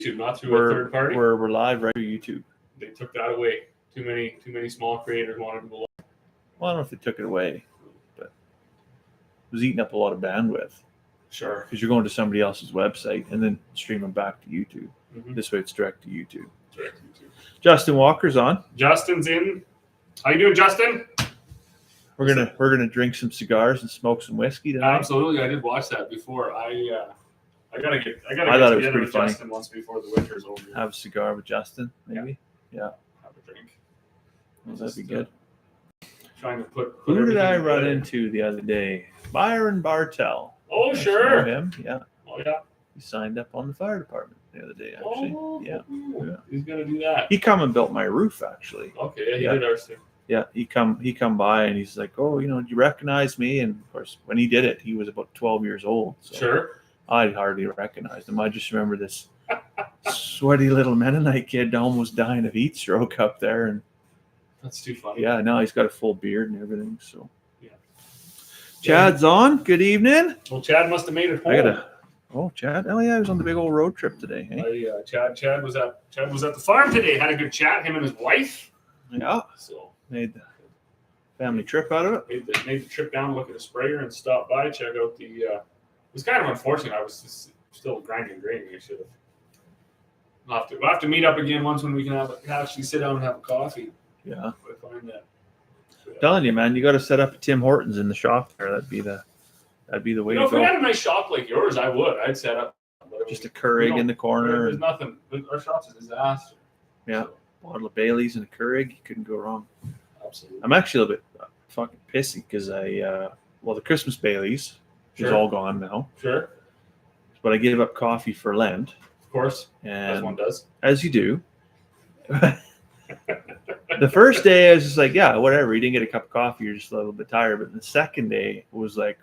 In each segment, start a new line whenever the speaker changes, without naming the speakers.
YouTube, not through a third party.
We're live right through YouTube.
They took that away. Too many small creators wanted to go live.
Well, I don't know if they took it away, but it was eating up a lot of bandwidth.
Sure.
Because you're going to somebody else's website and then streaming back to YouTube.
Mm-hmm.
This way it's direct to YouTube.
Direct to YouTube.
Justin Walker's on.
Justin's in. How you doing, Justin?
We're gonna drink some cigars and smoke some whiskey tonight.
Absolutely, I did watch that before. I gotta get
together with funny.
Justin once before the winter's over.
Have a cigar with Justin, maybe. Yeah.
Have a drink.
Well, that'd be good.
Trying to put
Who did I run into the other day? Byron Bartell.
Oh, sure.
Know him? Yeah.
Oh, yeah.
He signed up on the fire department the other day, actually.
Oh,
yeah.
He's gonna do that.
He come and built my roof, actually.
Okay, he did ours too.
Yeah, he come by and he's like, "Oh, do you recognize me?" And of course, when he did it, he was about 12 years old. So
sure.
I hardly recognized him. I just remember this sweaty little Mennonite kid almost dying of heat stroke up there, and
that's too funny.
Yeah, now he's got a full beard and everything. So
yeah.
Chad's on. Good evening.
Well, Chad must have made it home.
Chad. Oh yeah, he was on the big old road trip today. Hey?
Chad was at the farm today. Had a good chat. Him and his wife.
Yeah.
So
made the family trip out of it.
Made the trip down to look at a sprayer and stop by, check out the. It was kind of unfortunate. I was just still grinding. I should have. We'll have to meet up again once when we can actually sit down and have a coffee.
Yeah.
I find that.
Telling you, man, you got to set up a Tim Hortons in the shop there. That'd be the way to go.
If we had a nice shop like yours, I would. I'd set up
just a Keurig in the corner.
There's nothing. Our shop's a disaster.
Yeah. So. Bottle of Bailey's and a Keurig, you couldn't go wrong.
Absolutely.
I'm actually a little bit fucking pissy because the Christmas Bailey's is all gone now.
Sure.
But I gave up coffee for Lent.
Of course.
And
as one does.
As you do. The first day I was just like, yeah, whatever. You didn't get a cup of coffee, you're just a little bit tired. But the second day was like,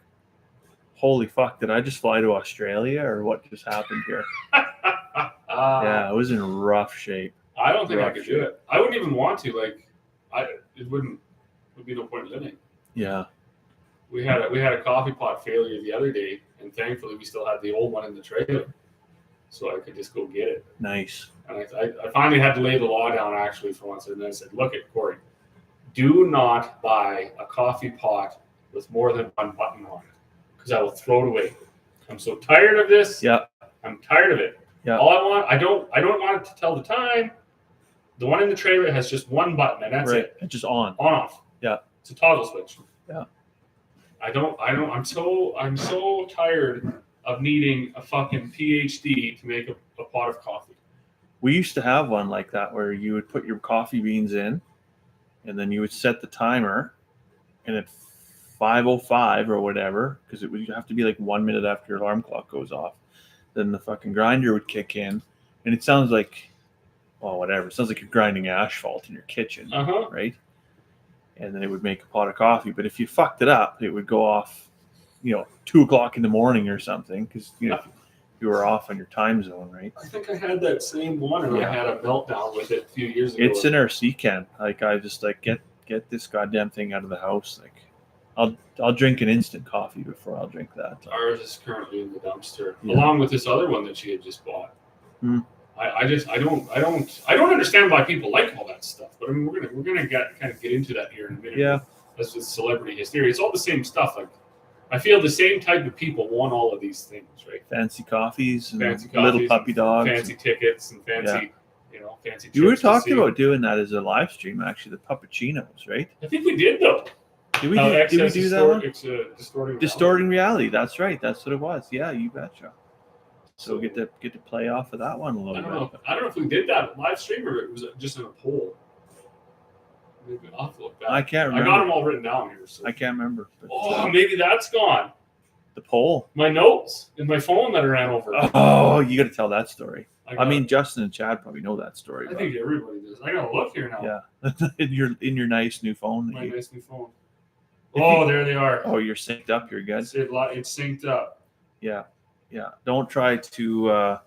holy fuck, did I just fly to Australia or what just happened here? Yeah, I was in rough shape.
I don't think I could do it. I wouldn't even want to. It would be no point in living.
Yeah.
We had a coffee pot failure the other day, and thankfully we still had the old one in the trailer, so I could just go get it.
Nice.
And I finally had to lay the law down actually for once, and I said, "Look at Corey, do not buy a coffee pot with more than one button on it, because I will throw it away. I'm so tired of this.
Yeah.
I'm tired of it.
Yeah.
All I want, I don't want it to tell the time. The one in the trailer has just one button, and that's it.
It's just on.
On off.
Yeah.
It's a toggle switch.
Yeah.
I'm so tired of needing a fucking PhD to make a pot of coffee.
We used to have one like that where you would put your coffee beans in, and then you would set the timer, and at 5:05 or whatever, because it would have to be like 1 minute after your alarm clock goes off, then the fucking grinder would kick in, and it sounds like, well, whatever. It sounds like you're grinding asphalt in your kitchen, right? And then it would make a pot of coffee. But if you fucked it up, it would go off, 2 o'clock in the morning or something, because you were off on your time zone, right?
I think I had that same one, and I had a meltdown with it a few years ago.
It's in our sea can. Like I just get this goddamn thing out of the house. Like I'll drink an instant coffee before I'll drink that.
Ours is currently in the dumpster, along with this other one that she had just bought.
Hmm.
I don't understand why people like all that stuff. But I mean, we're gonna kind of get into that here in a minute.
Yeah,
that's with celebrity hysteria. It's all the same stuff. Like I feel the same type of people want all of these things, right?
Fancy coffees and little puppy dogs,
fancy tickets, and fancy. Fancy.
You were talking about doing that as a live stream, actually, the puppuccinos, right?
I think we did though.
Did we do that one?
It's
distorting reality. That's right. That's what it was. Yeah, you betcha. So get to play off of that one a little bit.
I don't know if we did that live stream or it was just in a poll. Maybe I'll have to look back.
I can't remember.
I got them all written down here. So.
I can't remember.
But, maybe that's gone.
The poll.
My notes in my phone that I ran over.
Oh, you got to tell that story. I mean, Justin and Chad probably know that story.
I think everybody does. I gotta look here now.
Yeah, in your nice new phone.
Nice new phone. There they are.
Oh, you're synced up. You're good.
It's synced up.
Yeah. Don't try to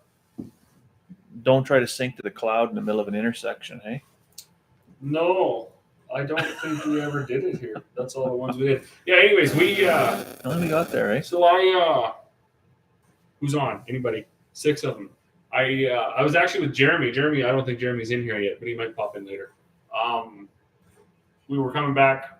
sync to the cloud in the middle of an intersection, hey?
No, I don't think we ever did it here. That's all the ones we did. Yeah. Anyways, we
got there, right?
So who's on? Anybody? 6 of them. I was actually with Jeremy. Jeremy, I don't think Jeremy's in here yet, but he might pop in later. We were coming back.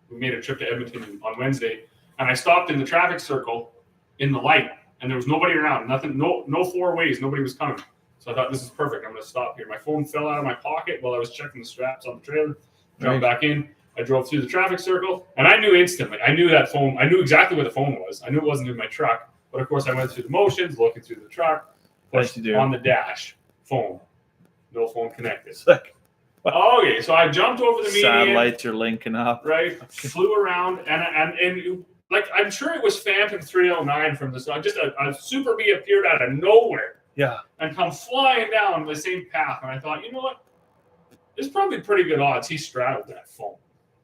We made a trip to Edmonton on Wednesday, and I stopped in the traffic circle in the light, and there was nobody around. Nothing. No four ways. Nobody was coming. So I thought, this is perfect. I'm going to stop here. My phone fell out of my pocket while I was checking the straps on the trailer. Jumped back in. I drove through the traffic circle, and I knew instantly. I knew that phone. I knew exactly where the phone was. I knew it wasn't in my truck. But, of course, I went through the motions, looking through the truck.
Yes, you do.
On the dash, phone. No phone connected.
It's like,
okay, so I jumped over the median.
satellites are linking up.
Right, flew around, and like, I'm sure it was Phantom 309 from the sun. Just a Super Bee appeared out of nowhere.
Yeah.
And come flying down the same path. And I thought, you know what? There's probably pretty good odds he straddled that phone.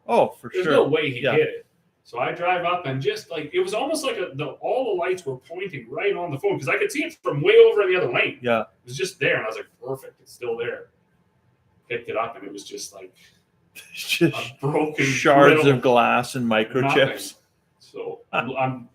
Oh, for
There's
sure.
no way he hit it. So I drive up, and just like, it was almost like all the lights were pointing right on the phone, because I could see it from way over in the other lane.
Yeah.
It was just there, and I was like, perfect, it's still there. Picked it up, and it was just like
just
a broken
shards of glass and microchips.
Nothing. So I'm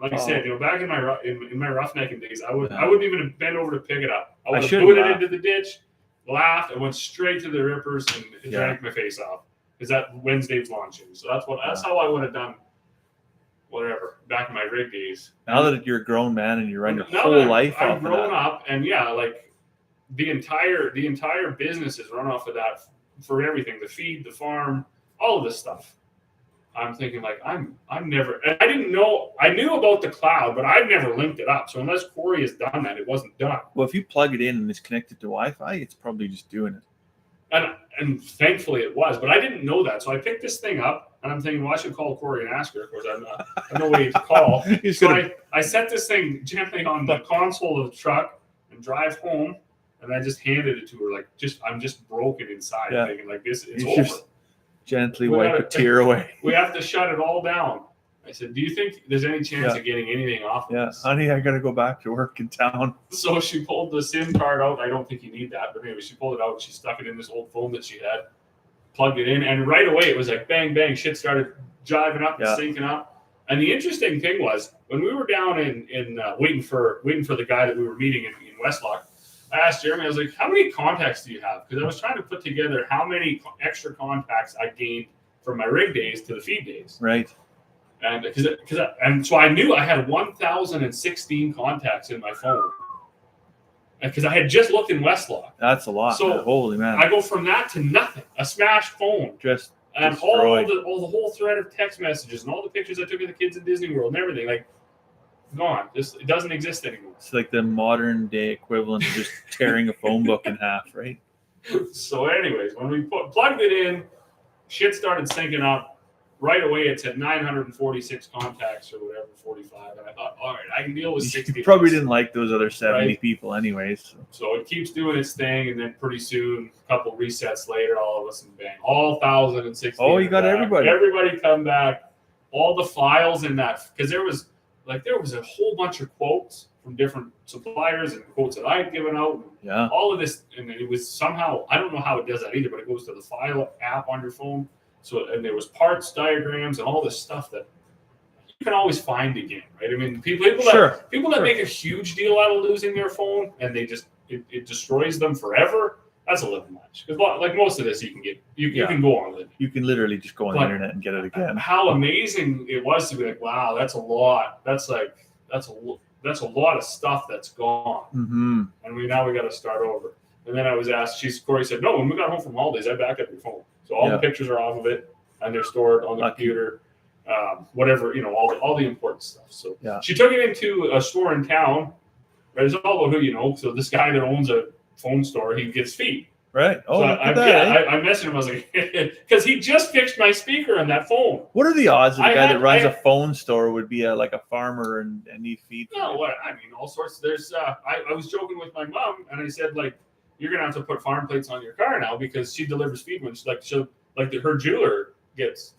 like I said, back in my roughnecking days, I wouldn't even have bent over to pick it up. I would have put it into the ditch, laughed, and went straight to the rippers and drank my face off. Because that Wednesday was launching. So that's how I would have done whatever back in my rig days.
Now that you're a grown man and you run your whole life off
I've grown up, and like the entire business is run off of that for everything, the feed, the farm, all of this stuff. I'm thinking, like, I'm never, and I didn't know, I knew about the cloud, but I've never linked it up. So unless Corey has done that, it wasn't done.
Well, if you plug it in and it's connected to Wi-Fi, it's probably just doing it.
And thankfully it was, but I didn't know that. So I picked this thing up, and I'm thinking, well, I should call Corey and ask her. Of course, I have no way to call. I set this thing gently on the console of the truck and drive home, and I just handed it to her, like, I'm just broken inside, thinking, like, it's over.
Just gently wipe a tear away.
We have to shut it all down. I said, do you think there's any chance of getting anything off of this?
Honey, I got to go back to work in town.
So she pulled the SIM card out. I don't think you need that. But anyway, she pulled it out and she stuck it in this old phone that she had, plugged it in. And right away, it was like bang, bang. Shit started jiving up and syncing up. And the interesting thing was, when we were down in waiting for the guy that we were meeting in Westlock, I asked Jeremy, I was like, how many contacts do you have? Because I was trying to put together how many extra contacts I gained from my rig days to the feed days.
Right.
And so I knew I had 1,016 contacts in my phone. Because I had just looked in Westlock.
That's a lot. So, man. Holy man.
I go from that to nothing. A smashed phone.
Just
and
destroyed.
all the whole thread of text messages and all the pictures I took of the kids in Disney World and everything, like, gone. It doesn't exist anymore.
It's like the modern day equivalent of just tearing a phone book in half, right?
So anyways, when we plugged it in, shit started syncing up. Right away, it's at 946 contacts or whatever, 45. And I thought, all right, I can deal with 60.
You probably didn't like those other 70 people anyways.
So it keeps doing its thing, and then pretty soon, a couple resets later, all of us, and bang, all 1,060.
Oh, you got
back.
everybody.
Everybody come back. All the files in that, because there was a whole bunch of quotes from different suppliers and quotes that I had given out.
Yeah.
All of this, and it was somehow, I don't know how it does that either, but it goes to the file app on your phone. So, and there was parts, diagrams, and all this stuff that you can always find again, right? I mean, people that make a huge deal out of losing their phone and they just it destroys them forever. That's a little much, because like most of this, you can get you can go on with it.
You can literally just go on the internet and get it again.
How amazing it was to be like, wow, that's a lot. That's a lot of stuff that's gone, and now we got to start over. And then I was asked. Corey said, no, when we got home from holidays, I backed up your phone. So all the pictures are off of it, and they're stored on the computer, whatever, all the important stuff. So she took it into a store in town. Right? It's all about who you know. So this guy that owns a phone store, he gets feed.
Right. Oh,
so
I
messaged him. I was like, because he just fixed my speaker on that phone.
What are the odds that a guy that runs a phone store would be like a farmer and need feed?
No, what I mean, all sorts. There's. I was joking with my mom, and I said, like, you're gonna have to put farm plates on your car now because she delivers feed when her jeweler gets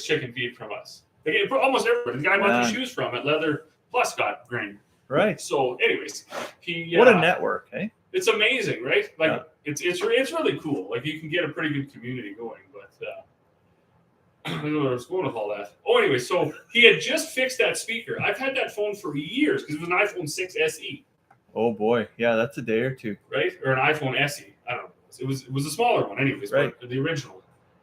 chicken feed from us. They get almost everybody. The guy bought the shoes from at Leather Plus got grain.
Right.
So, anyways,
what a network, eh?
It's amazing, right? Like it's really cool. Like you can get a pretty good community going. But I don't know where I was going with all that. Oh, anyway, so he had just fixed that speaker. I've had that phone for years because it was an iPhone 6 SE.
Oh boy, yeah, that's a day or two.
right? Or an iPhone SE. I don't know. It was a smaller one, anyways,
Right.
but the original.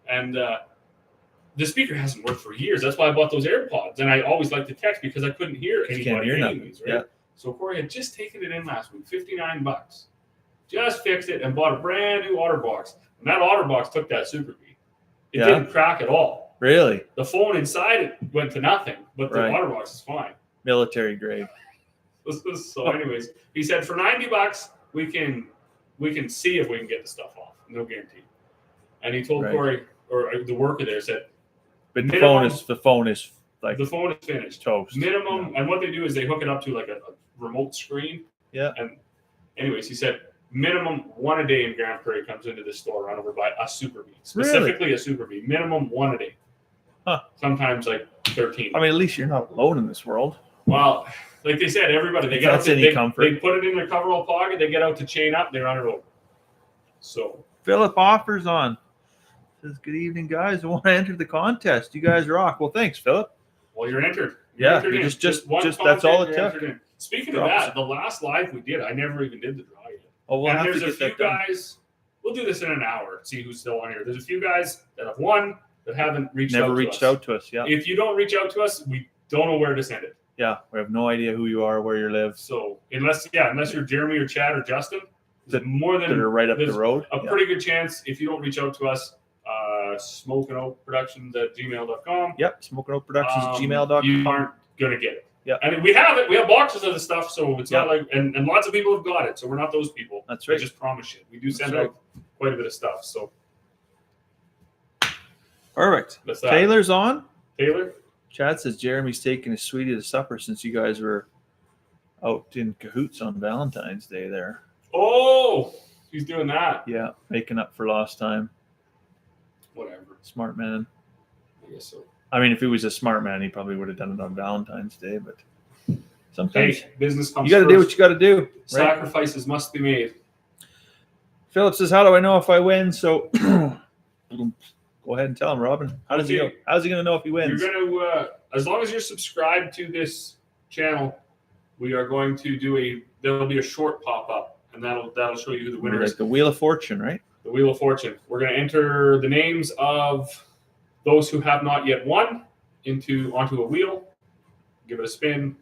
And the speaker hasn't worked for years. That's why I bought those AirPods. And I always like to text because I couldn't hear
You
anybody
can't hear nothing.
anyways, right?
Yeah.
So Corey had just taken it in last week, $59. Just fixed it and bought a brand new OtterBox. And that OtterBox took that Super Beat. It
Yeah.
didn't crack at all.
Really?
The phone inside it went to nothing, but the
Right.
OtterBox is fine.
Military grade.
So, anyways, he said for $90 we can see if we can get the stuff off. No guarantee. And he told
Right.
Corey, or the worker there said,
But the
minimum-
phone is like
the phone is finished.
toast.
Minimum, and what they do is they hook it up to like a remote screen.
Yeah.
And anyways, he said minimum one a day in Grand Prairie comes into the store run over by a Super Bee, specifically a Super Bee. Minimum one a day.
Huh.
Sometimes like 13.
I mean, at least you're not alone in this world.
Well, like they said, everybody they
If
get
that's
out to,
any comfort.
they put it in their coverall pocket. They get out to chain up. They run it over. So
Philip offers on. Says, good evening, guys. I want to enter the contest. You guys rock. Well, thanks, Philip.
well, you're entered. You're
Yeah,
entered
you
in.
just
one
that's all
content,
it
you're
took.
entered in. Speaking
Drops.
of that, the last live we did, I never even did the draw yet.
Oh, we'll
and
have to
there's a
get
few
that done.
guys. We'll do this in an hour. See who's still on here. There's a few guys that have won that haven't reached
Never
out to
reached
us.
out to us. Yeah.
If you don't reach out to us, we don't know where to send it.
Yeah. We have no idea who you are, where you live.
So unless you're Jeremy or Chad or Justin,
That-
more than
That are right up the
there's
road.
a pretty good chance if you don't reach out to us. SmokeandOakProductions@gmail.com.
Yep. Smoking Out Productions, gmail.com.
You aren't gonna get it.
Yeah.
I mean, we have it. We have boxes of the stuff, so it's not
Yeah.
like and lots of people have got it. So we're not those people.
That's
I
right.
just promise you, we do send
That's
out quite a bit of stuff. So
Perfect.
that's that.
Taylor's on.
Taylor.
Chad says Jeremy's taking his sweetie to supper since you guys were out in cahoots on Valentine's Day there.
Oh, he's doing that.
Yeah. Making up for lost time.
Whatever.
Smart man.
I guess so.
I mean, if he was a smart man, he probably would have done it on Valentine's Day, but sometimes
Hey, business comes
you got to
first.
do what you got to do. Right?
Sacrifices must be made.
Philip says, how do I know if I win? So go ahead and tell him, Robin. How does he know? How's he going to know if he wins?
You're gonna, as long as you're subscribed to this channel, we are going to do there'll be a short pop up, and that'll show you who the winner is.
Like the Wheel of Fortune, right?
The Wheel of Fortune. We're going to enter the names of those who have not yet won onto a wheel. Give it a spin,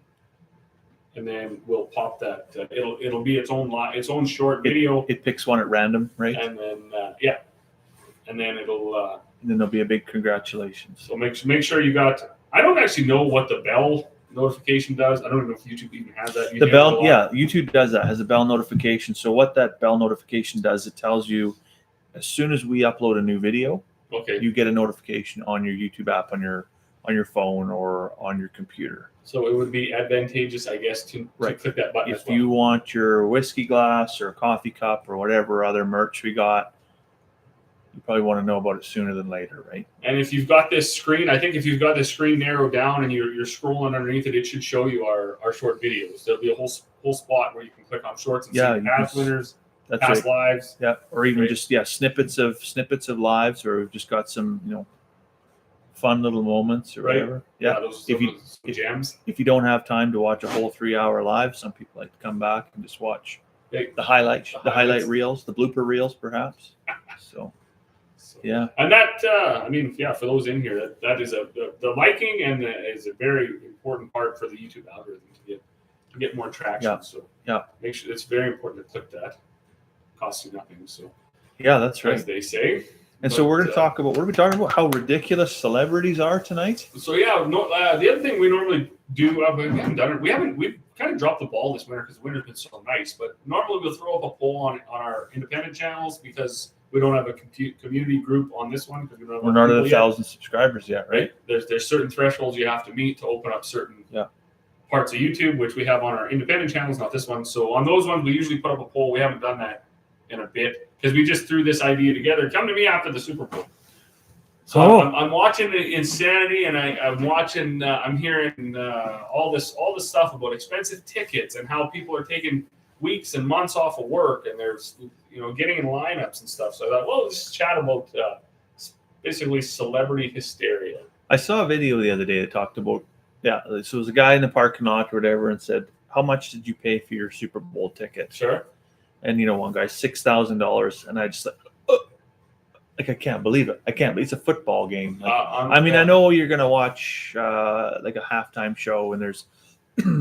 and then we'll pop that. It'll be its own short video,
It picks one at random, right?
and then and then it'll.
And then there'll be a big congratulations.
So make sure you got. I don't actually know what the bell notification does. I don't even know if YouTube even has that.
The bell, yeah, YouTube does that, has a bell notification. So what that bell notification does, it tells you as soon as we upload a new video,
Okay.
you get a notification on your YouTube app on your phone or on your computer.
So it would be advantageous, I guess, to click that button as
If
well.
you want your whiskey glass or coffee cup or whatever other merch we got, you probably want to know about it sooner than later, right?
And if you've got this screen, I think if you've got this screen narrowed down and you're scrolling underneath it, it should show you our short videos. There'll be a whole spot where you can click on shorts and see past winners,
That's
past
right.
lives.
Yeah, or even
Right.
just snippets of lives, or we've just got some fun little moments or
Right.
whatever. Yeah.
Those
If you-
those gems.
If you don't have time to watch a whole 3-hour live, some people like to come back and just watch
Hey,
the highlights,
The
the highlight
highlights.
reels, the blooper reels, perhaps. So
so-
yeah,
And that, for those in here, that is the liking and is a very important part for the YouTube algorithm to get more traction.
Yeah.
So
Yeah.
make sure it's very important to click that. Costs you nothing. So
yeah, that's
as
right.
they say.
And so
But,
we're going to talk about, what are we talking about? How ridiculous celebrities are tonight.
So yeah, the other thing we normally do, we haven't done it. We've kind of dropped the ball this winter because the winter's been so nice. But normally we'll throw up a poll on our independent channels because we don't have a community group on this one because we don't have
We're not at
people yet.
1,000 subscribers yet, right?
There's certain thresholds you have to meet to open up certain parts of YouTube, which we have on our independent channels, not this one. So on those ones, we usually put up a poll. We haven't done that in a bit because we just threw this idea together. Come to me after the Super Bowl. So I'm watching the insanity, and I'm watching. I'm hearing all this stuff about expensive tickets and how people are taking weeks and months off of work, and there's getting in lineups and stuff. So I thought, well, let's chat about basically celebrity hysteria.
I saw a video the other day that talked about, so it was a guy in the parking lot or whatever and said, how much did you pay for your Super Bowl ticket?
Sure.
And one guy, $6,000, and I just like I can't believe it. I can't believe it's a football game. Like, I know you're gonna watch like a halftime show, and there's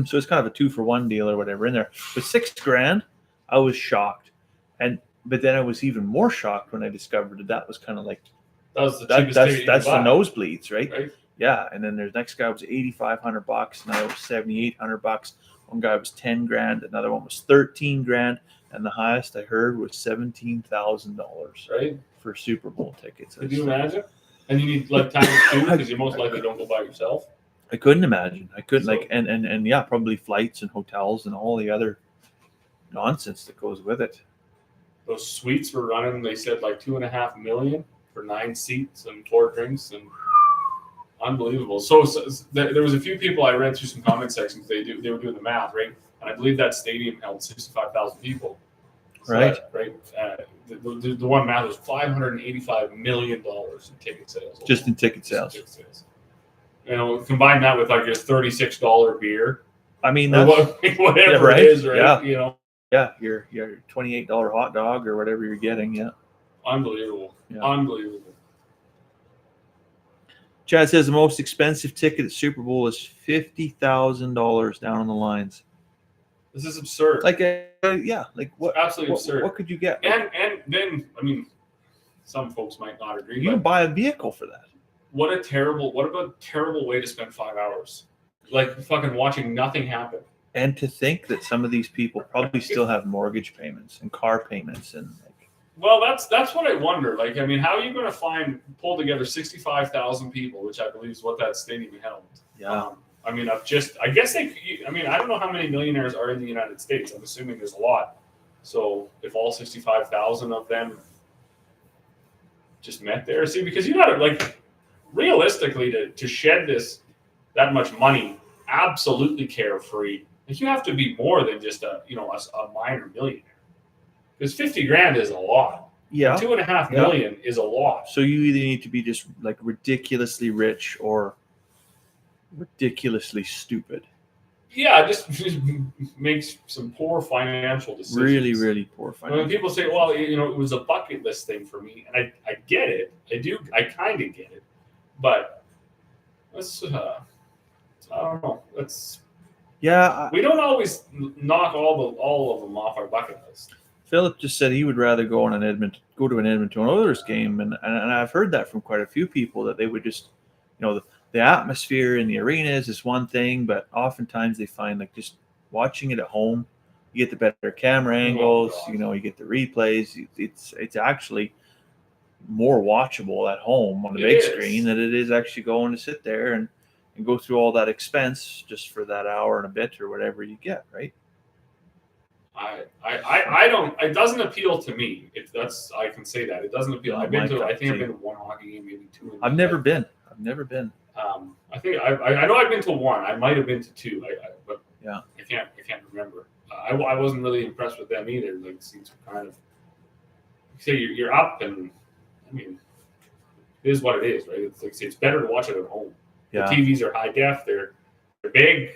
so it's kind of a 2-for-1 deal or whatever in there. But $6,000, I was shocked, but then I was even more shocked when I discovered that was kind of like
that was the cheapest ticket
that's the
buy.
nosebleeds, right?
Right.
Yeah, and then there's next guy was $8,500, and I was $7,800. One guy was $10,000, another one was $13,000, and the highest I heard was $17,000.
Right.
For Super Bowl tickets.
Could you imagine? And you need like time too, because you most likely don't go by yourself.
I couldn't imagine. I couldn't and yeah, probably flights and hotels and all the other nonsense that goes with it.
Those suites were running. They said like $2.5 million for 9 seats and 4 drinks, and unbelievable. So there was a few people I read through some comment sections. They were doing the math, right? And I believe that stadium held 65,000 people. So
right.
The one math was $585 million in ticket sales.
Just in ticket sales.
Combine that with like a $36 beer.
I mean, that's
whatever
right?
it is, right?
Yeah. Yeah, your $28 hot dog or whatever you're getting. Yeah.
Unbelievable. Yeah. Unbelievable.
Chad says the most expensive ticket at Super Bowl is $50,000 down on the lines.
This is absurd.
Like, like what?
It's absolutely absurd.
What could you get?
And then, I mean, some folks might not agree.
You can buy a vehicle for that.
What about a terrible way to spend 5 hours? Like fucking watching nothing happen.
And to think that some of these people probably still have mortgage payments and car payments and like.
Well, that's what I wonder. Like, I mean, how are you going to pull together 65,000 people, which I believe is what that stadium held?
Yeah.
I mean, I don't know how many millionaires are in the United States. I'm assuming there's a lot. So if all 65,000 of them just met there, because you got to like realistically to shed that much money absolutely carefree, like you have to be more than just a minor millionaire. Because $50,000 is a lot.
Yeah.
$2.5 million is a lot.
So you either need to be just like ridiculously rich or ridiculously stupid.
Yeah, just makes some poor financial decisions.
Really, really poor financial.
When people say, well, it was a bucket list thing for me, and I get it. I kind of get it. But let's, I don't know. We don't always knock all of them off our bucket list.
Philip just said he would rather go to an Edmonton Oilers game, and I've heard that from quite a few people that they would just, the atmosphere in the arenas is one thing, but oftentimes they find like just watching it at home, you get the better camera angles, you get the replays. It's actually more watchable at home on the big screen than it is actually going to sit there and go through all that expense just for that hour and a bit or whatever you get, right?
I don't. It doesn't appeal to me. I can say that it doesn't appeal. I think I've been to one hockey game, maybe 2.
I've never been.
I think I know I've been to 1. I might have been to 2. But
yeah,
I can't remember. I wasn't really impressed with them either. Like it seems kind of say you're up, and I mean it is what it is, right? It's like it's better to watch it at home.
Yeah.
The TVs are high def. They're big.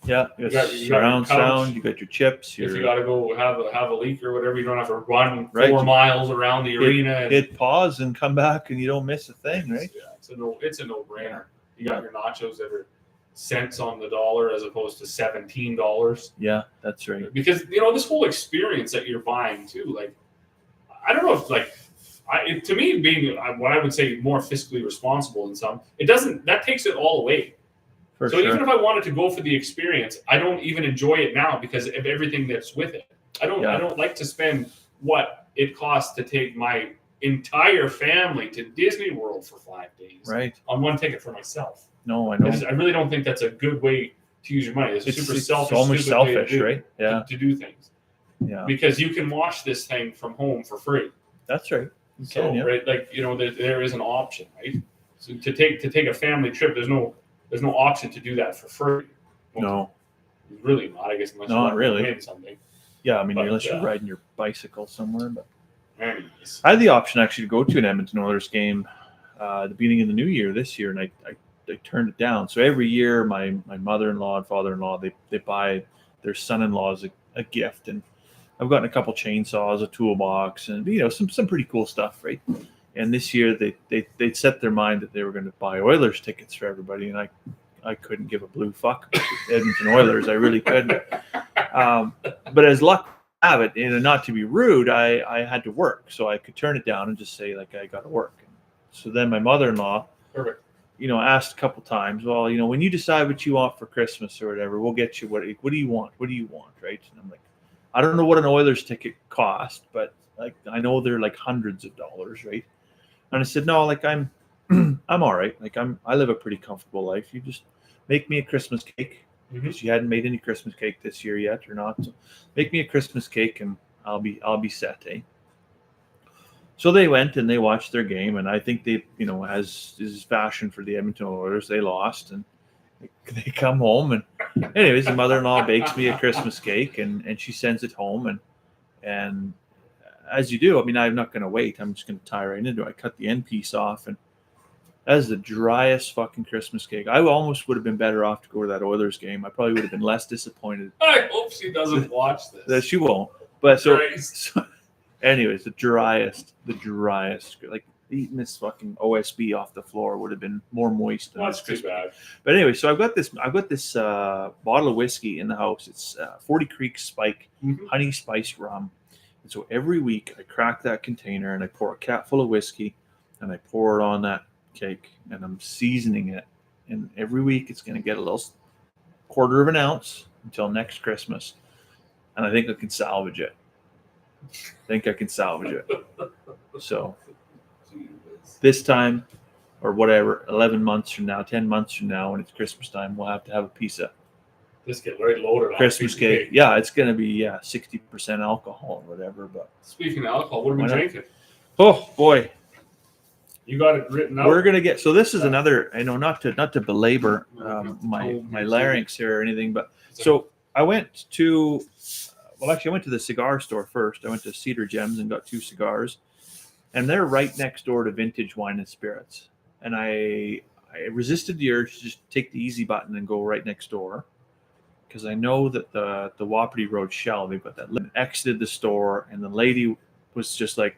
Yeah, you got surround sound. You got your chips.
If you got to go have a leak or whatever, you don't have to run 4 miles around the arena.
Hit pause and come back, and you don't miss a thing, right?
Yeah, it's a no-brainer. You got your nachos that are cents on the dollar as opposed to $17.
Yeah, that's right.
Because this whole experience that you're buying too, like I don't know if to me being what I would say more fiscally responsible in some, that takes it all away. Even if I wanted to go for the experience, I don't even enjoy it now because of everything that's with it. I don't like to spend what it costs to take my entire family to Disney World for 5 days on one ticket for myself.
No, I know.
I really don't think that's a good way to use your money. It's super selfish.
Almost selfish, right?
Yeah. To do things.
Yeah.
Because you can watch this thing from home for free.
That's right.
Right, like there is an option, right? So to take a family trip, there's no option to do that for free.
No,
really not. I guess unless
not
you
really
win something.
Yeah, I mean unless you're riding your bicycle somewhere. But
anyways.
I had the option actually to go to an Edmonton Oilers game the beginning of the new year this year, and I turned it down. So every year, my mother-in-law and father-in-law they buy their son-in-law a gift, and I've gotten a couple chainsaws, a toolbox, and some pretty cool stuff, right? And this year they set their mind that they were going to buy Oilers tickets for everybody, and I couldn't give a blue fuck about the Edmonton Oilers. I really couldn't. But as luck would have it, not to be rude, I had to work, so I could turn it down and just say like I got to work. So then my mother-in-law,
Perfect.
Asked a couple times, well, when you decide what you want for Christmas or whatever, we'll get you what do you want? What do you want, right? And I'm like, I don't know what an Oilers ticket cost, but like I know they're like hundreds of dollars, right? And I said, no, like I'm all right. Like I live a pretty comfortable life. You just make me a Christmas cake, because you hadn't made any Christmas cake this year yet or not. So make me a Christmas cake and I'll be set, eh? So they went and they watched their game, and I think they, as is fashion for the Edmonton Oilers, they lost, and they come home, and anyways, the mother-in-law bakes me a Christmas cake, and she sends it home, and as you do, I'm not going to wait. I'm just going to tie right into it. I cut the end piece off, and that is the driest fucking Christmas cake. I almost would have been better off to go to that Oilers game. I probably would have been less disappointed.
I hope she doesn't watch this.
She won't. But so anyways, the driest, like eating this fucking OSB off the floor would have been more moist than
That's too bad.
But anyway, so I've got this bottle of whiskey in the house. It's 40 Creek Spike honey spiced rum. And so every week I crack that container and I pour a cap full of whiskey and I pour it on that cake and I'm seasoning it. And every week it's going to get a little quarter of an ounce until next Christmas. And I think I can salvage it. So this time or whatever, 11 months from now, 10 months from now, when it's Christmas time, we'll have to have a piece of
this get very loaded on
Christmas cake. Yeah, it's going to be 60% alcohol or whatever. But
speaking of alcohol, what are we drinking?
Oh boy,
you got it written out.
We're gonna get. So this is another. Not to belabor my larynx here or anything, but so I went to. Well, actually, I went to the cigar store first. I went to Cedar Gems and got 2 cigars, and they're right next door to Vintage Wine and Spirits. And I resisted the urge to just take the easy button and go right next door, because I know that the Wapiti Road Shell, they've got that. Exited the store, and the lady was just like,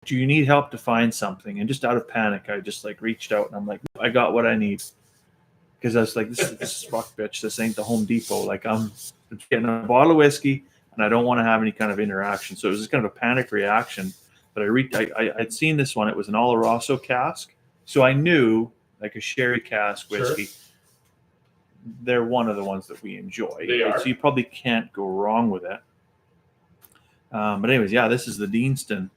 "Do you need help to find something?" And just out of panic, I just like reached out and I'm like, "I got what I need," because I was like, "This is fuck, bitch. This ain't the Home Depot. Like I'm getting a bottle of whiskey." And I don't want to have any kind of interaction. So it was just kind of a panic reaction. But I'd seen this one. It was an Oloroso cask. So I knew, like a sherry cask whiskey, sure, they're one of the ones that we enjoy.
They are.
So you probably can't go wrong with it. But anyways, this is the Deanston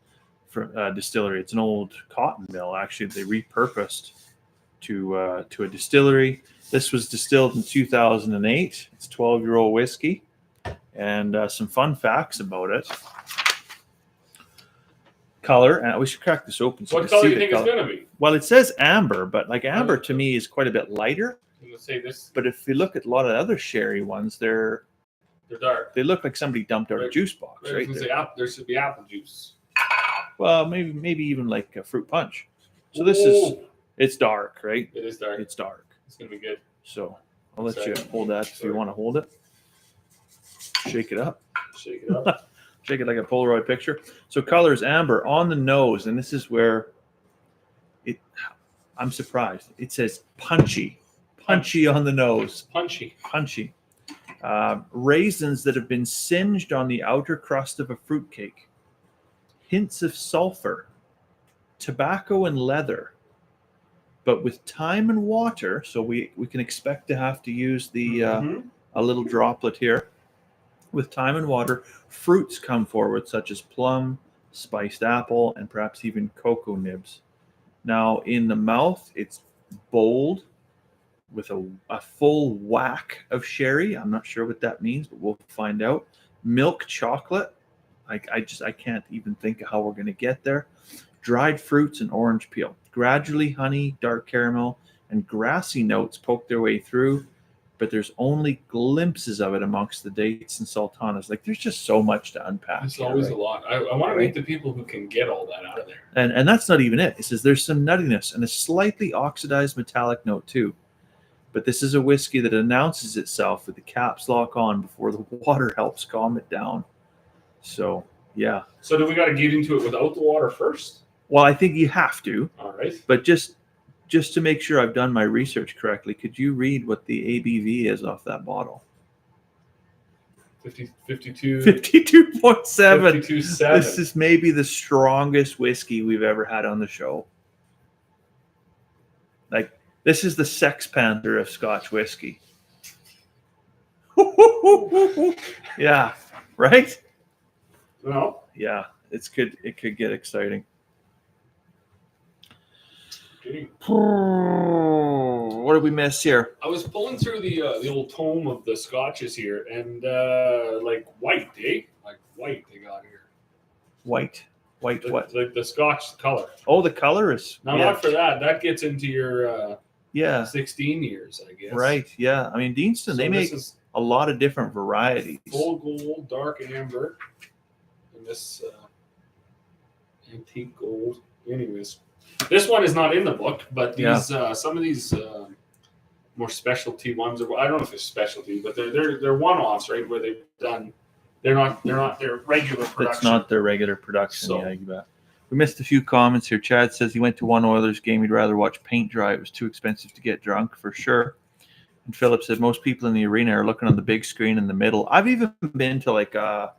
distillery. It's an old cotton mill. Actually, they repurposed to a distillery. This was distilled in 2008. It's 12-year-old whiskey. And some fun facts about it. Color, and we should crack this open.
So what color do you think it's going to be?
Well, it says amber, but like amber to me is quite a bit lighter.
I'm going to say this.
But if you look at a lot of other sherry ones, they're
dark.
They look like somebody dumped out a juice box, right?
There should be apple juice.
Well, maybe even like a fruit punch. So it's dark, right?
It is dark.
It's dark.
It's going to be good.
So I'll let you hold that if you want to hold it. Shake it up.
Shake it up.
Shake it like a Polaroid picture. So colors amber on the nose, and this is where I'm surprised. It says punchy on the nose.
Punchy.
Raisins that have been singed on the outer crust of a fruitcake. Hints of sulfur, tobacco and leather. But with time and water, so we can expect to have to use the a little droplet here. With time and water, fruits come forward, such as plum, spiced apple, and perhaps even cocoa nibs. Now, in the mouth, it's bold with a full whack of sherry. I'm not sure what that means, but we'll find out. Milk chocolate. I can't even think of how we're going to get there. Dried fruits and orange peel. Gradually, honey, dark caramel, and grassy notes poke their way through. But there's only glimpses of it amongst the dates and sultanas. Like there's just so much to unpack.
There's always a lot. I want to meet the people who can get all that out of there.
And that's not even it. It says there's some nuttiness and a slightly oxidized metallic note too. But this is a whiskey that announces itself with the caps lock on before the water helps calm it down. So, yeah.
So do we got to get into it without the water first?
Well, I think you have to.
All right.
But just to make sure I've done my research correctly, could you read what the ABV is off that bottle?
52.7.
52.7.
52.7.
This is maybe the strongest whiskey we've ever had on the show. Like, this is the Sex Panther of Scotch whiskey. Yeah, right?
No.
Yeah, it could get exciting.
Okay.
What did we miss here?
I was pulling through the old tome of the scotches here, and like white, eh? Like white they got here.
White what?
Like the Scotch color.
Oh, the color is.
Now,
yeah.
not for that. That gets into your 16 years, I guess.
Right. Yeah. I mean, Deanston, they make a lot of different varieties.
Full gold, dark amber, and this antique gold. Anyways, this one is not in the book, but these some of these more specialty ones. I don't know if it's specialty, but they're one-offs, right? Where they've done. They're not their regular production.
It's not their regular production.
So,
yeah, you bet. We missed a few comments here. Chad says he went to one Oilers game. He'd rather watch paint dry. It was too expensive to get drunk, for sure. And Philip said most people in the arena are looking on the big screen in the middle. I've even been to I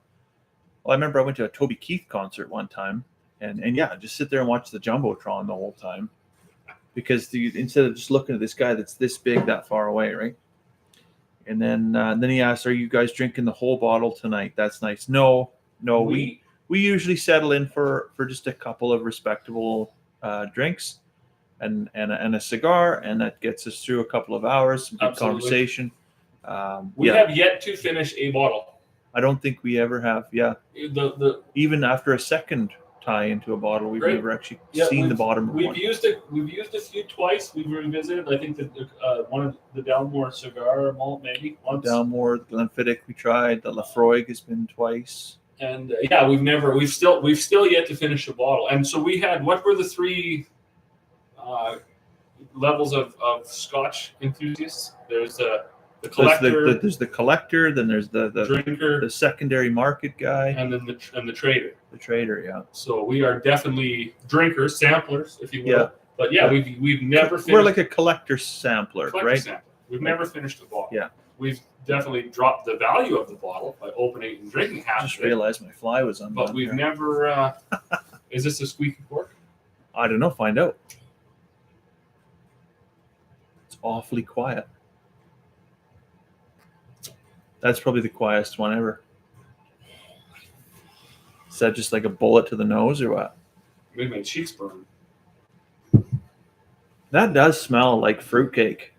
remember I went to a Toby Keith concert one time, and yeah, just sit there and watch the Jumbotron the whole time, because instead of just looking at this guy that's this big that far away, right? And then he asked, "Are you guys drinking the whole bottle tonight?" That's nice. No, we usually settle in for just a couple of respectable drinks and a cigar, and that gets us through a couple of hours, some good conversation.
We have yet to finish a bottle.
I don't think we ever have. Yeah. Even after a second tie into a bottle, we've never actually seen the bottom of one.
We've used a few twice. We've revisited. I think that one of the Dalmore cigar malt maybe once.
Dalmore, Glenfiddich we tried. The Lafroig has been twice.
And we've still yet to finish a bottle. And so we had, what were the three levels of Scotch enthusiasts? There's the collector.
There's the collector. Then there's the
drinker,
the secondary market guy,
and then the trader.
The trader, yeah.
So we are definitely drinkers, samplers, if you will. Yeah. But we've never finished.
We're like a collector sampler, right?
Sampler. We've never finished a bottle.
Yeah.
We've definitely dropped the value of the bottle by opening and drinking half.
Just realized my fly was undone.
But we've never. Is this a squeaky cork?
I don't know. Find out. It's awfully quiet. That's probably the quietest one ever. Is that just like a bullet to the nose or what?
Made my cheeks burn.
That does smell like fruitcake.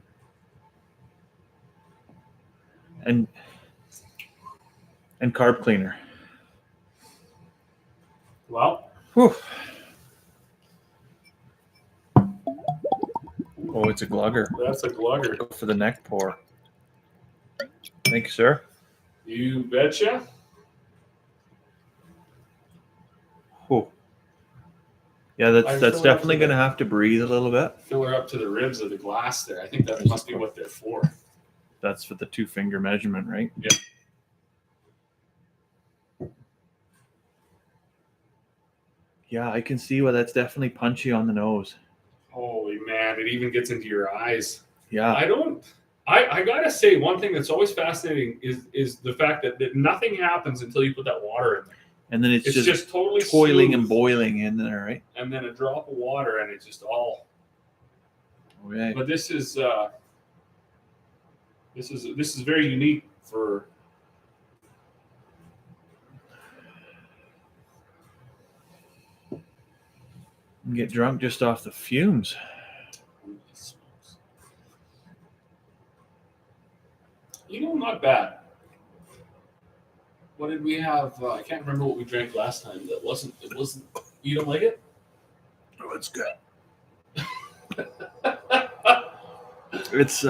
And carb cleaner.
Well.
Whew. Oh, it's a glugger.
That's a glugger.
Go for the neck pour. Thank you, sir.
You betcha.
Whew. Yeah, that's definitely going to have to breathe a little bit.
Fill her up to the ribs of the glass there. I think that must be what they're for.
That's for the 2-finger measurement, right?
Yeah.
Yeah, I can see why that's definitely punchy on the nose.
Holy man, it even gets into your eyes.
Yeah.
I gotta say, one thing that's always fascinating is the fact that nothing happens until you put that water in there.
And then it's just
totally
boiling
smooth.
and boiling in there, right?
And then a drop of water, and it's just all.
Okay.
But this is very unique for.
You get drunk just off the fumes.
Not bad. What did we have? I can't remember what we drank last time. It wasn't. You don't like it?
Oh, it's good. It's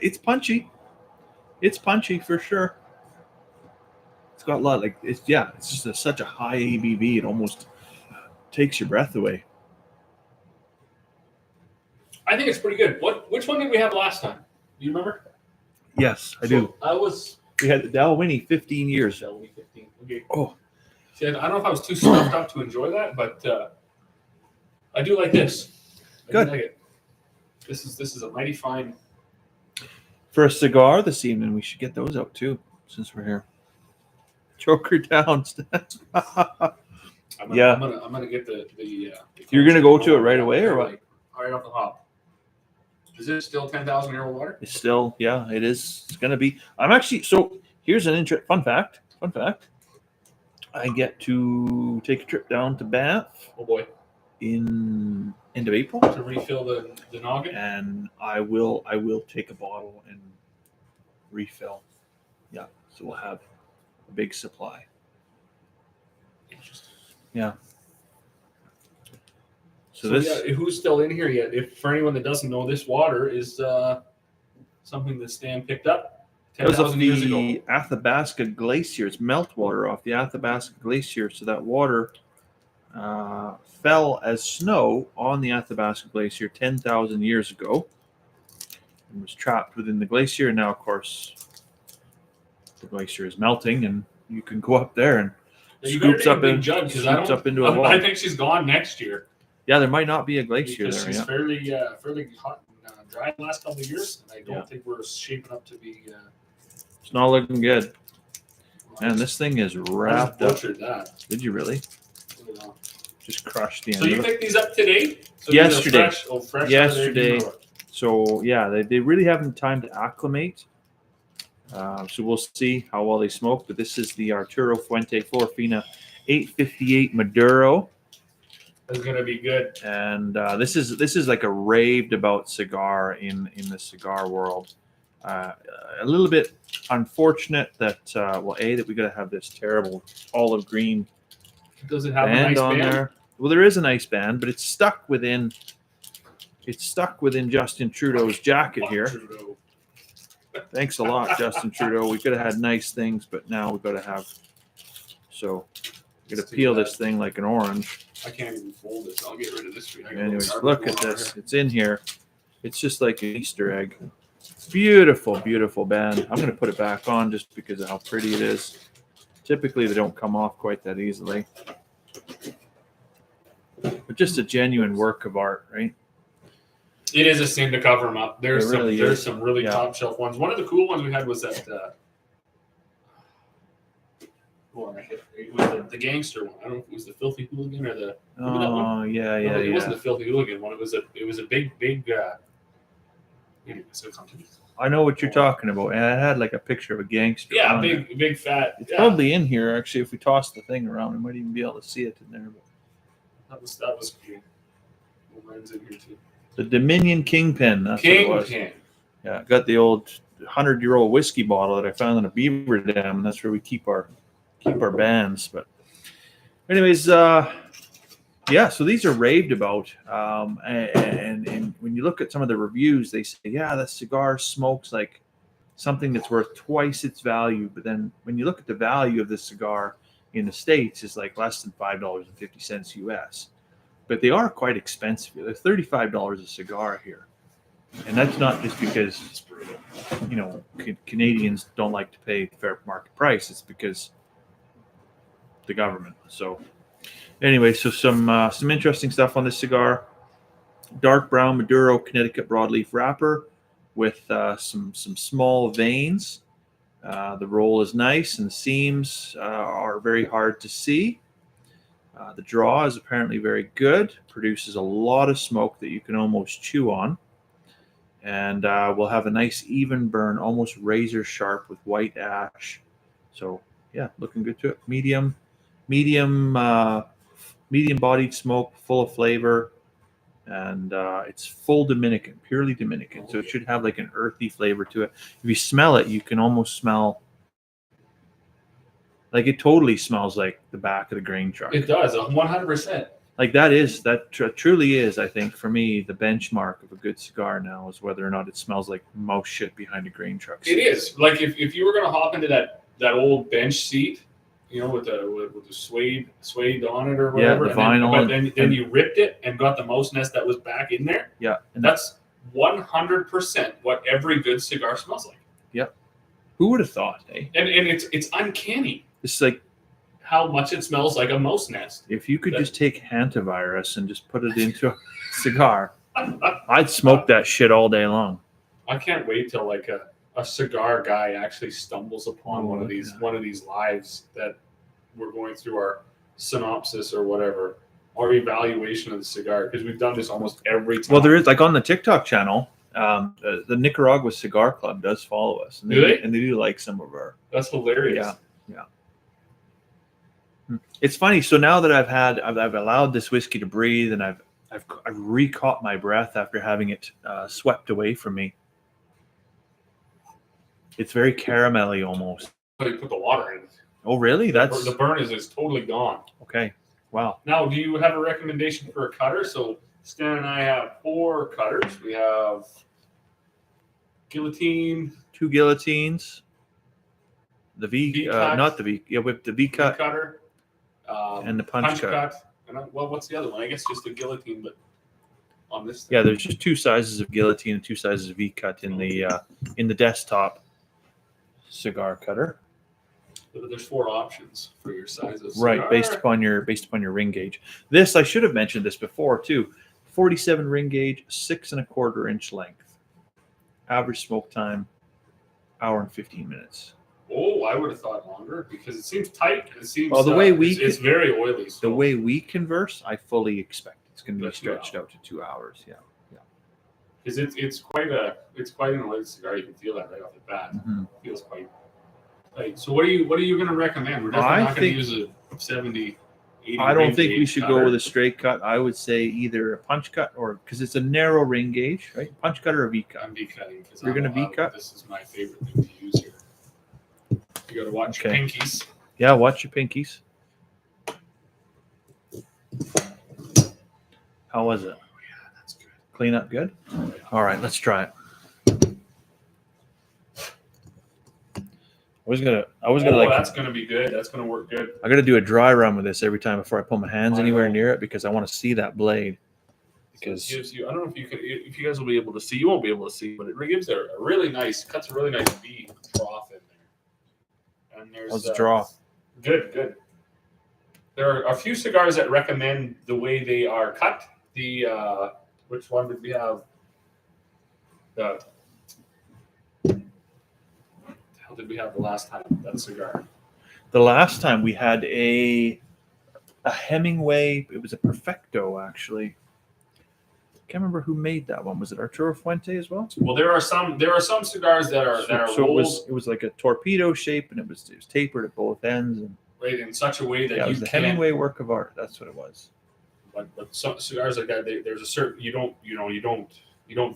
it's punchy. It's punchy for sure. It's got a lot it's just such a high ABV. It almost takes your breath away.
I think it's pretty good. Which one did we have last time? Do you remember?
Yes, I do. We had the Dalwhinnie 15 years.
Dalwhinnie 15. Okay.
Oh.
See, I don't know if I was too stuffed up to enjoy that, but I do like this. I
Good.
do like it. This is a mighty fine.
For a cigar this evening, we should get those out too, since we're here. Choke her down.
I'm gonna get the
You're gonna go to it right away, or what?
Right off the hop. Is it still 10,000-year-old water?
It's still, yeah, it is. It's gonna be. I'm actually. So here's an fun fact. Fun fact. I get to take a trip down to Banff.
Oh boy.
In end of April
to refill the noggin,
and I will take a bottle and refill. Yeah, so we'll have a big supply.
Interesting.
Yeah. So this,
yeah, who's still in here yet? If for anyone that doesn't know, this water is something that Stan picked up 10,000 years ago.
The Athabasca Glacier. It's meltwater off the Athabasca Glacier. So that water fell as snow on the Athabasca Glacier 10,000 years ago and was trapped within the glacier. And now, of course, the glacier is melting, and you can go up there and scoops up into a wall.
I think she's gone next year.
Yeah, there might not be a glacier
because
there.
She's fairly hot and dry the last couple of years, and I don't think we're shaping up to be.
It's not looking good. Man, this thing is wrapped up.
That.
Did you really? Just crushed the end.
So you picked these up today? So
yesterday.
Fresh
yesterday. So yeah, they really haven't time to acclimate. So we'll see how well they smoke. But this is the Arturo Fuente Florfina 858 Maduro.
It's gonna be good.
And this is like a raved about cigar in the cigar world. A little bit unfortunate that that we got to have this terrible olive green.
Does it have a
band
nice
on
band?
there? Well, there is a nice band, but it's stuck within Justin Trudeau's jacket here.
Trudeau.
Thanks a lot, Justin Trudeau. We could have had nice things, but now we've got to have. So we got to peel this thing like an orange.
I can't even fold this. I'll get rid of this.
Anyways, look at this. It's in here. It's just like an Easter egg. Beautiful, beautiful band. I'm going to put it back on just because of how pretty it is. Typically, they don't come off quite that easily. But just a genuine work of art, right?
It is a sin to cover them up. There's some really top shelf ones. One of the cool ones we had was that. It was the gangster one. I don't know if it was the Filthy Hooligan or the.
Oh yeah.
It wasn't the Filthy Hooligan one. It was a big.
I know what you're talking about, and it had like a picture of a gangster.
Yeah, big fat.
It's probably in here actually. If we toss the thing around, we might even be able to see it in there. But
that was cool. Mine's in here too.
The Dominion Kingpin. That's what it was. Yeah, I got the old 100-year-old whiskey bottle that I found in a beaver dam, and that's where we keep our bands. But anyways, so these are raved about, and when you look at some of the reviews, they say, yeah, the cigar smokes like something that's worth twice its value. But then when you look at the value of the cigar in the States, is like less than $5.50 US. But they are quite expensive. They're $35 a cigar here. And that's not just because, Canadians don't like to pay fair market price. It's because the government. So anyway, so some interesting stuff on this cigar. Dark brown Maduro Connecticut broadleaf wrapper with some small veins. The roll is nice, and the seams are very hard to see. The draw is apparently very good. Produces a lot of smoke that you can almost chew on. And we'll have a nice even burn, almost razor sharp with white ash. So yeah, looking good to it. Medium bodied smoke, full of flavor, and it's full Dominican, purely Dominican. So it should have like an earthy flavor to it. If you smell it, you can almost smell like it totally smells like the back of the grain truck.
It does, 100%.
Like truly is, I think, for me, the benchmark of a good cigar now is whether or not it smells like most shit behind a grain truck.
It is. Like if you were going to hop into that old bench seat, with the suede on it or whatever.
Yeah, the vinyl.
Then you ripped it and got the mouse nest that was back in there.
Yeah, and
that's 100% what every good cigar smells like.
Who would have thought, eh?
And it's uncanny
It's like
how much it smells like a mouse nest.
if you could just take hantavirus and just put it into a cigar, I'd smoke that shit all day long.
I can't wait till like a cigar guy actually stumbles upon one of these lives that we're going through our synopsis or whatever, our evaluation of the cigar, because we've done this almost every time.
Well, there is, like, on the TikTok channel, the Nicaragua Cigar Club does follow us. And
Do they?
And they do like some of our.
That's hilarious.
Yeah. It's funny. So now that I've allowed this whiskey to breathe, and I've recaught my breath after having it swept away from me. It's very caramelly almost.
But you put the water in.
Oh, really? That's
The burn is totally gone.
okay. Wow.
Now, do you have a recommendation for a cutter? So Stan and I have 4 cutters. We have guillotine,
2 guillotines. The V,
V-cut.
not the V. Yeah, with the V cut
cutter,
and the punch cut.
And what's the other one? I guess just the guillotine, but on this thing.
Yeah, there's just 2 sizes of guillotine and 2 sizes of V cut in the desktop cigar cutter.
There's 4 options for your size of cigar.
Right, based upon your ring gauge. This, I should have mentioned this before too. 47 ring gauge, 6 1/4 inch length. Average smoke time, hour and 15 minutes.
Oh, I would have thought longer because it seems tight. It seems
Well, the way
it's very oily. So
the way we converse, I fully expect it's going to be
That's
stretched out to 2 hours. Yeah.
because it's quite an oily cigar. You can feel that right off the bat.
Mm-hmm.
It feels quite tight. So what are you going to recommend? We're definitely not going to use a 70, 80.
I don't think we
gauge
should
cutter.
go with a straight cut. I would say either a punch cut or because it's a narrow ring gauge, right? Punch cut or a V cut.
I'm V-cutting because
You're gonna V-cut?
This is my favorite thing to use here. You got to watch your
Okay.
pinkies.
Yeah, watch your pinkies. How was it?
Oh yeah, that's good.
Clean up good?
Oh, yeah.
All right, let's try it. I was gonna
That's gonna be good. That's gonna work good.
I gotta do a dry run with this every time before I put my hands
I
anywhere
know.
near it because I want to see that blade.
Because
Because
it gives you, I don't know if you guys will be able to see. You won't be able to see, but it gives a really nice cuts a really nice V froth in there. And there's
how's the draw?
Good. There are a few cigars that recommend the way they are cut. The which one did we have? The hell did we have the last time? That cigar.
The last time we had a Hemingway, it was a Perfecto actually. Can't remember who made that one. Was it Arturo Fuente as well?
Well, there are some cigars that are
So
rolled
it was like a torpedo shape and it was tapered at both ends and
right in such a way that
yeah, it
you
was the
can't.
Hemingway work of art. That's what it was.
But some cigars like that, there's a certain you don't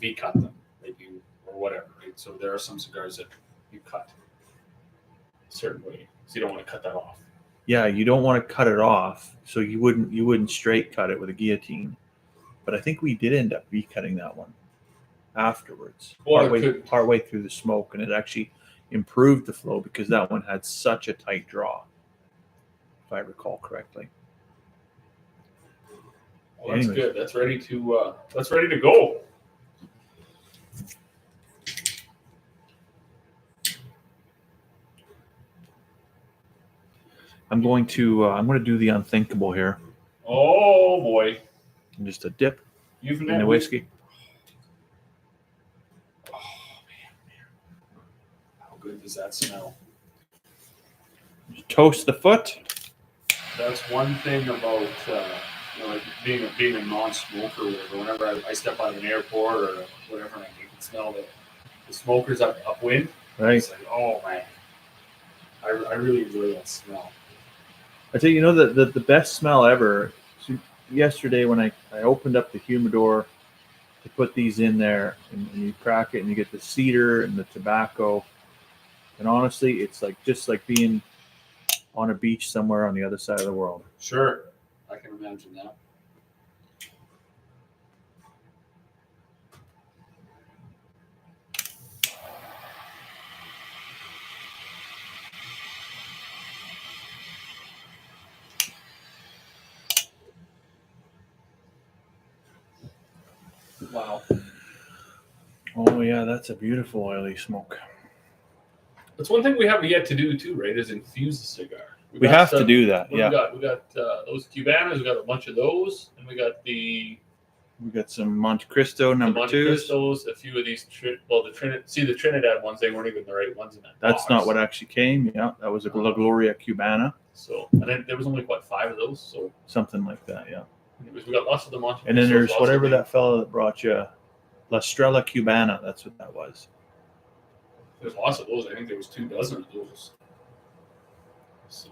V cut them, like you or whatever. Right? So there are some cigars that you cut a certain way, so you don't want to cut that off.
Yeah, you don't want to cut it off, so you wouldn't straight cut it with a guillotine. But I think we did end up recutting that one afterwards,
Or it could-
partway through the smoke, and it actually improved the flow because that one had such a tight draw, if I recall correctly.
Well, that's
Anyways.
good. That's ready to go.
I'm going to do the unthinkable here,
Oh boy,
and just a dip
you've
in the whiskey.
Oh man, how good does that smell?
Toast the foot.
That's one thing about like being a non-smoker or whatever. Whenever I step out of an airport or whatever, and you can smell the smokers upwind.
Right.
It's like, oh man, I really enjoy that smell.
I tell you, the best smell ever. So yesterday when I opened up the humidor to put these in there, and you crack it, and you get the cedar and the tobacco, and honestly, it's just like being on a beach somewhere on the other side of the world.
Sure, I can imagine that. Wow.
Oh yeah, that's a beautiful oily smoke.
That's one thing we haven't yet to do too, right? Is infuse the cigar.
We have to do that.
What
Yeah,
we got those Cubanas. We got a bunch of those, and we got the
some Monte Cristo number
Monte
twos.
Cristos. A few of these. The Trinidad ones. They weren't even the right ones in that.
That's
box.
not what actually came. Yeah, that was a La Gloria Cubana.
So, and then there was only 5 of those. So
something like that. Yeah.
Anyways, we got lots of the Monte Cristos.
And then there's whatever that fellow that brought you, La Strella Cubana. That's what that was.
There's lots of those. I think there was 2 dozen of those. So,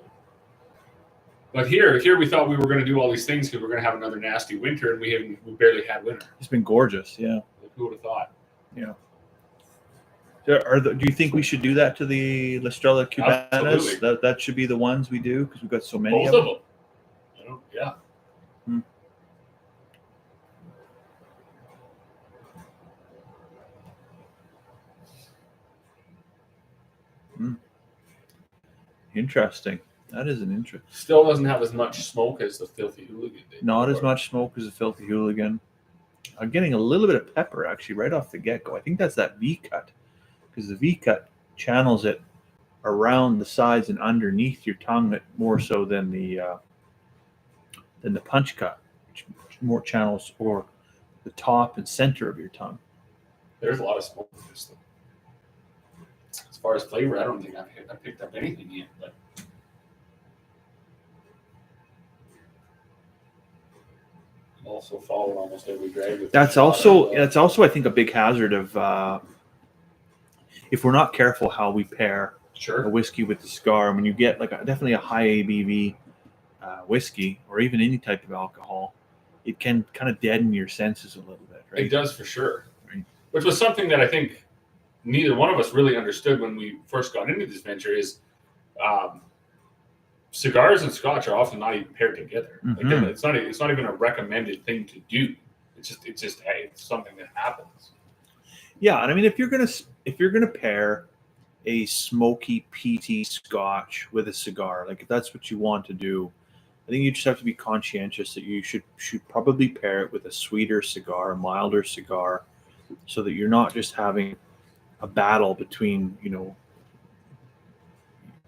but here we thought we were going to do all these things because we're going to have another nasty winter, and we barely had winter.
It's been gorgeous. Yeah.
Like, who would have thought?
Yeah. Do you think we should do that to the La Strella Cubanas?
Absolutely.
That should be the ones we do because we've got so many
Both
of
them. Yeah.
Interesting. That is an interest.
Still doesn't have as much smoke as the Filthy Hooligan did.
Not as much smoke as the Filthy Hooligan. I'm getting a little bit of pepper actually right off the get-go. I think that's that V cut because the V cut channels it around the sides and underneath your tongue more so than the punch cut, which more channels or the top and center of your tongue.
There's a lot of smoke in this thing. As far as flavor, I don't think I've picked up anything yet. But I've also followed almost every drag.
That's also I think a big hazard of if we're not careful how we pair a whiskey with the cigar. When you get definitely a high ABV whiskey or even any type of alcohol, it can kind of deaden your senses a little bit, right?
It does for sure.
Right.
Which was something that I think neither one of us really understood when we first got into this venture is cigars and scotch are often not even paired together.
Mm-hmm.
Like, it's not even a recommended thing to do. It's just hey, it's something that happens.
Yeah, and I mean if you're gonna pair a smoky peaty scotch with a cigar, like if that's what you want to do, I think you just have to be conscientious that you should probably pair it with a sweeter cigar, a milder cigar, so that you're not just having a battle between,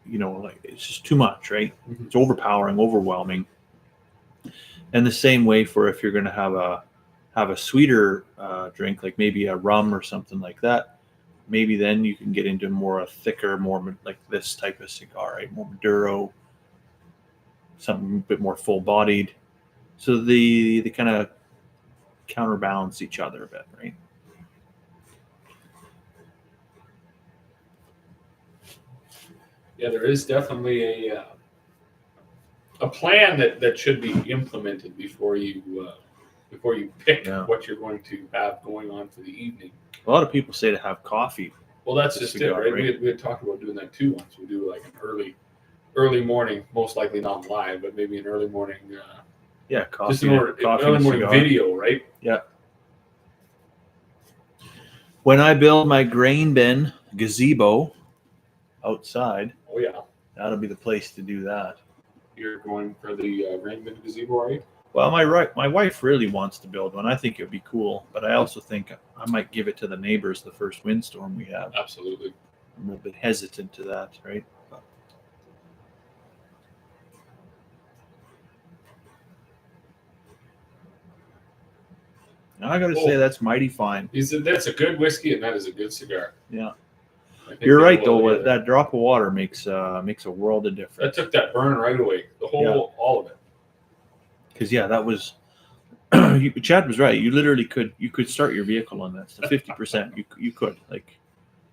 like it's just too much, right? Mm-hmm. It's overpowering, overwhelming. And the same way for if you're going to have a sweeter drink, like maybe a rum or something like that, maybe then you can get into more a thicker, more like this type of cigar, right? More Maduro, something a bit more full-bodied. So they kind of counterbalance each other a bit, right?
Yeah, there is definitely a plan that should be implemented before you pick what you're going to have going on for the evening.
A lot of people say to have coffee.
Well, that's just cigar, it, right? We had talked about doing that too once. We do like an early morning, most likely not live, but maybe an early morning.
Coffee.
Just an early morning cigar. Video, right?
Yeah. When I build my grain bin gazebo outside,
oh yeah,
that'll be the place to do that.
You're going for the grain bin gazebo, right?
Well, my wife really wants to build one. I think it would be cool, but I also think I might give it to the neighbors the first windstorm we have.
Absolutely.
I'm a little bit hesitant to that, right? But I got to say that's mighty fine.
That's a good whiskey, and that is a good cigar.
Yeah. You're right, though. That drop of water makes a world of difference.
That took that burn right away. All of it.
Because that was Chad was right. You literally could start your vehicle on that. So 50%. You could like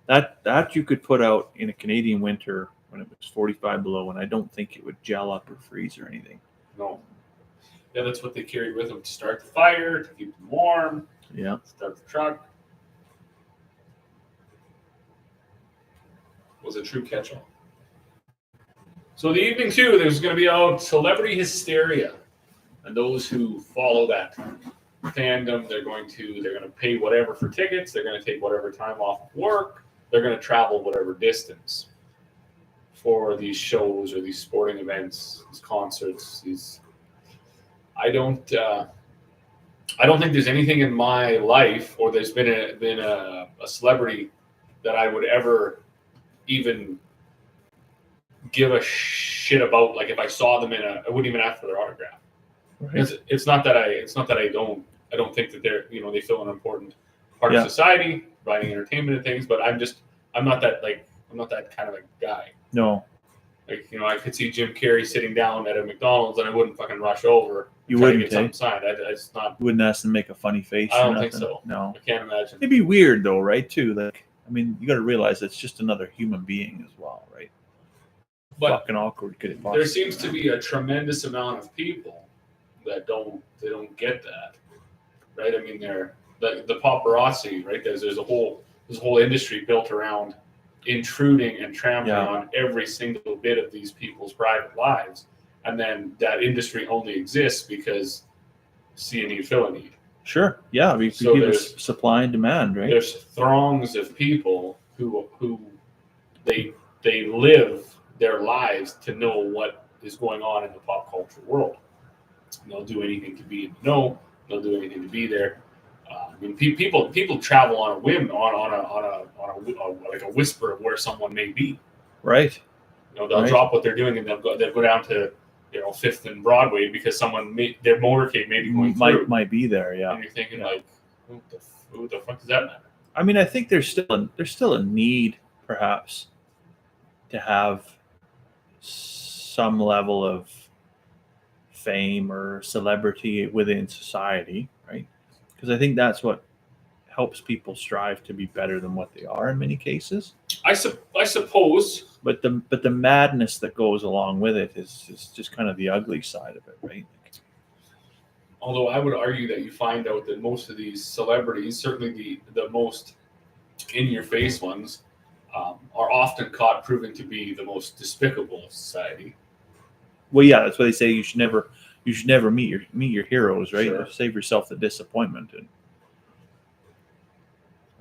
that you could put out in a Canadian winter when it was 45 below, and I don't think it would gel up or freeze or anything.
No. Yeah, that's what they carried with them to start the fire, to keep them warm.
Yeah.
Start the truck. Was a true catch-all. So the evening too, there's going to be out celebrity hysteria, and those who follow that fandom, they're going to pay whatever for tickets. They're going to take whatever time off of work. They're going to travel whatever distance for these shows or these sporting events, these concerts. I I don't think there's anything in my life, or there's been a celebrity that I would ever even give a shit about. Like if I saw them I wouldn't even ask for their autograph.
Right.
It's not that I don't think that they're, they fill an important part of society, providing entertainment and things. But I'm not that kind of a guy.
No.
Like, I could see Jim Carrey sitting down at a McDonald's and I wouldn't fucking rush over.
You wouldn't
get something signed. It's not.
You wouldn't ask them to make a funny face.
I don't think so.
No.
I can't imagine.
It'd be weird though, right? Too. Like, I mean, you got to realize it's just another human being as well, right? But fucking awkward could it possibly
there seems to be a tremendous amount of people that don't get that, right? I mean, they're the paparazzi, right? There's a whole industry built around intruding and trampling on every single bit of these people's private lives, and then that industry only exists because see a need, fill a need.
Sure, yeah. I mean, so there's supply and demand, right?
There's throngs of people who they live their lives to know what is going on in the pop culture world. And they'll do anything to be in the know. They'll do anything to be there. I mean, people travel on a whim, like a whisper of where someone may be.
Right.
They'll drop what they're doing and they'll go down to Fifth and Broadway because their motorcade may be going through.
Might be there, yeah.
And you're thinking like, who the fuck does that matter?
I mean, I think there's still a need, perhaps, to have some level of fame or celebrity within society, right? Because I think that's what helps people strive to be better than what they are in many cases.
I suppose.
But the madness that goes along with it is just kind of the ugly side of it, right?
Although I would argue that you find out that most of these celebrities, certainly the most in-your-face ones, are often caught proving to be the most despicable of society.
Well, yeah, that's why they say you should never meet your heroes, right?
Sure.
Save yourself the disappointment. And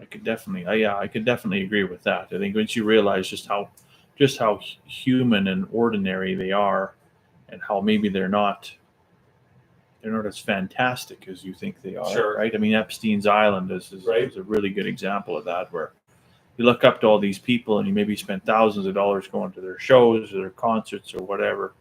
I could definitely agree with that. I think once you realize just how human and ordinary they are, and how maybe they're not as fantastic as you think they are,
sure.
Right? I mean, Epstein's Island is a really good example of that, where you look up to all these people and you maybe spend thousands of dollars going to their shows or their concerts or whatever,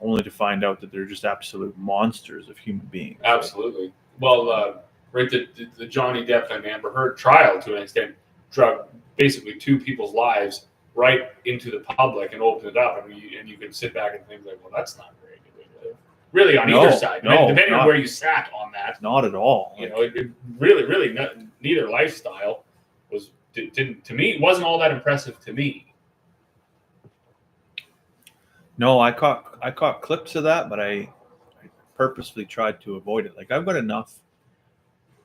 only to find out that they're just absolute monsters of human beings.
Absolutely. Well, right, the Johnny Depp and Amber Heard trial, to an extent, drug basically two people's lives right into the public and opened it up, and you can sit back and think like, well, that's not very good way to live. Really, on either side, depending on where you sat on that.
Not at all.
It really neither lifestyle didn't to me wasn't all that impressive to me.
No, I caught clips of that, but I purposely tried to avoid it. Like, I've got enough.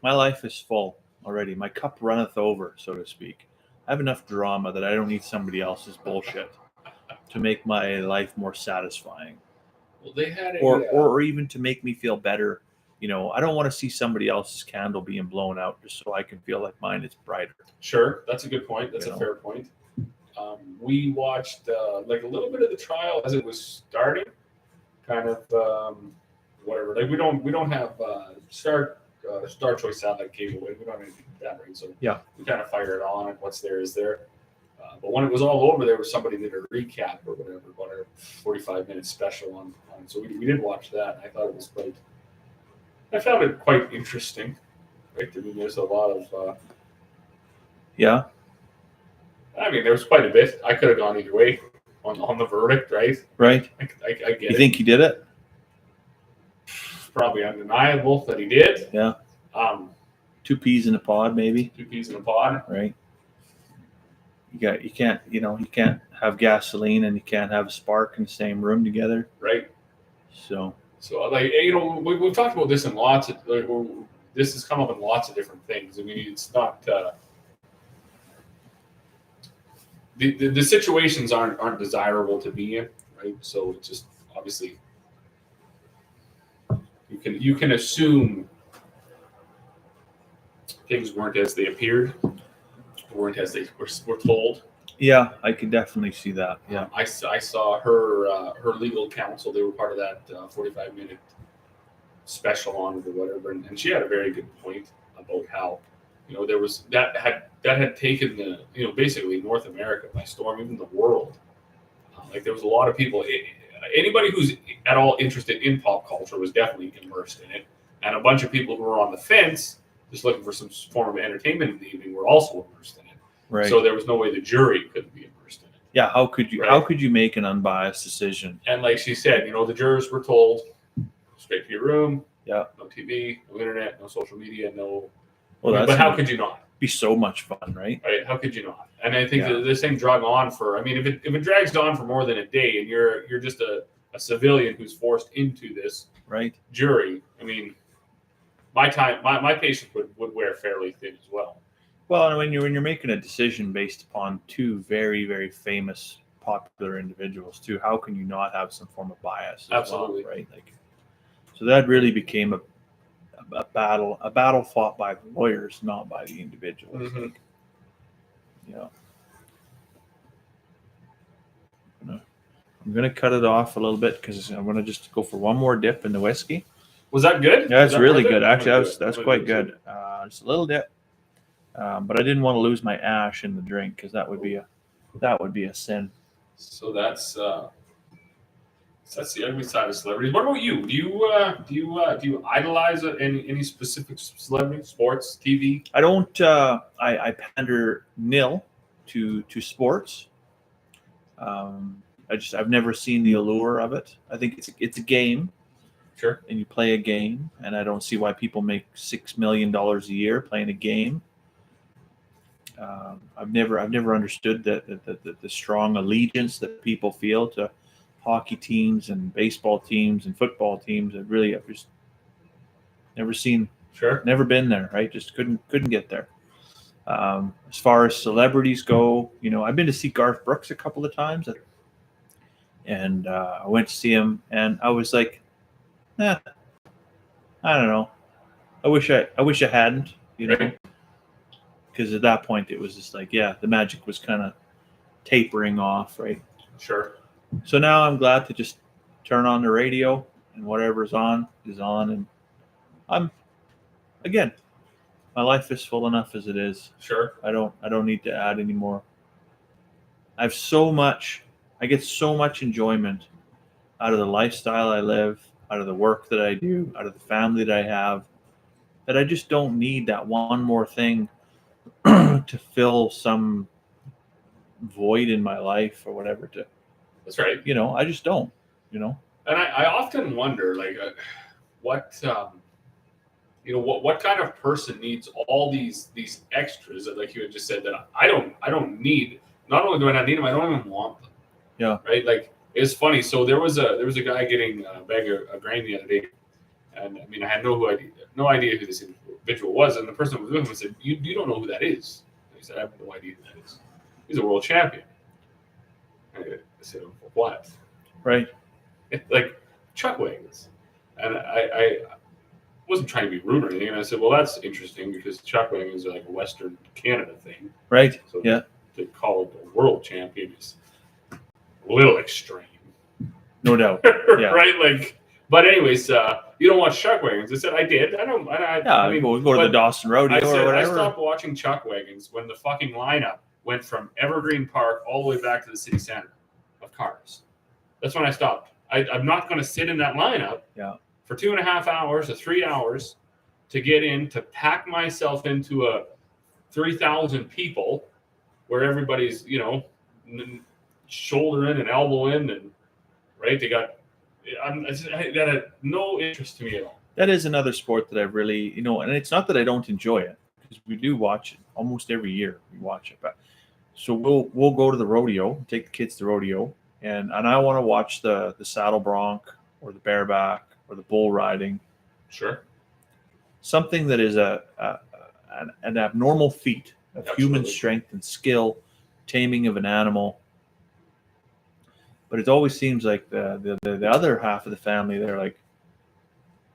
My life is full already. My cup runneth over, so to speak. I have enough drama that I don't need somebody else's bullshit to make my life more satisfying.
Well, they had
or even to make me feel better. I don't want to see somebody else's candle being blown out just so I can feel like mine is brighter.
Sure, that's a good point. That's a fair point. We watched like a little bit of the trial as it was starting, kind of whatever. Like we don't have Star Choice satellite cable. We don't have anything like that, right? So we kind of fire it on, and what's there is there. But when it was all over, there was somebody that did a recap or whatever, about a 45-minute special on. So we did watch that, and I found it quite interesting. Right? I mean, there's a lot of. I mean, there was quite a bit. I could have gone either way on the verdict, right?
Right.
I get it.
You think he did it?
Probably undeniable that he did.
Yeah. 2 peas in a pod, maybe.
2 peas in a pod.
Right. You can't have gasoline and you can't have a spark in the same room together.
Right.
So
like, we've talked about this in lots of. This has come up in lots of different things. I mean, it's not. The situations aren't desirable to be in, right? So it's just obviously you can assume things weren't as they appeared, weren't as they were told.
Yeah, I could definitely see that. Yeah,
I saw her legal counsel. They were part of that 45-minute special on it or whatever. And she had a very good point about how, there was that had taken the, basically North America by storm, even the world. Like there was a lot of people. Anybody who's at all interested in pop culture was definitely immersed in it, and a bunch of people who were on the fence, just looking for some form of entertainment in the evening, were also immersed in it.
Right.
So there was no way the jury couldn't be immersed in it.
Yeah. How could you?
Right.
How could you make an unbiased decision?
And like she said, the jurors were told, straight to your room.
Yeah.
No TV, no internet, no social media, no.
Well,
but how could you not?
Be so much fun, right?
Right? How could you not? And I think that this thing drug on for. I mean, if it drags on for more than a day, and you're just a civilian who's forced into this
right
jury, I mean, my patience would wear fairly thin as well.
Well, and when you're making a decision based upon two very, very famous, popular individuals, too, how can you not have some form of bias?
Absolutely.
Well, right? Like, so that really became a battle fought by the lawyers, not by the individuals.
Mm-hmm.
I'm gonna cut it off a little bit because I'm gonna just go for one more dip in the whiskey.
Was that good?
Yeah, it's really good. Actually,
that
that's quite good. Just a little dip, but I didn't want to lose my ash in the drink because that would be a sin.
So that's the ugly side of celebrities. What about you? Do you idolize any specific celebrity, sports, TV?
I don't. I pander nil to sports. I've never seen the allure of it. I think it's a game.
Sure.
And you play a game, and I don't see why people make $6 million a year playing a game. I've never understood the strong allegiance that people feel to hockey teams and baseball teams and football teams. I've just never seen.
Sure.
Never been there. Right. Just couldn't get there. As far as celebrities go, I've been to see Garth Brooks a couple of times, and I went to see him, and I was like, I don't know. I wish I hadn't,
Right.
Because at that point it was just like, the magic was kind of tapering off, right?
Sure.
So now I'm glad to just turn on the radio, and whatever's on is on, and my life is full enough as it is.
Sure.
I don't need to add any more. I get so much enjoyment out of the lifestyle I live, out of the work that I do, out of the family that I have, that I just don't need that one more thing to fill some void in my life or whatever.
That's right.
I just don't.
And I often wonder, like, what kind of person needs all these extras that, like you had just said, that I don't need. Not only do I not need them, I don't even want them.
Yeah.
Right. Like, it's funny. So there was a guy getting a bag of grain the other day, and I mean, I had no idea who this individual was, and the person who was with him said, "You don't know who that is?" And he said, "I have no idea who that is. He's a world champion." And I said, "What?"
Right.
Like chuck wagons, and I wasn't trying to be rude or anything. And I said, "Well, that's interesting because chuck wagons are like a Western Canada thing,
right?"
So
yeah.
To call it a world champion is a little extreme.
No doubt. Yeah.
Right? Like, but anyways, you don't watch chuck wagons. I said I did. I don't. I mean,
we go to the Dawson Rodeo or whatever.
I stopped watching chuck wagons when the fucking lineup went from Evergreen Park all the way back to the city center of cars. That's when I stopped. I'm not going to sit in that lineup for 2.5 hours or 3 hours to get in, to pack myself into a 3,000 people where everybody's, shoulder in and elbow in, and right, they got no interest to me at all.
That is another sport that I've really, and it's not that I don't enjoy it, because we do watch it almost every year. We watch it, but so we'll go to the rodeo, take the kids to rodeo, and I want to watch the saddle bronc or the bareback or the bull riding.
Sure.
Something that is an abnormal feat of human strength and skill, taming of an animal. But it always seems like the other half of the family, they're like,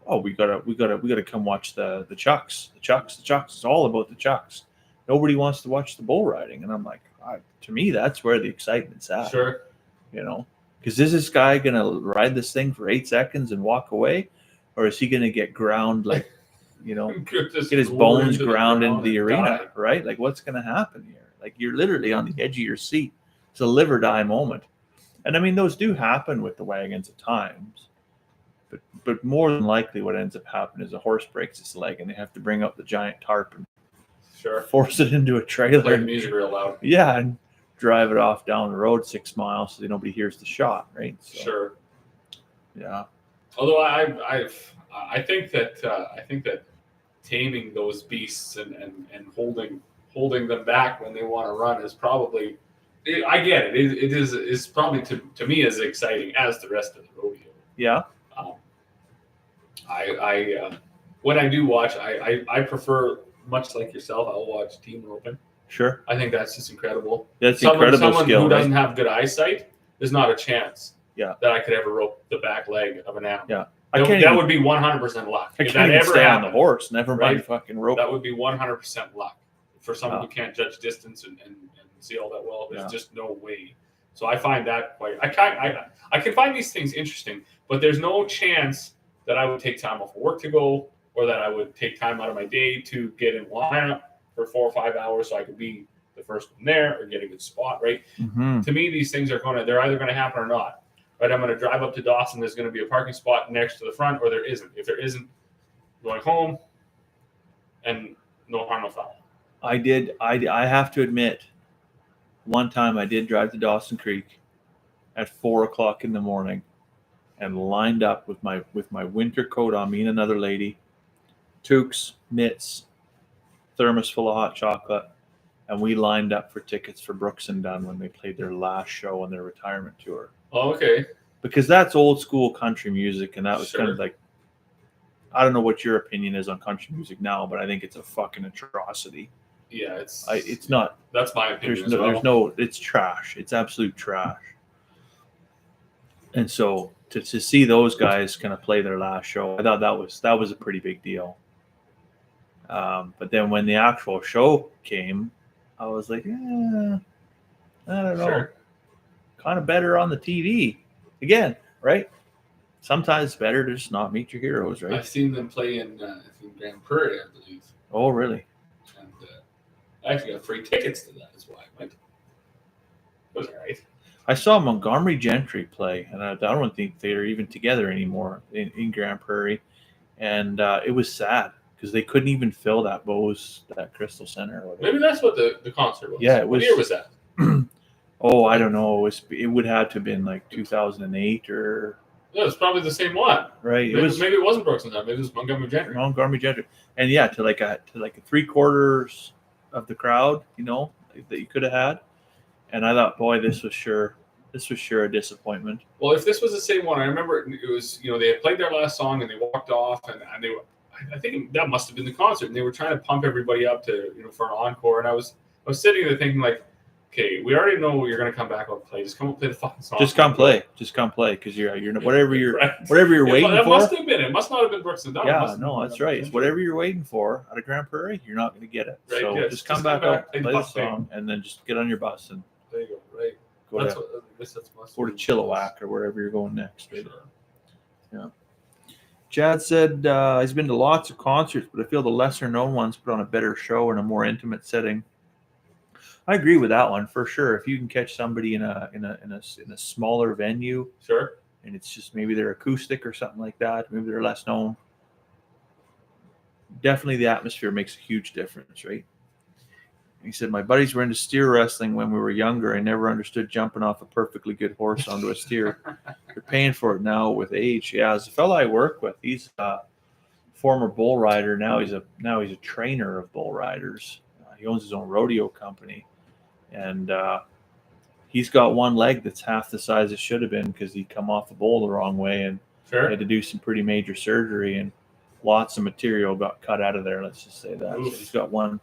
"Oh, we gotta come watch the chucks. The chucks. It's all about the chucks. Nobody wants to watch the bull riding." And I'm like, to me, that's where the excitement's at.
Sure.
Because is this guy gonna ride this thing for 8 seconds and walk away, or is he going to get ground like,
Just
get his
lower
bones
into the
ground into
ground
the
and
arena,
die.
right? Like what's going to happen here? Like you're literally on the edge of your seat. It's a live or die moment. And I mean, those do happen with the wagons at times, but more than likely what ends up happening is a horse breaks its leg and they have to bring up the giant tarp and
Sure.
force it into a trailer.
Play the music real loud.
Yeah, and drive it off down the road 6 miles so that nobody hears the shot, right? So,
Sure.
yeah.
Although I think that taming those beasts and holding them back when they want to run is probably, I get it. It is probably to me as exciting as the rest of the rodeo.
Yeah.
When I do watch, I prefer, much like yourself, I'll watch team roping.
Sure.
I think that's just incredible.
That's
someone
incredible skill,
who doesn't
right?
have good eyesight, there's not a chance
Yeah.
that I could ever rope the back leg of an animal.
Yeah.
That would be 100% luck.
I
If
can't
that
even
ever
stay
happened,
on the horse. Never mind
right?
fucking rope.
that would be 100% luck. For someone
Yeah.
who can't judge distance and see all that well, there's
Yeah.
just no way. So I find that quite. I can find these things interesting, but there's no chance that I would take time off of work to go, or that I would take time out of my day to get in lineup for 4 or 5 hours so I could be the first one there or get a good spot. Right.
Mm-hmm.
To me, these things they're either going to happen or not. Right. I'm going to drive up to Dawson. There's going to be a parking spot next to the front, or there isn't. If there isn't, going home, and no harm, no foul.
I have to admit, one time I did drive to Dawson Creek at 4 o'clock in the morning and lined up with my winter coat on, me and another lady, toques, mitts, thermos full of hot chocolate, and we lined up for tickets for Brooks and Dunn when they played their last show on their retirement tour.
Oh, okay.
Because that's old school country music, and that was
Sure.
kind of like, I don't know what your opinion is on country music now, but I think it's a fucking atrocity.
Yeah, it's
not.
That's my opinion.
There's no. It's trash. It's absolute trash. And so to see those guys kind of play their last show, I thought that was a pretty big deal. But then when the actual show came, I was like, I don't know.
Sure.
Kind of better on the TV. Again, right? Sometimes it's better to just not meet your heroes, right?
I've seen them play in Grand Prairie, I believe.
Oh, really?
And I actually got free tickets to that as well. I went. It was all right.
I saw Montgomery Gentry play, and I don't think they're even together anymore in Grand Prairie. And it was sad because they couldn't even fill that Crystal Center. Or whatever.
Maybe that's what the concert was.
Yeah, it was.
What year was that?
Oh, I don't know. It would have to have been like 2008 or.
Yeah, it's probably the same one.
Right.
Maybe it wasn't Brooks and Dunn. Maybe it was Montgomery Gentry.
Montgomery Gentry, and yeah, to like a 3/4 of the crowd, that you could have had. And I thought, boy, this was sure a disappointment.
Well, if this was the same one, I remember it was, they had played their last song and they walked off, and they were, I think that must have been the concert, and they were trying to pump everybody up to, for an encore. And I was sitting there thinking, like, okay, we already know you're going to come back and play. Just come and play the fucking song.
Just come play, because you're whatever you're
right.
waiting for.
Must have been. It must not have been Brooks and Dunn.
Yeah, no, that's right. It's whatever you're waiting for at a Grand Prairie, you're not going to get it.
Right,
so
yes.
just come back up, play the song,
thing.
and then just get on your bus and
there you go. Right.
go to Chilliwack or wherever you're going next. Right?
Sure.
Yeah. Chad said he's been to lots of concerts, but I feel the lesser known ones put on a better show in a more intimate setting. I agree with that one for sure. If you can catch somebody in a smaller venue,
sure,
and it's just maybe they're acoustic or something like that, maybe they're less known. Definitely, the atmosphere makes a huge difference, right? He said, my buddies were into steer wrestling when we were younger. I never understood jumping off a perfectly good horse onto a steer. You're paying for it now with age. Yeah, as a fellow I work with, he's a former bull rider. Now he's a trainer of bull riders. He owns his own rodeo company. And he's got one leg that's half the size it should have been because he come off the bull the wrong way and had to do some pretty major surgery, and lots of material got cut out of there. Let's just say that. So he's got one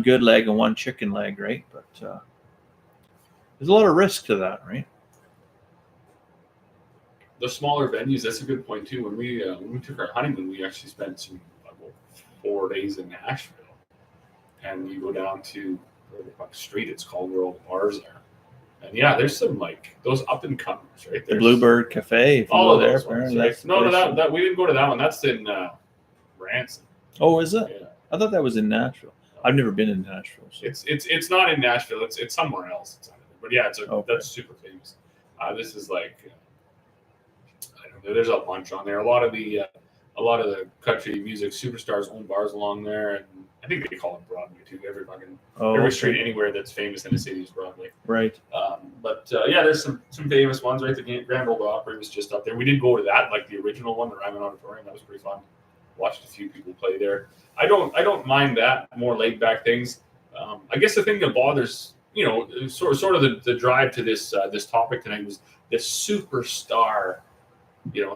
good leg and one chicken leg, right? But there's a lot of risk to that, right?
The smaller venues, that's a good point too. When we took our honeymoon, we actually spent 4 days in Nashville, and you go down to the street, it's called, where all the bars are, And yeah, there's some like those up and comers, right?
The
There's
Bluebird Cafe. If you
all
go
of
there,
those ones,
apparently
right?
that's the
No,
place.
that we didn't go to that one. That's in Branson.
Oh, is it?
Yeah.
I thought that was in Nashville. I've never been in Nashville. So.
It's not in Nashville. It's somewhere else. It's but yeah, that's super famous. This is like I don't know. There's a bunch on there. A lot of the country music superstars own bars along there, and I think they call it Broadway too. Every street anywhere that's famous in the city is Broadway.
Right.
But yeah, there's some famous ones, right? The Grand Ole Opry was just up there. We did go to that, like the original one, the Ryman Auditorium. That was pretty fun. Watched a few people play there. I don't mind that, more laid back things. I guess the thing that bothers, sort of the drive to this topic tonight was the superstar,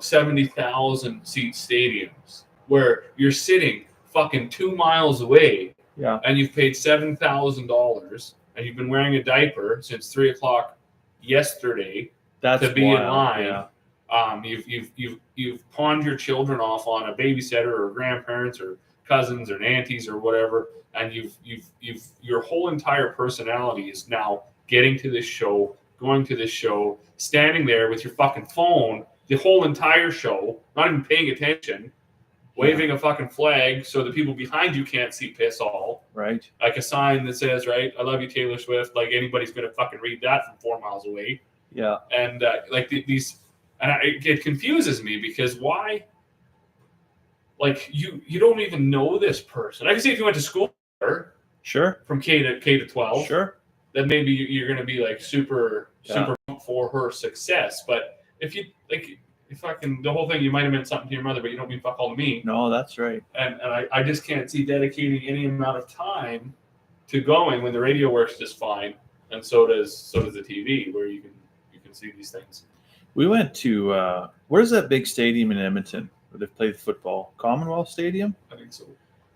70,000 seat stadiums where you're sitting fucking 2 miles away, and you've paid $7,000 and you've been wearing a diaper since 3:00 yesterday to be in line. Yeah. You've pawned your children off on a babysitter or grandparents or cousins or aunties or whatever, and your whole entire personality is now getting to this show, going to this show, standing there with your fucking phone the whole entire show, not even paying attention, waving a fucking flag so the people behind you can't see piss all.
Right.
Like a sign that says, right, I love you, Taylor Swift. Like anybody's going to fucking read that from 4 miles away.
Yeah.
And these, and it confuses me because why? Like you don't even know this person. I can see if you went to school,
sure,
from K to 12,
sure,
then maybe you're going to be like super for her success. But if you the whole thing, you might have meant something to your mother, but you don't mean fuck all to me.
No, that's right.
And I just can't see dedicating any amount of time to going when the radio works just fine, and so does the TV, where you can see these things.
We went to where's that big stadium in Edmonton where they play football? Commonwealth Stadium?
I think so.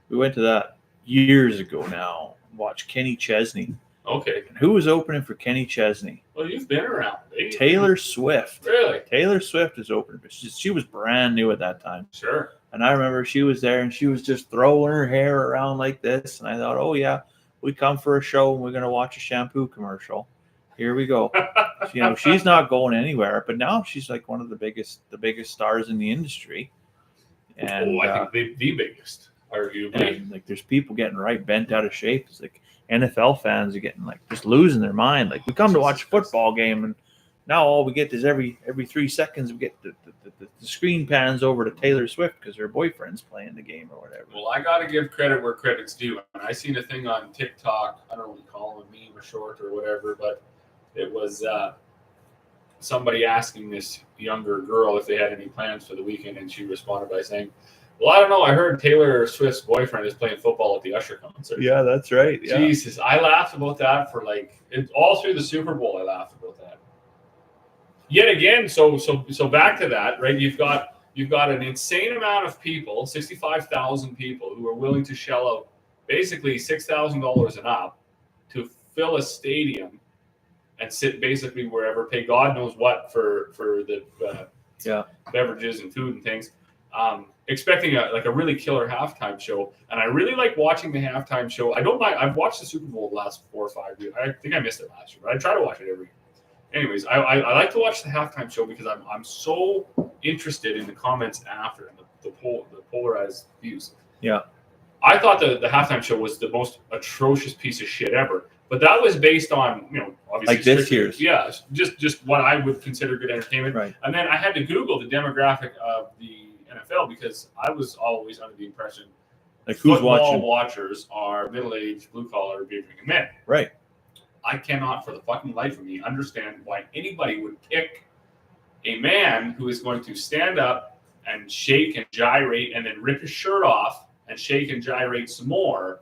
We went to that years ago now. Watched Kenny Chesney.
Okay.
And who was opening for Kenny Chesney?
Well, you've been around.
Taylor Swift.
Really?
Taylor Swift is opening. She was brand new at that time.
Sure.
And I remember she was there and she was just throwing her hair around like this. And I thought, oh, yeah, we come for a show and we're going to watch a shampoo commercial. Here we go. She's not going anywhere. But now she's like one of the biggest stars in the industry. And
I think the biggest, arguably.
And like there's people getting right bent out of shape. It's like NFL fans are getting like just losing their mind. Like we come to watch a football game and now all we get is every 3 seconds we get the screen pans over to Taylor Swift because her boyfriend's playing the game or whatever.
Well, I got to give credit where credit's due. And I seen a thing on TikTok. I don't know what you call it, a meme or short or whatever, but it was somebody asking this younger girl if they had any plans for the weekend, and she responded by saying, well, I don't know. I heard Taylor Swift's boyfriend is playing football at the Usher concert.
Yeah, that's right. Yeah.
Jesus, I laughed about that for all through the Super Bowl. I laughed about that. Yet again, so back to that, right? You've got an insane amount of people, 65,000 people, who are willing to shell out basically $6,000 and up to fill a stadium and sit basically wherever, pay God knows what for the beverages and food and things. Expecting a really killer halftime show, and I really like watching the halftime show. I don't mind. I've watched the Super Bowl the last 4 or 5 years. I think I missed it last year, but I try to watch it every year. Anyways, I like to watch the halftime show because I'm so interested in the comments after and the polarized views.
Yeah,
I thought the halftime show was the most atrocious piece of shit ever. But that was based on, obviously
like this year's.
Yeah, just what I would consider good entertainment.
Right.
And then I had to Google the demographic of the NFL because I was always under the impression
like who's
football
watching?
Watchers are middle-aged, blue-collar, beer-drinking men.
Right.
I cannot for the fucking life of me understand why anybody would pick a man who is going to stand up and shake and gyrate and then rip his shirt off and shake and gyrate some more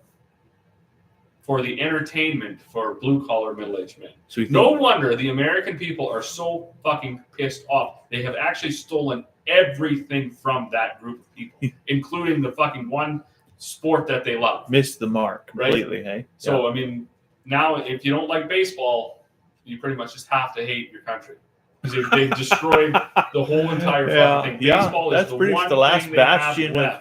for the entertainment for blue-collar middle-aged men.
So
no wonder the American people are so fucking pissed off. They have actually stolen everything from that group of people, including the fucking one sport that they love.
Missed the mark completely,
right?
Hey?
So, I mean, now if you don't like baseball, you pretty much just have to hate your country. Because they've destroyed the whole entire fucking thing. Baseball is
that's
the
pretty
one
much the last
thing they have
bastion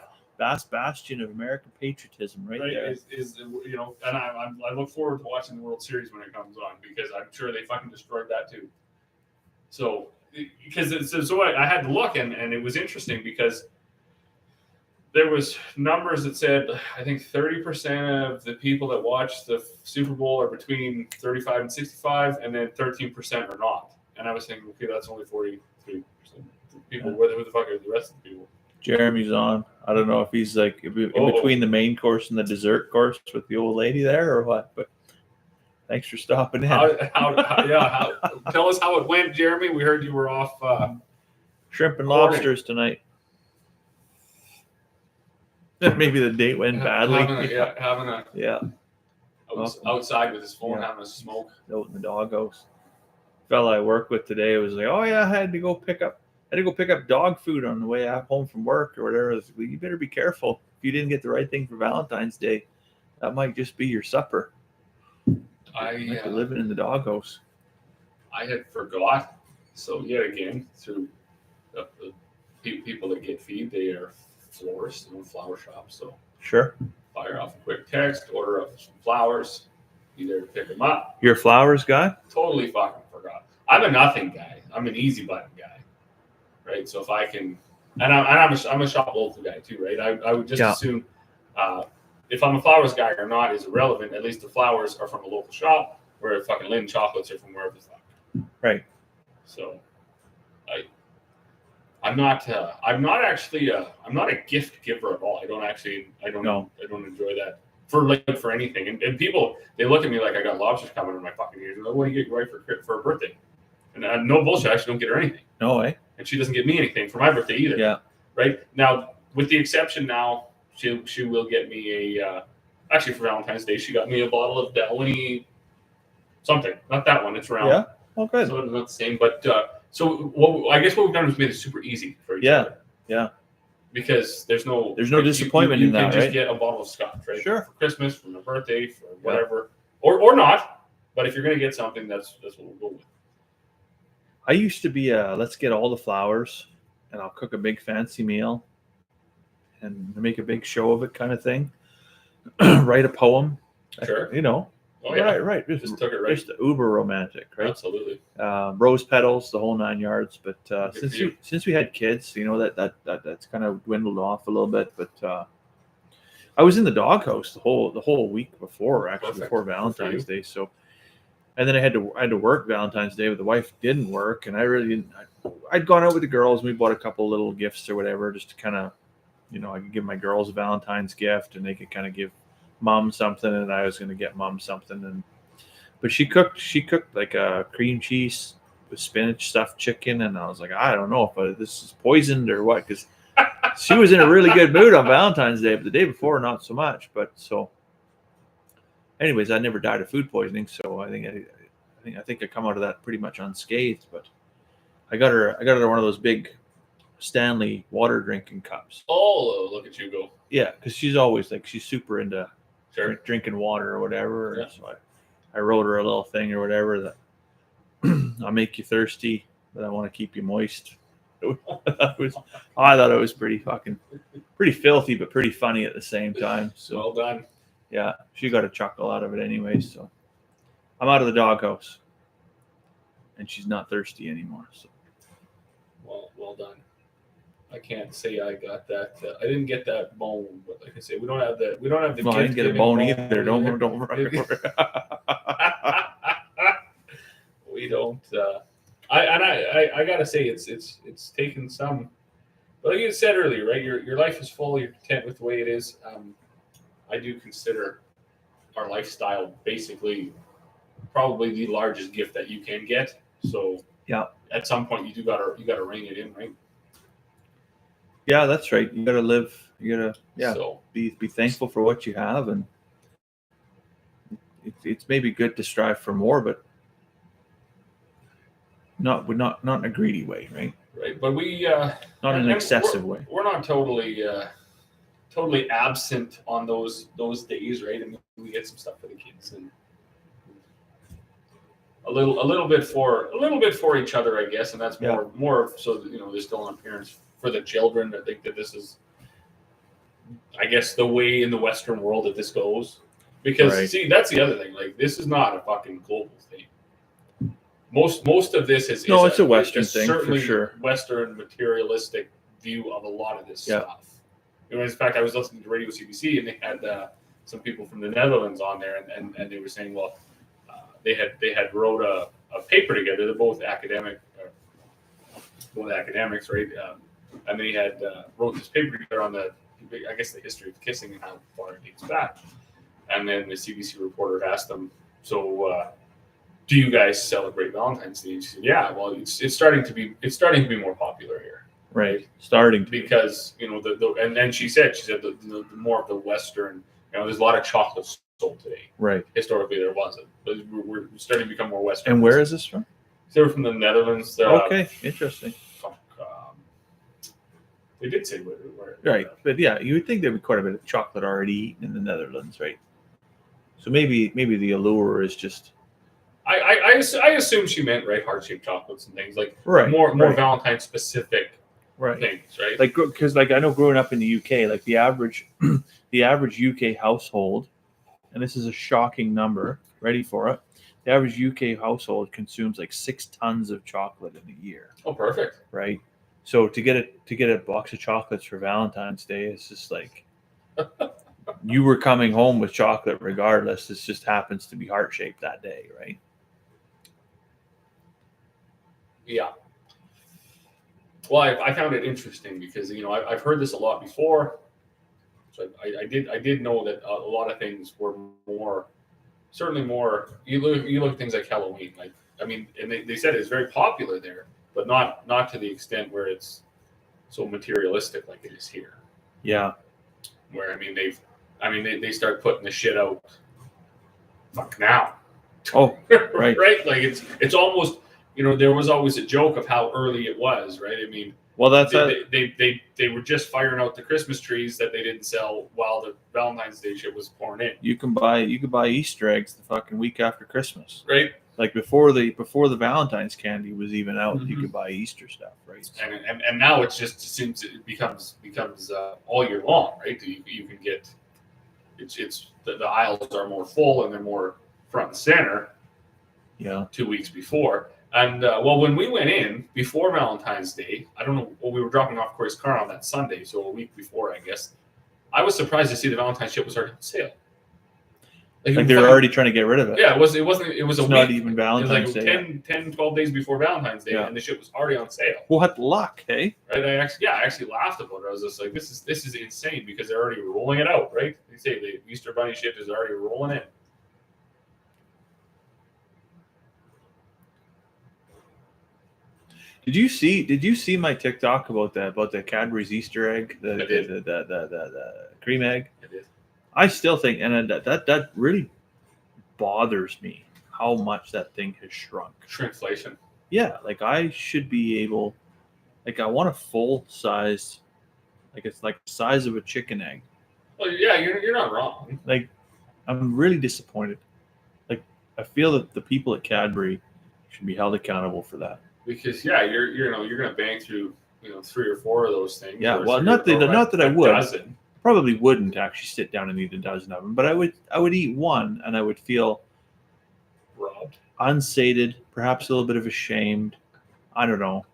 bastion of American patriotism, right there.
Is you know, and I look forward to watching the World Series when it comes on because I'm sure they fucking destroyed that too. So because I had to look and it was interesting because there was numbers that said I think 30% of the people that watch the Super Bowl are between 35 and 65, and then 13% are not. And I was thinking, okay, that's only 43% people.
Yeah.
Who the fuck are the rest of the people?
Jeremy's on. I don't know if he's like in between the main course and the dessert course with the old lady there or what, but thanks for stopping in.
Tell us how it went, Jeremy. We heard you were off
shrimp and lobsters tonight. Maybe the date went badly.
Outside with his phone, having a smoke.
Out in the doghouse. Fella I work with today was like, "Oh yeah, I had to go pick up dog food on the way home from work or whatever." I was like, well, you better be careful. If you didn't get the right thing for Valentine's Day, that might just be your supper. Living in the doghouse.
I had forgot. So yet again, through the people that get feed, they are florists and flower shops. So
sure,
fire off a quick text, order up some flowers, be there to pick them up.
You're a flowers guy?
Totally fucking forgot. I'm a nothing guy. I'm an easy button guy, right? So if I can, and I'm a shop local guy too, right? I would just assume if I'm a flowers guy or not is irrelevant. At least the flowers are from a local shop, where fucking Lynn chocolates are from wherever the fuck.
Right.
So, I'm not I'm not a gift giver at all. I don't enjoy that for anything. And people, they look at me like I got lobsters coming in my fucking ears. Like, what do you get your wife for her birthday? And no bullshit, I actually don't get her anything.
No way.
And she doesn't get me anything for my birthday either.
Yeah.
Right now, with the exception now, she will get me actually for Valentine's Day she got me a bottle of Downy something. Not that one. It's around.
Yeah. Oh, good.
So it's not the same, but. So I guess what we've done is made it super easy for each other.
Yeah.
Because there's no
disappointment in that, right?
You can just get a bottle of scotch, right?
Sure.
For Christmas, for my birthday, for whatever, or not. But if you're gonna get something, that's what we'll go with.
I used to be let's get all the flowers, and I'll cook a big fancy meal, and make a big show of it, kind of thing. Write a poem.
Sure.
You know.
Oh, yeah.
Right.
Just took it right.
Just uber romantic, right?
Absolutely.
Rose petals, the whole 9 yards. But since we had kids, you know that's kind of dwindled off a little bit. But I was in the doghouse the whole week before, actually. Before Valentine's Day. So, and then I had to work Valentine's Day, but the wife didn't work, and I really didn't. I'd gone out with the girls, and we bought a couple of little gifts or whatever, just to kind of, I could give my girls a Valentine's gift, and they could kind of give Mom something, and I was going to get Mom something, but she cooked like a cream cheese with spinach stuffed chicken, and I was like, I don't know if this is poisoned or what, because she was in a really good mood on Valentine's Day, but the day before not so much. But so, anyways, I never died of food poisoning, so I think I come out of that pretty much unscathed. But I got her one of those big Stanley water drinking cups.
Oh, look at you go!
Yeah, because she's always she's super into.
Sure.
Drinking water or whatever.
Yeah.
So I wrote her a little thing or whatever that I'll make you thirsty, but I want to keep you moist. I thought it was pretty filthy, but pretty funny at the same time. So
well done.
Yeah, she got a chuckle out of it anyway. So I'm out of the doghouse, and she's not thirsty anymore. So
well done. I can't say I got that. I didn't get that bone, but like I say, we don't have the.
Well, I didn't get a bone either. Don't.
We don't. I gotta say it's taken some. But like you said earlier, right? Your life is full. You're content with the way it is. I do consider our lifestyle basically probably the largest gift that you can get. So
yeah,
at some point you gotta rein it in, right?
Yeah, that's right. You gotta live. You gotta
So,
be thankful for what you have, and it's maybe good to strive for more, but not in a greedy way, right?
Right, but we
not in an excessive way.
We're not totally absent on those days, right? I mean, we get some stuff for the kids and a little bit for each other, I guess, and that's more so that, there's still an appearance for the children. I think that this is I guess, the way in the Western world that this goes. Because
Right.
see, that's the other thing. Like, this is not a fucking global thing. Most of this is
No, it's a Western
is
thing, for
certainly
sure.
Western materialistic view of a lot of this
Yeah.
stuff. You know, in fact, I was listening to Radio CBC and they had some people from the Netherlands on there, and they were saying, well, they had wrote a paper together. They're both academics, right? And they had wrote this paper together on I guess, the history of kissing and how far it dates back. And then the CBC reporter asked them, so do you guys celebrate Valentine's Day? And she said, yeah, well, it's starting to be more popular here.
Right. Starting to.
Because, you know, and then she said the more of the Western, you know, there's a lot of chocolates sold today.
Right.
Historically, there wasn't. But we're starting to become more Western.
And where is this from?
They were from the Netherlands.
Okay, interesting.
They did say where.
Right, but yeah, you would think there'd be quite a bit of chocolate already eaten in the Netherlands, right? So maybe the allure is just.
I assume she meant, right, heart-shaped chocolates and things like more Valentine specific things, right?
Like, because like I know growing up in the UK, like the average UK household, and this is a shocking number. Ready for it? The average UK household consumes like 6 tons of chocolate in a year.
Oh, perfect.
Right. So to get a box of chocolates for Valentine's Day, it's just like you were coming home with chocolate regardless. This just happens to be heart-shaped that day, right?
Yeah. Well, I found it interesting because, you know, I've heard this a lot before. So I did know that a lot of things were certainly more. You look at things like Halloween, like, I mean, and they said it's very popular there, but not to the extent where it's so materialistic like it is here.
Yeah.
Where they start putting the shit out. Fuck now.
Oh, right.
Right. Like it's almost, you know, there was always a joke of how early it was, right? I mean,
well, that's
they were just firing out the Christmas trees that they didn't sell while the Valentine's Day shit was pouring in.
You can buy Easter eggs the fucking week after Christmas,
right?
Like before the Valentine's candy was even out, you could buy Easter stuff, right?
And now it seems it becomes all year long, right? You can get it's the aisles are more full and they're more front and center.
Yeah.
2 weeks before. And well, when we went in before Valentine's Day, I don't know. Well, we were dropping off Corey's car on that Sunday, so a week before, I guess. I was surprised to see the Valentine's shit was already on sale.
Like they were already trying to get rid of it.
Yeah, it wasn't. It was a week.
Not even Valentine's
Day.
Day.
10, 12 days before Valentine's Day, and the shit was already on sale.
What luck, hey?
Right. I actually laughed about it. I was just like, this is insane because they're already rolling it out, right? They say the Easter Bunny shit is already rolling in.
Did you see my TikTok about the Cadbury's Easter egg, the cream egg?
I did.
I still think, and that really bothers me how much that thing has shrunk.
Shrinkflation.
Yeah, like I should be able, like I want a full size, like it's like the size of a chicken egg.
Well, yeah, you're not wrong.
Like I'm really disappointed. Like I feel that the people at Cadbury should be held accountable for that.
Because you're gonna bang through 3 or 4 of those things.
Yeah, well, not that I would.
Dozen.
Probably wouldn't actually sit down and eat a dozen of them, but I would eat one and I would feel
robbed,
unsated, perhaps a little bit of ashamed. I don't know.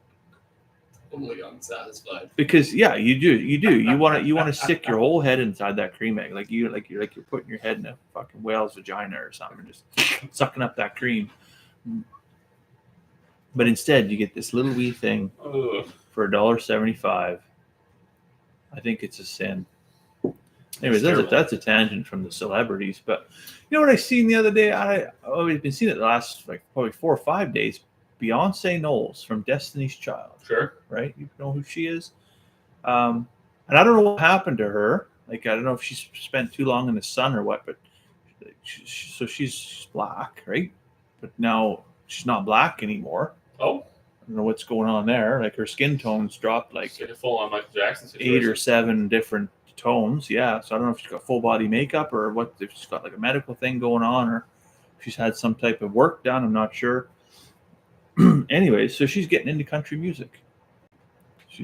Totally unsatisfied.
Because you do. You want to stick your whole head inside that cream egg, like you're putting your head in a fucking whale's vagina or something, just sucking up that cream. But instead, you get this little wee thing for $1.75. I think it's a sin. Anyways, that's a tangent from the celebrities. But you know what I seen the other day? I've been seeing it the last probably 4 or 5 days. Beyonce Knowles from Destiny's Child.
Sure.
Right? You know who she is? And I don't know what happened to her. Like, I don't know if she spent too long in the sun or what, but so she's black, right? But now she's not black anymore.
Oh.
I don't know what's going on there. Like her skin tones dropped like
full on Michael Jackson situation.
8 or 7 different tones. Yeah. So I don't know if she's got full body makeup or what, if she's got like a medical thing going on or if she's had some type of work done. I'm not sure. Anyway, so she's getting into country music.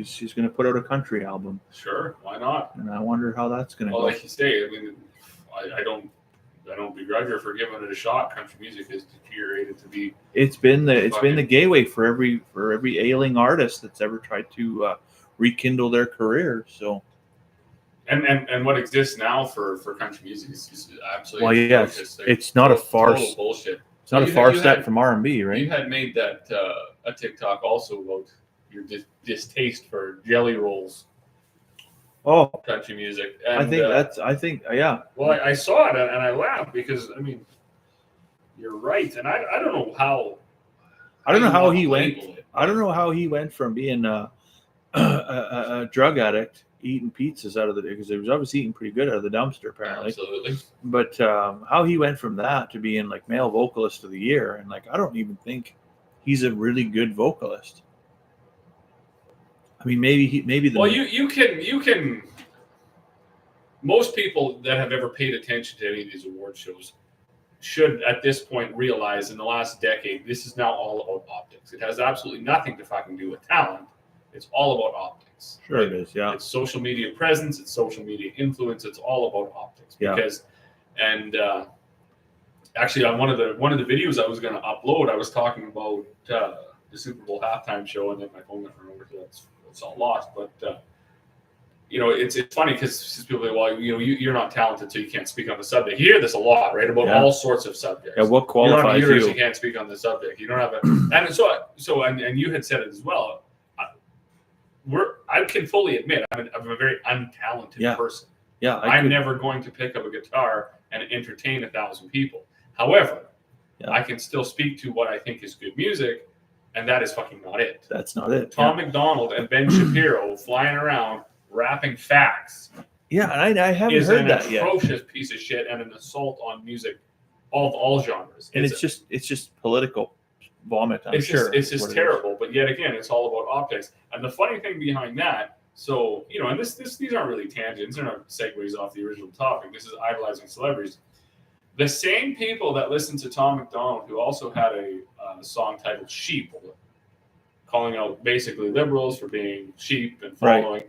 She's going to put out a country album,
Sure, why not?
and I wonder how that's going to
Well,
go.
like you say, I mean, I don't begrudge her for giving it a shot. Country music has deteriorated to be.
It's been the gateway for every ailing artist that's ever tried to rekindle their career. So.
And what exists now for country music is absolutely.
Well, yeah, it's not a farce.
Bullshit.
It's not a far step from R&B, right?
You had made that a TikTok also about your distaste for jelly rolls.
Oh,
country music. And,
I think yeah.
Well, I saw it and I laughed because I mean, you're right, and I don't know how.
I don't know how he went. I don't know how he went from being a drug addict eating pizzas out of because he was obviously eating pretty good out of the dumpster apparently.
Absolutely.
But how he went from that to being like male vocalist of the year, and like I don't even think he's a really good vocalist. I mean, maybe the.
Well, you can. Most people that have ever paid attention to any of these award shows should, at this point, realize in the last decade this is now all about optics. It has absolutely nothing to fucking do with talent. It's all about optics.
Sure, right? It is. Yeah.
It's social media presence. It's social media influence. It's all about optics.
Yeah.
Because, and actually, on one of the videos I was going to upload, I was talking about the Super Bowl halftime show, and then my phone went over, so it's all lost. But it's funny because people say, well, you're not talented, so you can't speak on the subject. You hear this a lot, right? About all sorts of subjects.
Yeah. What qualifies
you? You can't speak on the subject. You don't have a. And you had said it as well. I can fully admit I'm a very untalented person.
Yeah,
I'm never going to pick up a guitar and entertain 1,000 people. However, I can still speak to what I think is good music, and that is fucking not it.
That's not it.
Tom McDonald and Ben Shapiro flying around rapping facts.
Yeah, and I haven't heard that yet.
Is an atrocious piece of shit and an assault on music, all genres.
And it's just political vomit. It's
just terrible. But yet again, it's all about optics. And the funny thing behind that, so and these aren't really tangents, they're not segues off the original topic. This is idolizing celebrities. The same people that listened to Tom McDonald, who also had a song titled "Sheep," calling out basically liberals for being sheep and following.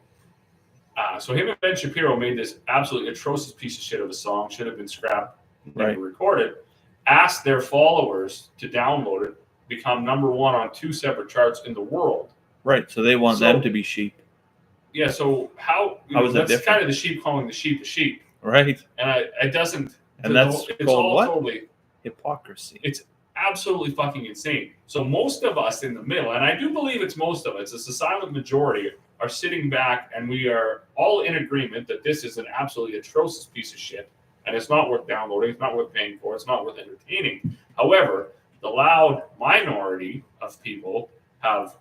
Right. So him and Ben Shapiro made this absolutely atrocious piece of shit of a song, should have been scrapped, never recorded. Asked their followers to download it, become number one on 2 separate charts in the world.
Right. So they want them to be sheep.
Yeah. So how is that different? Kind of the sheep calling the sheep a sheep.
Right.
And it doesn't.
And it's called what?
Totally
hypocrisy.
It's absolutely fucking insane. So most of us in the middle, and I do believe it's most of us, it's a silent majority, are sitting back and we are all in agreement that this is an absolutely atrocious piece of shit and it's not worth downloading, it's not worth paying for, it's not worth entertaining. However, the loud minority of people have,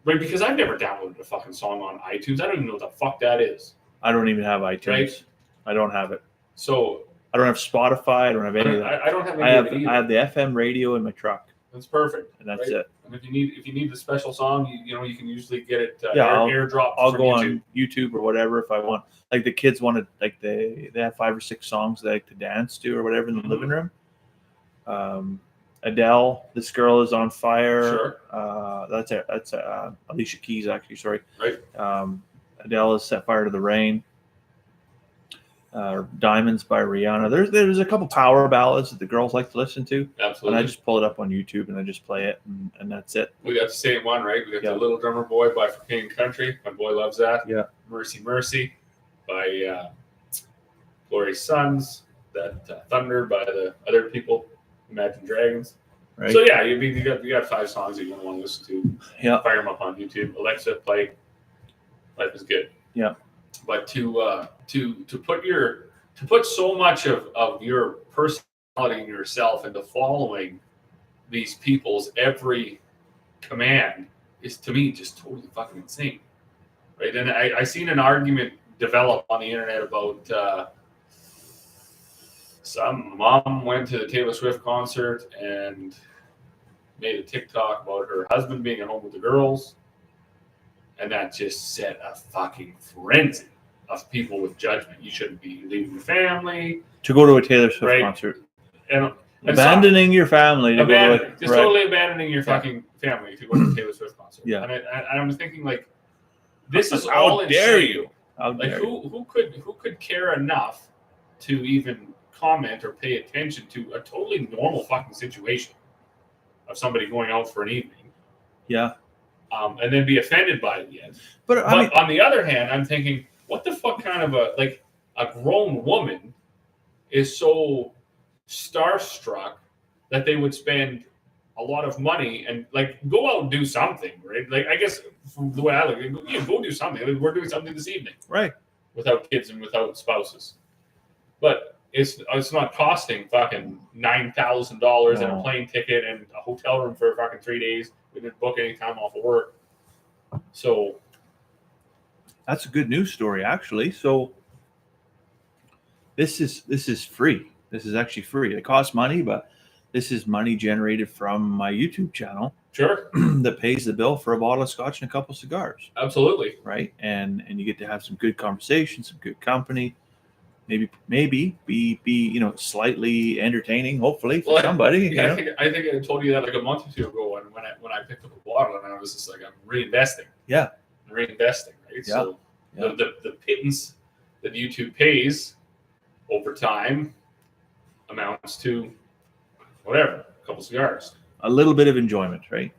right, because I've never downloaded a fucking song on iTunes. I don't even know what the fuck that is.
I don't even have iTunes. Right? I don't have it.
So
I don't have Spotify. I don't have any of that.
I don't have any of it either.
I have the FM radio in my truck.
That's perfect.
And that's it.
And if you need the special song, you can usually get it
airdrop. I'll go on YouTube or whatever if I want. Like the kids wanted, like they have 5 or 6 songs they like to dance to or whatever in the living room. Adele, This Girl Is on Fire.
Sure.
That's it. That's Alicia Keys actually. Sorry.
Right.
Adele is Set Fire to the Rain. Diamonds by Rihanna. There's a couple power ballads that the girls like to listen to.
Absolutely.
And I just pull it up on YouTube and I just play it and that's it.
We got the same one, right? We got the Little Drummer Boy by For King and Country. My boy loves that.
Yeah.
Mercy Mercy by Glory Sons. That Thunder by the other people, Imagine Dragons. Right. So yeah, you got 5 songs that you want to listen to.
Yeah.
Fire them up on YouTube. Alexa, play Life Is Good.
Yeah.
But to put so much of your personality and yourself into following these people's every command is, to me, just totally fucking insane, right? And I seen an argument develop on the internet about some mom went to the Taylor Swift concert and made a TikTok about her husband being at home with the girls. And that just set a fucking frenzy of people with judgment. You shouldn't be leaving your family
to go to a Taylor Swift concert,
and
abandoning your family to go to,
just totally abandoning your fucking family to go to a Taylor Swift concert.
Yeah,
and I'm thinking, like, This is
How
all
dare
insane.
you? How
Like
dare you?
who could care enough to even comment or pay attention to a totally normal fucking situation of somebody going out for an evening,
Yeah.
and then be offended by it yet.
But I mean,
on the other hand, I'm thinking, what the fuck kind of a grown woman is so starstruck that they would spend a lot of money and like go out and do something, right? Like I guess from the way I look, go do something. Like, we're doing something this evening,
right.
without kids and without spouses. But it's not costing fucking $9,000 and a plane ticket and a hotel room for fucking 3 days. We didn't book any time off of work. So
That's a good news story, actually. So this is free. This is actually free. It costs money, but this is money generated from my YouTube channel
sure,
that pays the bill for a bottle of scotch and a couple cigars,
absolutely.
right? And you get to have some good conversation, some good company. Maybe be slightly entertaining, hopefully for somebody.
Yeah, I think I told you that like a month or two ago when I picked up a bottle and I was just like, I'm reinvesting.
Yeah.
Reinvesting, right?
Yeah.
So the pittance that YouTube pays over time amounts to whatever, a couple cigars.
A little bit of enjoyment, right?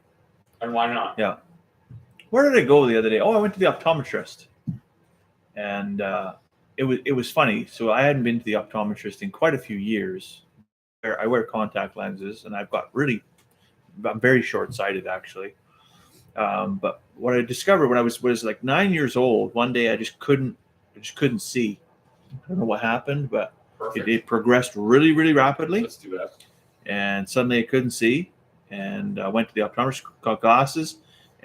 And why not?
Yeah. Where did I go the other day? Oh, I went to the optometrist, and it was funny. So I hadn't been to the optometrist in quite a few years. I wear contact lenses, and I'm very short-sighted actually. But what I discovered when I was like 9 years old, one day I just couldn't see. I don't know what happened, but it progressed really, really rapidly.
Let's do that.
And suddenly I couldn't see, and I went to the optometrist, got glasses.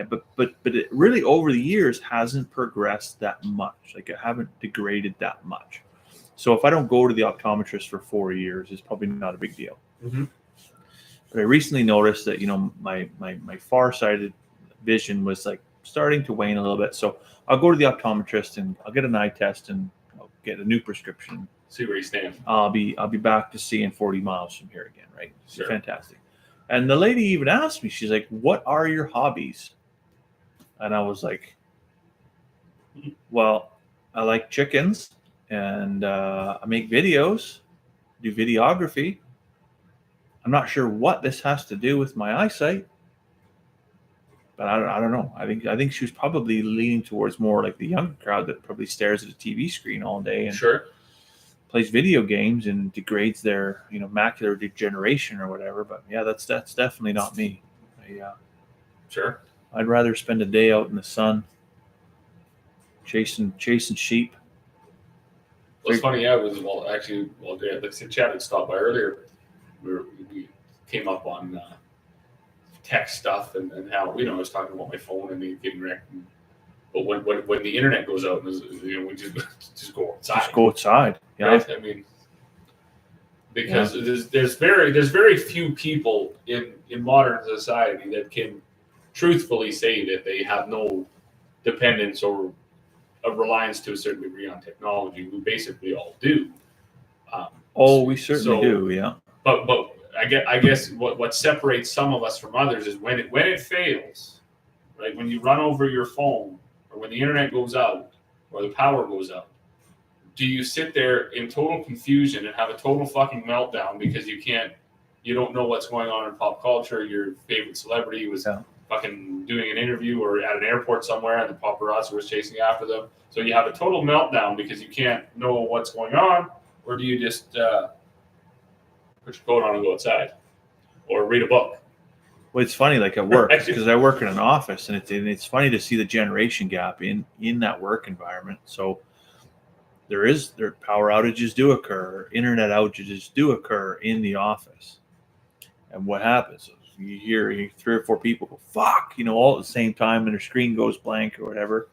But it really over the years hasn't progressed that much. Like, I haven't degraded that much. So if I don't go to the optometrist for 4 years, it's probably not a big deal.
Mm-hmm.
But I recently noticed that my far-sighted vision was like starting to wane a little bit. So I'll go to the optometrist and I'll get an eye test and I'll get a new prescription.
See where you stand.
I'll be back to seeing 40 miles from here again, right?
Sure.
Fantastic. And the lady even asked me, she's like, "What are your hobbies?" And I was like, "Well, I like chickens, and I make videos, do videography. I'm not sure what this has to do with my eyesight, but I don't know. I think she was probably leaning towards more like the younger crowd that probably stares at a TV screen all day and
sure
plays video games and degrades their macular degeneration or whatever. But yeah, that's definitely not me.
Sure.
I'd rather spend a day out in the sun chasing sheep.
Well, it's funny. Yeah, it was like I said, Chad had stopped by earlier. We came up on tech stuff and how I was talking about my phone and me getting wrecked. But when the internet goes out, we just go outside.
Just go outside. Yeah.
Right? I mean, because there's very few people in modern society that can truthfully say that they have no dependence or a reliance to a certain degree on technology. We basically all do.
We certainly do. Yeah.
But I guess what separates some of us from others is when it fails, right? When you run over your phone, or when the internet goes out, or the power goes out, do you sit there in total confusion and have a total fucking meltdown because you don't know what's going on in pop culture? Your favorite celebrity was fucking doing an interview or at an airport somewhere, and the paparazzi was chasing after them. So you have a total meltdown because you can't know what's going on, or do you just put your coat on and go outside, or read a book?
Well, it's funny, like at work, because I work in an office, and it's funny to see the generation gap in that work environment. So there power outages do occur, internet outages do occur in the office, and what happens is you hear 3 or 4 people go "fuck," all at the same time, and their screen goes blank or whatever.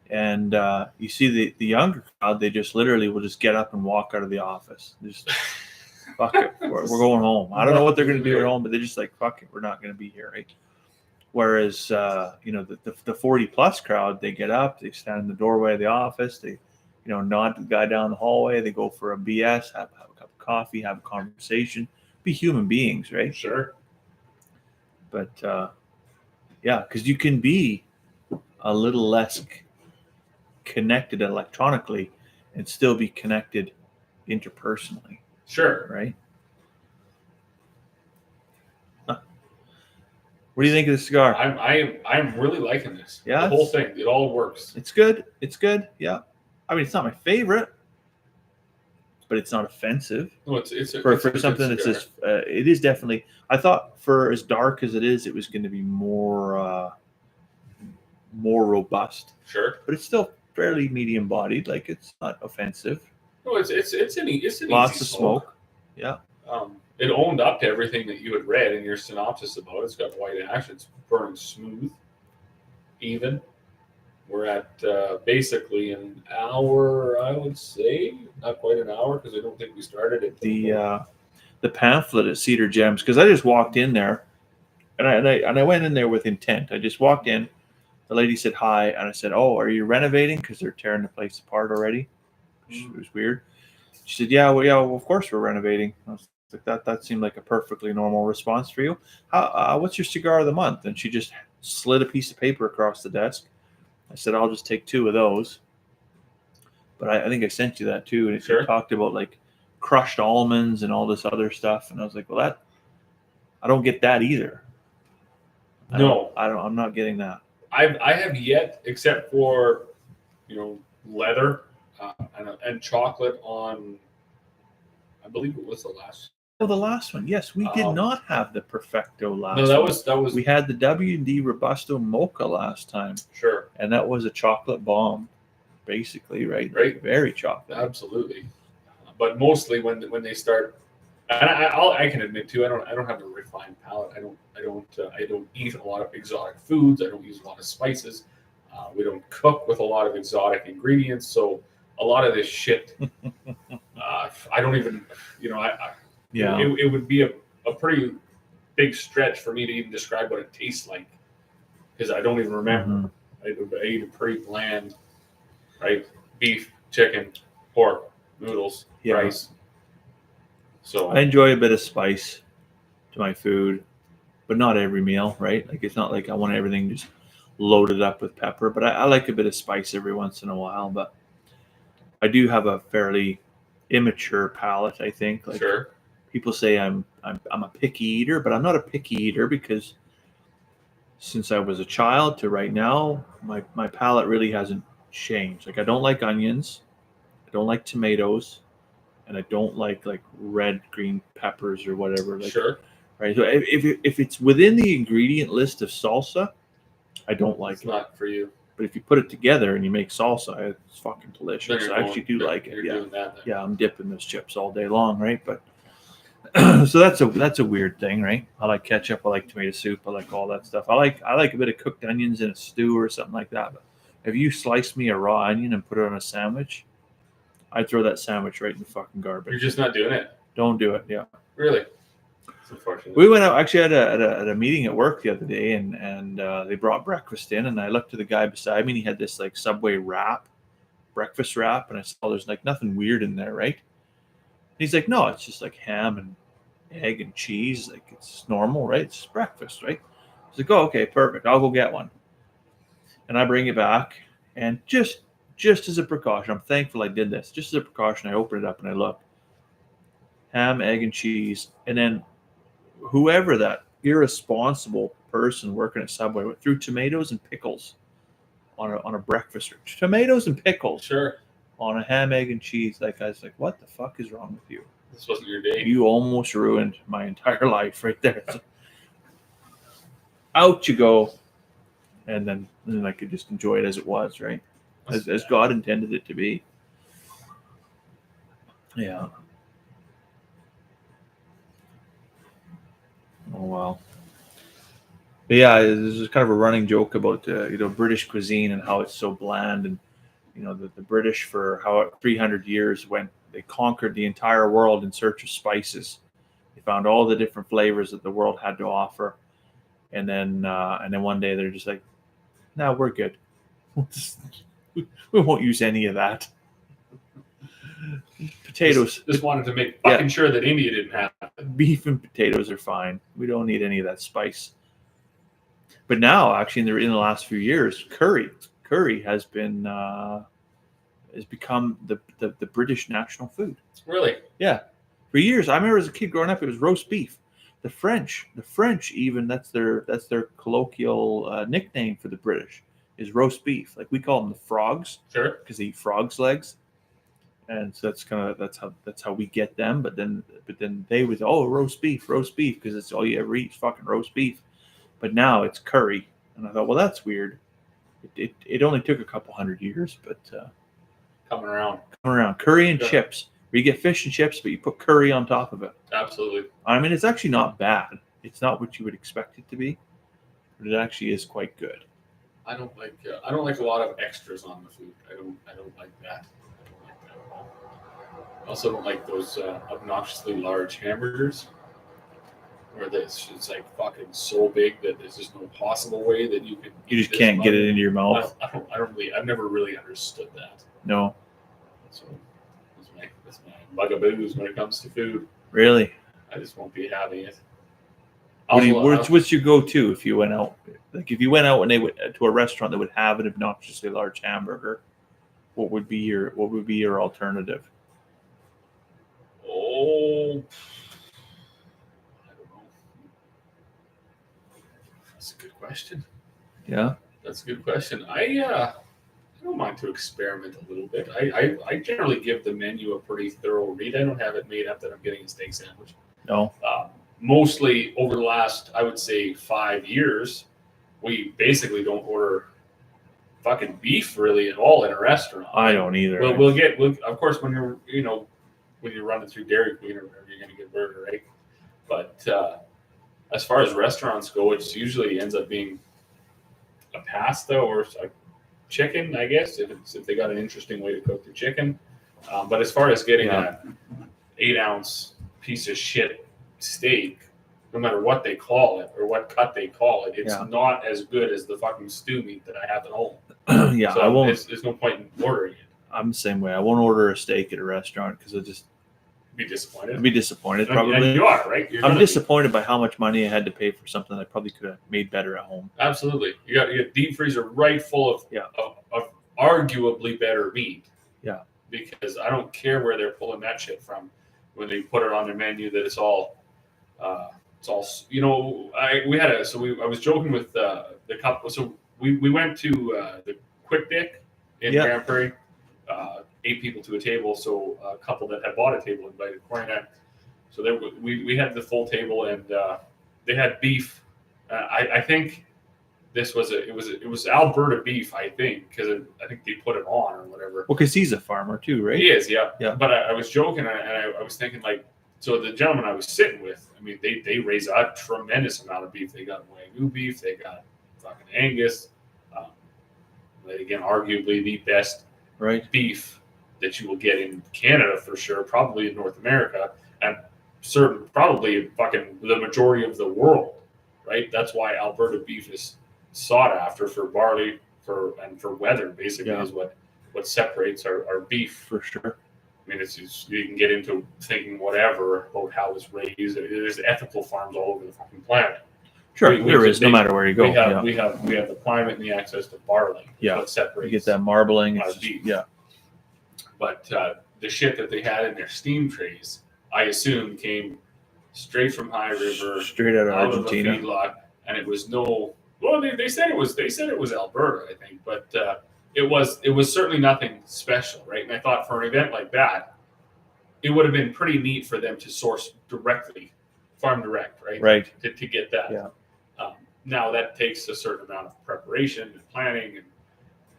And you see the younger crowd, they just literally will just get up and walk out of the office. Just fuck it, we're going home. I don't know what they're going to do at home, but they're just like, fuck it, we're not going to be here, right? Whereas the 40 plus crowd, they get up, they stand in the doorway of the office, they nod to the guy down the hallway, they go for a BS, have a cup of coffee, have a conversation, be human beings, right?
Sure.
But because you can be a little less connected electronically and still be connected interpersonally,
Sure.
right? Huh. What do you think of the cigar?
I'm really liking this.
Yeah,
The whole thing. It all works.
It's good. It's good. Yeah. I mean, it's not my favorite, but it's not offensive.
No, it's
For
a good
something that's
cigar.
just, it is definitely. I thought for as dark as it is, it was going to be more robust,
Sure.
but it's still fairly medium bodied. Like it's not offensive.
No, it's an
Lots
easy
of smoke. Yeah.
It owned up to everything that you had read in your synopsis about it. It's got white ash. It's burning smooth, even. We're at basically an hour, I would say, not quite an hour because I don't think we started it.
The pamphlet at Cedar Gems, because I just walked in there, and I went in there with intent. I just walked in. The lady said hi, and I said, "Oh, are you renovating? Because they're tearing the place apart already." It was weird. She said, "Yeah, well, of course we're renovating." I was like, that seemed like a perfectly normal response for you. What's your cigar of the month? And she just slid a piece of paper across the desk. I said, "I'll just take 2 of those." But I think I sent you that too, and it
Sure.
talked about like crushed almonds and all this other stuff, and I was like, "Well, I don't get that either."
No,
I'm not getting that.
I have yet, except for leather and chocolate on. I believe it was the last.
Oh, the last one. Yes, we did not have the Perfecto last.
No, that was.
We had the W&D Robusto Mocha last time.
Sure.
And that was a chocolate bomb, basically, right?
Right.
Very chocolate.
Absolutely. But mostly when they start, and I can admit too, I don't have a refined palate. I don't eat a lot of exotic foods. I don't use a lot of spices. We don't cook with a lot of exotic ingredients. So a lot of this shit, I don't even,
Yeah.
It would be a pretty big stretch for me to even describe what it tastes like because I don't even remember.
Mm-hmm.
I eat a pretty bland, right? Beef, chicken, pork, noodles, rice. So
I enjoy a bit of spice to my food, but not every meal, right? Like it's not like I want everything just loaded up with pepper, but I like a bit of spice every once in a while. But I do have a fairly immature palate, I think. Like
sure.
People say I'm a picky eater, but I'm not a picky eater because since I was a child to right now, my palate really hasn't changed. Like I don't like onions, I don't like tomatoes, and I don't like red green peppers or whatever. Like,
sure.
Right. So if it's within the ingredient list of salsa, I don't like
it's
it.
Not for you.
But if you put it together and you make salsa, it's fucking delicious. I actually do
you're,
like it.
You're
Yeah.
doing that then.
Yeah, I'm dipping those chips all day long, right? But so that's a weird thing, right? I like ketchup, I like tomato soup, I like all that stuff. I like a bit of cooked onions in a stew or something like that. But if you slice me a raw onion and put it on a sandwich, I'd throw that sandwich right in the fucking garbage.
You're just not doing it.
Don't do it. Yeah.
Really. It's unfortunate.
We went out actually at a meeting at work the other day, and they brought breakfast in, and I looked to the guy beside me, and he had this like Subway wrap, breakfast wrap, and I saw there's like nothing weird in there, right? And he's like, no, it's just like ham and egg and cheese, like it's normal, right? It's breakfast, right? He's like, oh, okay, perfect. I'll go get one, and I bring it back, and just as a precaution, I'm thankful I did this. Just as a precaution, I open it up and I look, ham, egg, and cheese, and then whoever that irresponsible person working at Subway threw tomatoes and pickles on a breakfast. Tomatoes and pickles.
Sure.
On a ham, egg, and cheese. Like I was like, what the fuck is wrong with you?
This wasn't your day.
You almost ruined my entire life right there. So, out you go. And then I could just enjoy it as it was, right? As God intended it to be. Yeah. Oh well. But yeah, this is kind of a running joke about British cuisine and how it's so bland, and the British for 300 years when they conquered the entire world in search of spices. They found all the different flavors that the world had to offer, and then one day they're just like, "No, we're good. We won't use any of that." Potatoes.
Just wanted to make fucking sure that India didn't have it.
Beef and potatoes are fine. We don't need any of that spice. But now, actually, in the last few years, curry has become the British national food.
Really?
Yeah, for years. I remember as a kid growing up, it was roast beef. The French even that's their colloquial nickname for the British is roast beef. Like we call them the frogs,
Sure.
because they eat frogs' legs, and so that's how we get them. But then they was roast beef because it's all you ever eat is fucking roast beef. But now it's curry, and I thought, well, that's weird. It only took a couple hundred years, but
Coming around.
Curry and
Sure.
chips. Where you get fish and chips, but you put curry on top of it.
Absolutely.
I mean, it's actually not bad. It's not what you would expect it to be, but it actually is quite good.
I don't like a lot of extras on the food. I don't like that. I don't like that at all. I also don't like those obnoxiously large hamburgers, where it's like fucking so big that there's just no possible way that you can.
You just can't get it into your mouth.
I've never really understood that.
No.
So that's my bugaboos when it comes to food.
Really?
I just won't be having it.
What's your go-to if you went out? Like if you went out and they would to a restaurant that would have an obnoxiously large hamburger, what would be your alternative?
Oh, I don't know. That's a good question.
Yeah.
That's a good question. I don't mind to experiment a little bit. I generally give the menu a pretty thorough read. I don't have it made up that I'm getting a steak sandwich.
No.
Mostly over the last, I would say, 5 years, we basically don't order fucking beef really at all in a restaurant.
I don't either.
We'll of course when you're running through Dairy Queen or whatever, you're gonna get a burger, right? But as far as restaurants go, it usually ends up being a pasta or a chicken, I guess, if they got an interesting way to cook the chicken. But as far as getting a 8-ounce piece of shit steak, no matter what they call it or what cut they call it, it's not as good as the fucking stew meat that I have at home.
Yeah,
so
I won't.
There's no point in ordering it.
I'm the same way. I won't order a steak at a restaurant because I'd
Be disappointed.
be disappointed. Probably.
And you are, right?
I'm disappointed by how much money I had to pay for something I probably could have made better at home.
Absolutely. You got deep freezer right full of arguably better meat.
Yeah.
Because I don't care where they're pulling that shit from when they put it on their menu that it's all I was joking with the couple. So we went to the Quick Dick in Grand Prairie, 8 people to a table. So a couple that had bought a table invited Corey and I. So there we had the full table, and they had beef. I think this was it was Alberta beef, I think, because I think they put it on or whatever.
Well, because he's a farmer too, right?
He is, yeah.
Yeah.
But I was joking, and I was thinking, like, so the gentleman I was sitting with, I mean, they raise a tremendous amount of beef. They got Wagyu beef, they got fucking Angus. Again, arguably the best beef that you will get in Canada for sure, probably in North America, and probably fucking the majority of the world, right? That's why Alberta beef is sought after for barley and for weather, basically, is what separates our beef
for sure.
I mean, you can get into thinking whatever about how it's raised. There's ethical farms all over the fucking planet.
Sure, there is, no matter where you go.
We have the climate and the access to barley.
Yeah,
what separates.
You get that marbling.
Beef.
Yeah,
but the shit that they had in their steam trays, I assume, came straight from High River,
straight out of Argentina,
of the feedlot, and it was no. Well, they said it was Alberta, I think, but. It was certainly nothing special, right? And I thought for an event like that, it would have been pretty neat for them to source directly, farm direct, right?
Right.
To get that.
Yeah.
Now that takes a certain amount of preparation and planning,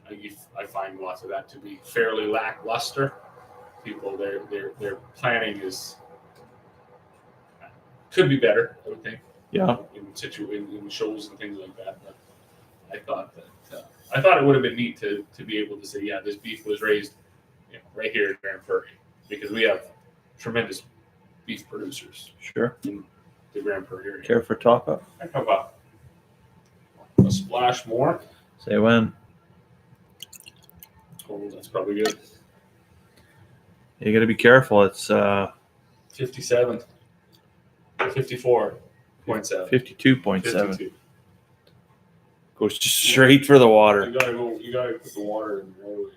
and I find lots of that to be fairly lackluster. People, their planning could be better, I would think.
Yeah.
In shows and things like that, but I thought that. I thought it would have been neat to be able to say, yeah, this beef was raised right here in Grand Prairie, because we have tremendous beef producers.
Sure.
In the Grand Prairie area.
Care for top up?
I have a splash more.
Say when.
Oh, that's probably good.
You got to be careful. It's
57, 54.7,
52.7. Goes just straight for the water.
You gotta put the water in right away.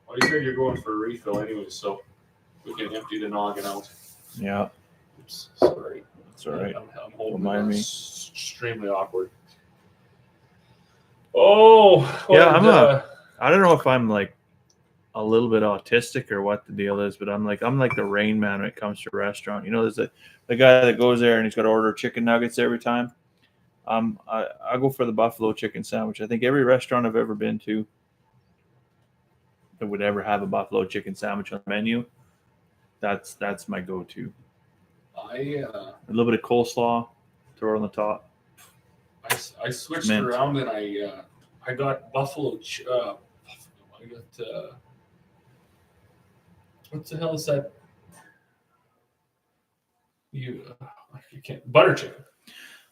Well, you said you're going for a refill anyway, so we can empty the noggin out.
Yeah.
Oops, sorry.
That's all right.
I'm holding
Remind me.
extremely awkward. Oh,
yeah. I don't know if I'm like a little bit autistic or what the deal is, but I'm like the Rain Man when it comes to a restaurant. You know, there's the guy that goes there and he's got to order chicken nuggets every time. I go for the buffalo chicken sandwich. I think every restaurant I've ever been to that would ever have a buffalo chicken sandwich on the menu, that's my go-to. A little bit of coleslaw, throw it on the top.
I switched around and I got buffalo. I got what the hell is that? You can't butter chicken.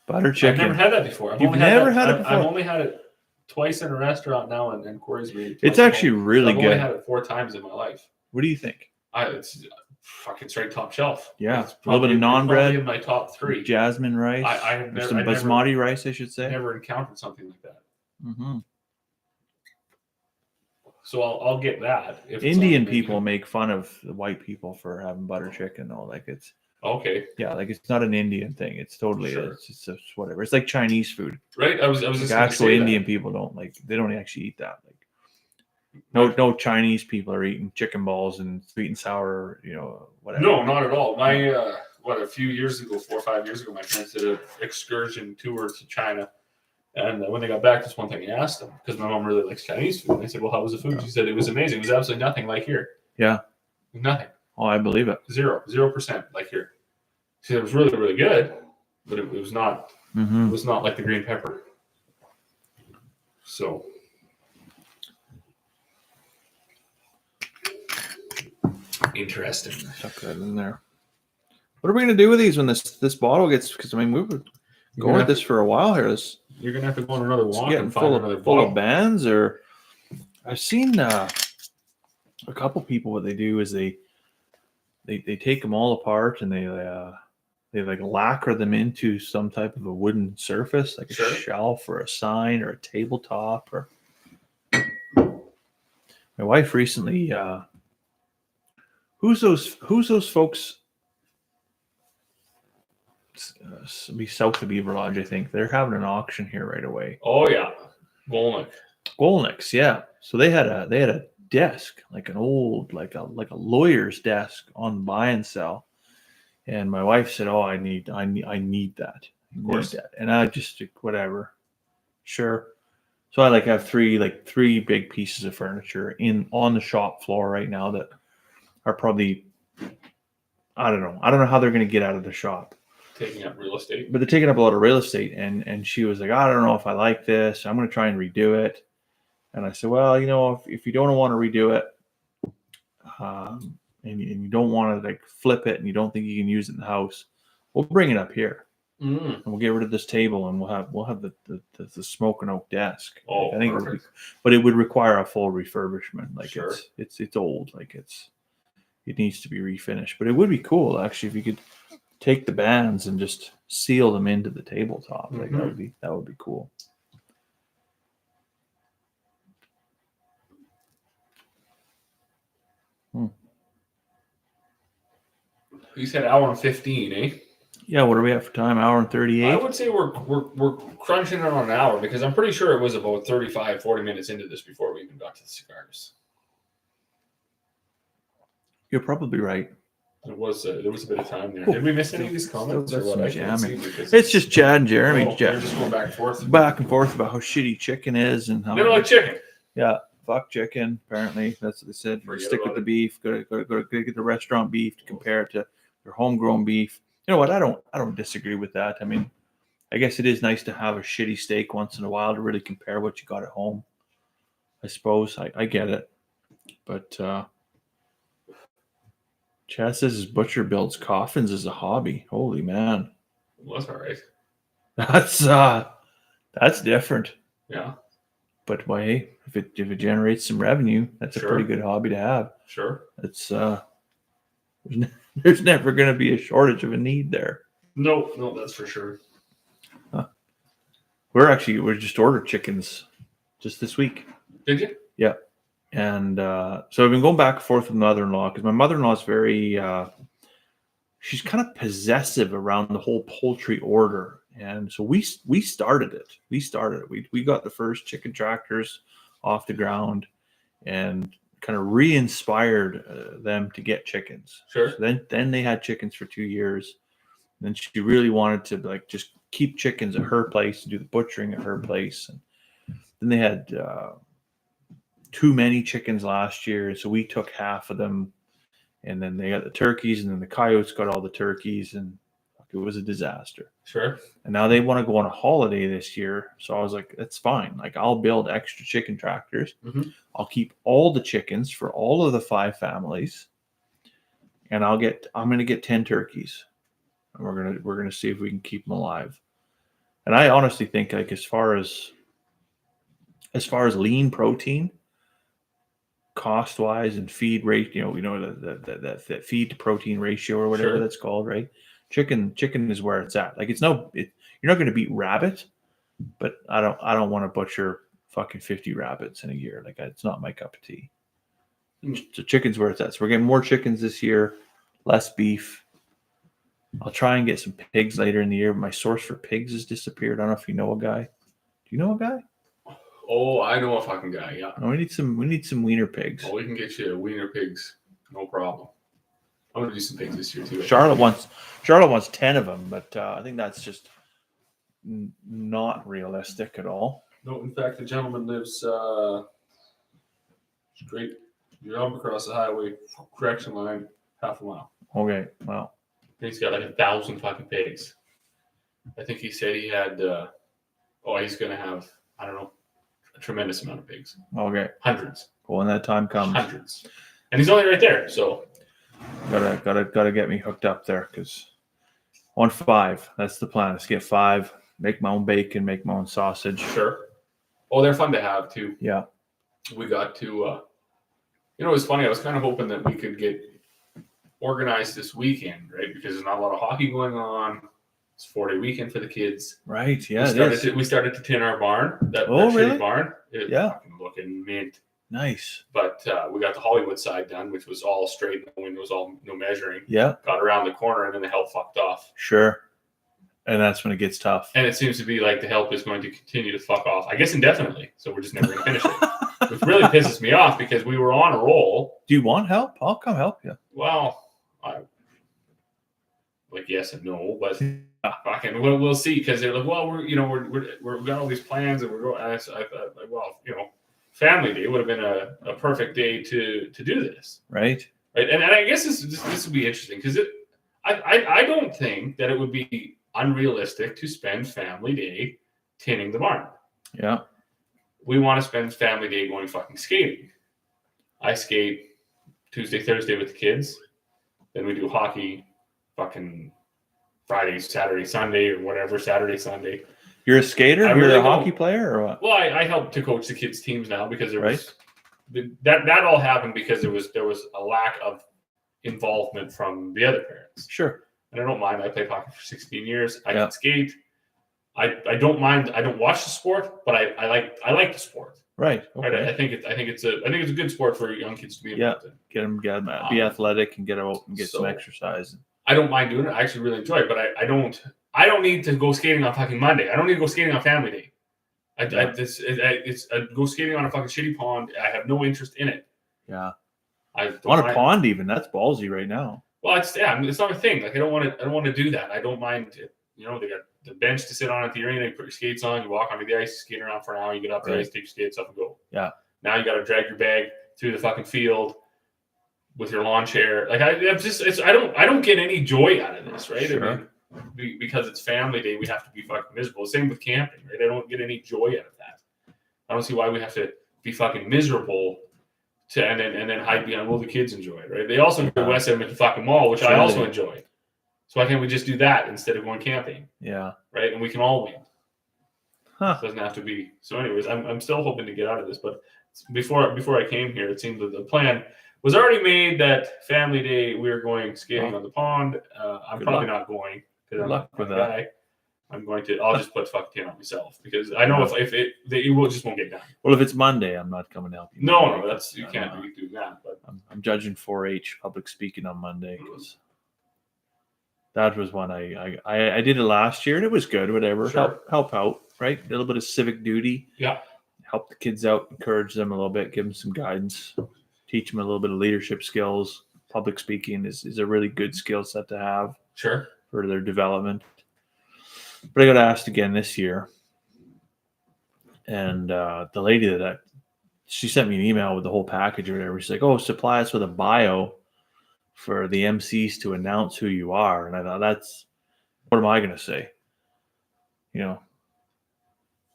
Butter chicken.
I've never had that before.
You've never had it before?
I've only had it twice in a restaurant now, and Corey's made it.
It's actually really good.
I've only had it 4 times in my life.
What do you think?
It's fucking straight top shelf.
Yeah,
it's
a little bit of naan bread.
In my top 3.
Jasmine rice. Some basmati rice, I should say.
Never encountered something like that.
Mm-hmm.
So I'll get that.
Indian people make fun of the white people for having butter chicken, though. Like it's
okay.
Yeah, like it's not an Indian thing. It's totally it's just whatever. It's like Chinese food,
right? I was
like
just
actual Indian people don't like. They don't actually eat that. Like no Chinese people are eating chicken balls and sweet and sour. You know, whatever.
No, not at all. My a few years ago, 4 or 5 years ago, my parents did an excursion tour to China. And when they got back, this one thing I asked them, because my mom really likes Chinese food. And I said, well, how was the food? She said, it was amazing. It was absolutely nothing like here.
Yeah.
Nothing.
Oh, I believe it.
0% like here. She said, it was really, really good, but it was not It was not like the green pepper. So. Interesting.
Tuck that in there. What are we going to do with these when this bottle gets, because I mean, we were going at this for a while here.
You're gonna have to go on another walk
and find another full of bands. Or I've seen a couple people. What they do is they take them all apart and they like lacquer them into some type of a wooden surface, like a shelf or a sign or a tabletop. Or my wife recently, who's those folks? Be south of Beaver Lodge, I think. They're having an auction here right away.
Oh yeah,
Golnick's, yeah. So they had a desk, like an old, like a lawyer's desk on buy and sell. And my wife said, "Oh, I need that. I need that." And I just whatever, sure. So I have three big pieces of furniture on the shop floor right now that are probably, I don't know how they're going to get out of the shop.
Taking up real estate. But
they're taking up a lot of real estate. And she was like, I don't know if I like this. I'm going to try and redo it. And I said, well, if you don't want to redo it, and you don't want to flip it and you don't think you can use it in the house, we'll bring it up here. And we'll get rid of this table and we'll have the smoking oak desk.
Oh,
I think but it would require a full refurbishment. It's old. It needs to be refinished. But it would be cool actually if you could take the bands and just seal them into the tabletop. That would be cool.
You said hour and 15, eh?
Yeah, what are we at for time? Hour and 38?
I would say we're crunching it on an hour because I'm pretty sure it was about 35, 40 minutes into this before we even got to the cigars.
You're probably right.
There was a bit of time there. Did we miss any of these comments or what?
It's just Chad and Jeremy.
They're just going back and forth.
Back and forth about how shitty chicken is and how
they don't like chicken.
Yeah, fuck chicken. Apparently, that's what they said. Stick with the beef. Go to get the restaurant beef to compare it to your homegrown beef. You know what? I don't disagree with that. I mean, I guess it is nice to have a shitty steak once in a while to really compare what you got at home. I suppose I get it, but Chad says his butcher builds coffins as a hobby. Holy man,
well, that's all right.
That's different.
Yeah,
but hey, if it generates some revenue, that's a pretty good hobby to have.
Sure,
it's there's never going to be a shortage of a need there.
No, that's for sure.
we're just ordered chickens just this week.
Did you?
Yeah. And so I've been going back and forth with mother-in-law because my mother-in-law is very, she's kind of possessive around the whole poultry order. And so we started it. We got the first chicken tractors off the ground and kind of re-inspired them to get chickens.
Sure.
So then they had chickens for 2 years. And then she really wanted to like just keep chickens at her place and do the butchering at her place. And then they had too many chickens last year, so we took half of them, and then they got the turkeys, and then the coyotes got all the turkeys, and it was a disaster.
Sure.
And now they want to go on a holiday this year, so I was like, that's fine. Like, I'll build extra chicken tractors.
Mm-hmm.
I'll keep all the chickens for all of the 5 families, and I'm going to get 10 turkeys, and we're gonna see if we can keep them alive. And I honestly think, like, as far as lean protein, cost wise and feed rate, that feed to protein ratio or whatever that's called, right? Chicken is where it's at. Like, you're not going to beat rabbit, but I don't want to butcher fucking 50 rabbits in a year. Like, it's not my cup of tea. So chicken's where it's at. So we're getting more chickens this year, less beef. I'll try and get some pigs later in the year. My source for pigs has disappeared. I don't know if you know a guy. Do you know a guy?
Oh, I know a fucking guy. Yeah.
No, we need some wiener pigs.
Oh, we can get you wiener pigs, no problem. I'm gonna do some pigs this year too.
Charlotte wants 10 of them, but I think that's just not realistic at all.
No, in fact, the gentleman lives straight. You're up across the highway, correction line, half a mile.
Okay, well,
He's got like 1,000 fucking pigs. I think he said he had. He's gonna have, I don't know, a tremendous amount of pigs.
Okay.
Hundreds.
Well, when that time comes.
Hundreds. And he's only right there, so.
Gotta get me hooked up there, because I want 5. That's the plan. Let's get 5. Make my own bacon. Make my own sausage.
Sure. Oh, they're fun to have too.
Yeah.
We got to. It was funny. I was kind of hoping that we could get organized this weekend, right? Because there's not a lot of hockey going on. It's 4-day weekend for the kids.
Right. Yeah.
We started to tin our barn. That
really?
Barn. It's fucking looking mint.
Nice.
But we got the Hollywood side done, which was all straight, no windows, no measuring.
Yeah.
Got around the corner, and then the help fucked off.
Sure. And that's when it gets tough.
And it seems to be like the help is going to continue to fuck off, I guess, indefinitely. So we're just never going to finish it. Which really pisses me off, because we were on a roll.
Do you want help? I'll come help you.
Well, yes and no, but fucking we'll see, because they're like, well, we've got all these plans, and we're going. I thought, Family Day would have been a perfect day to do this,
right?
And I guess this would be interesting, because I don't think that it would be unrealistic to spend Family Day tinning the barn.
Yeah, we
want to spend Family Day going fucking skating. I skate Tuesday, Thursday with the kids, then we do hockey. Fucking Friday, Saturday, Sunday, or whatever. Saturday, Sunday.
You're a skater? You're a hockey player, or what?
Well, I help to coach the kids' teams now, because there was that all happened because there was a lack of involvement from the other parents.
Sure.
And I don't mind. I played hockey for 16 years. I can skate. I don't mind. I don't watch the sport, but I like the sport.
Right. Okay.
Right? I think it's a good sport for young kids to be involved in.
Get them be athletic and get out and get some exercise.
I don't mind doing it. I actually really enjoy it, but I don't need to go skating on fucking Monday. I don't need to go skating on Family Day. Go skating on a fucking shitty pond. I have no interest in it.
Yeah. On a pond, even that's ballsy right now.
Well, it's not a thing. Like, I don't want to do that. I don't mind it. They got the bench to sit on at the arena. You put your skates on. You walk onto the ice. Skate around for an hour. You get up the ice, take your skates up, and go.
Yeah.
Now you got to drag your bag through the fucking field with your lawn chair. Like, I don't get any joy out of this, right?
Sure.
I mean, because it's Family Day, we have to be fucking miserable. Same with camping, right? I don't get any joy out of that. I don't see why we have to be fucking miserable and then hide behind, well, the kids enjoy it, right? They also go to West Edmonton fucking Mall, which I also enjoy. So why can't we just do that instead of going camping?
Yeah.
Right? And we can all win.
Huh.
It doesn't have to be. So anyways, I'm still hoping to get out of this. But before I came here, it seemed that the plan was already made that Family Day we were going skating on the pond. I'm probably not going, because I'm not a guy. I'll just put fuck 10 on myself because I know if it will just won't get done.
Well, if it's Monday, I'm not coming to help you.
No, that's you can't do that. But
I'm judging 4-H public speaking on Monday because that was one I did it last year and it was good. Whatever,
Sure.
help out, right? A little bit of civic duty.
Yeah.
Help the kids out, encourage them a little bit, give them some guidance, teach them a little bit of leadership skills. Public speaking is a really good skill set to have.
Sure.
For their development. But I got asked again this year, and the lady she sent me an email with the whole package or whatever. She's like, "Oh, supply us with a bio for the MCs to announce who you are." And I thought, what am I going to say? You know.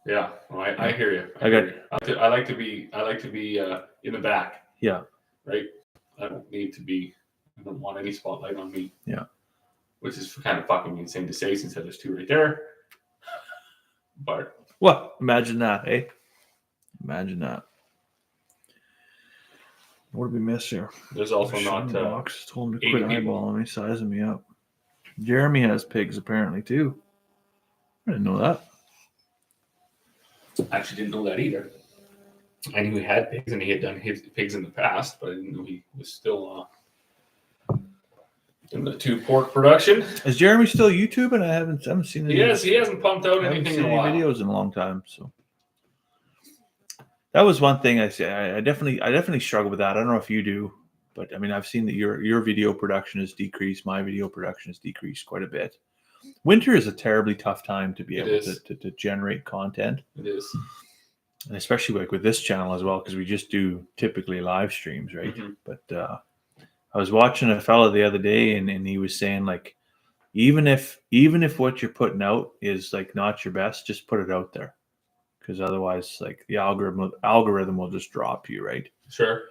Yeah, well, I hear you. I like to be in the back.
Yeah.
Right. I don't want any spotlight on me.
Yeah.
Which is kind of fucking insane to say since there's two right there. But
well, imagine that, eh? Imagine that. What did we miss here?
There's also not
box. Told him to quit eyeballing me, sizing me up. Jeremy has pigs apparently too. I didn't know that.
I actually didn't know that either. I knew he had pigs and he had done his pigs in the past, but I didn't know he was still in the 2 pork production.
Is Jeremy still YouTubing? I haven't seen
it. Yes, he hasn't pumped out anything in a while.
Videos in a long time. So that was one thing I definitely struggle with that. I don't know if you do, but I mean I've seen that your video production has decreased. My video production has decreased quite a bit. Winter is a terribly tough time to be able to generate content.
It is.
And especially like with this channel as well, because we just do typically live streams, right?
Mm-hmm.
But I was watching a fella the other day, and he was saying like, even if what you're putting out is like not your best, just put it out there, because otherwise, like the algorithm will just drop you, right?
Sure.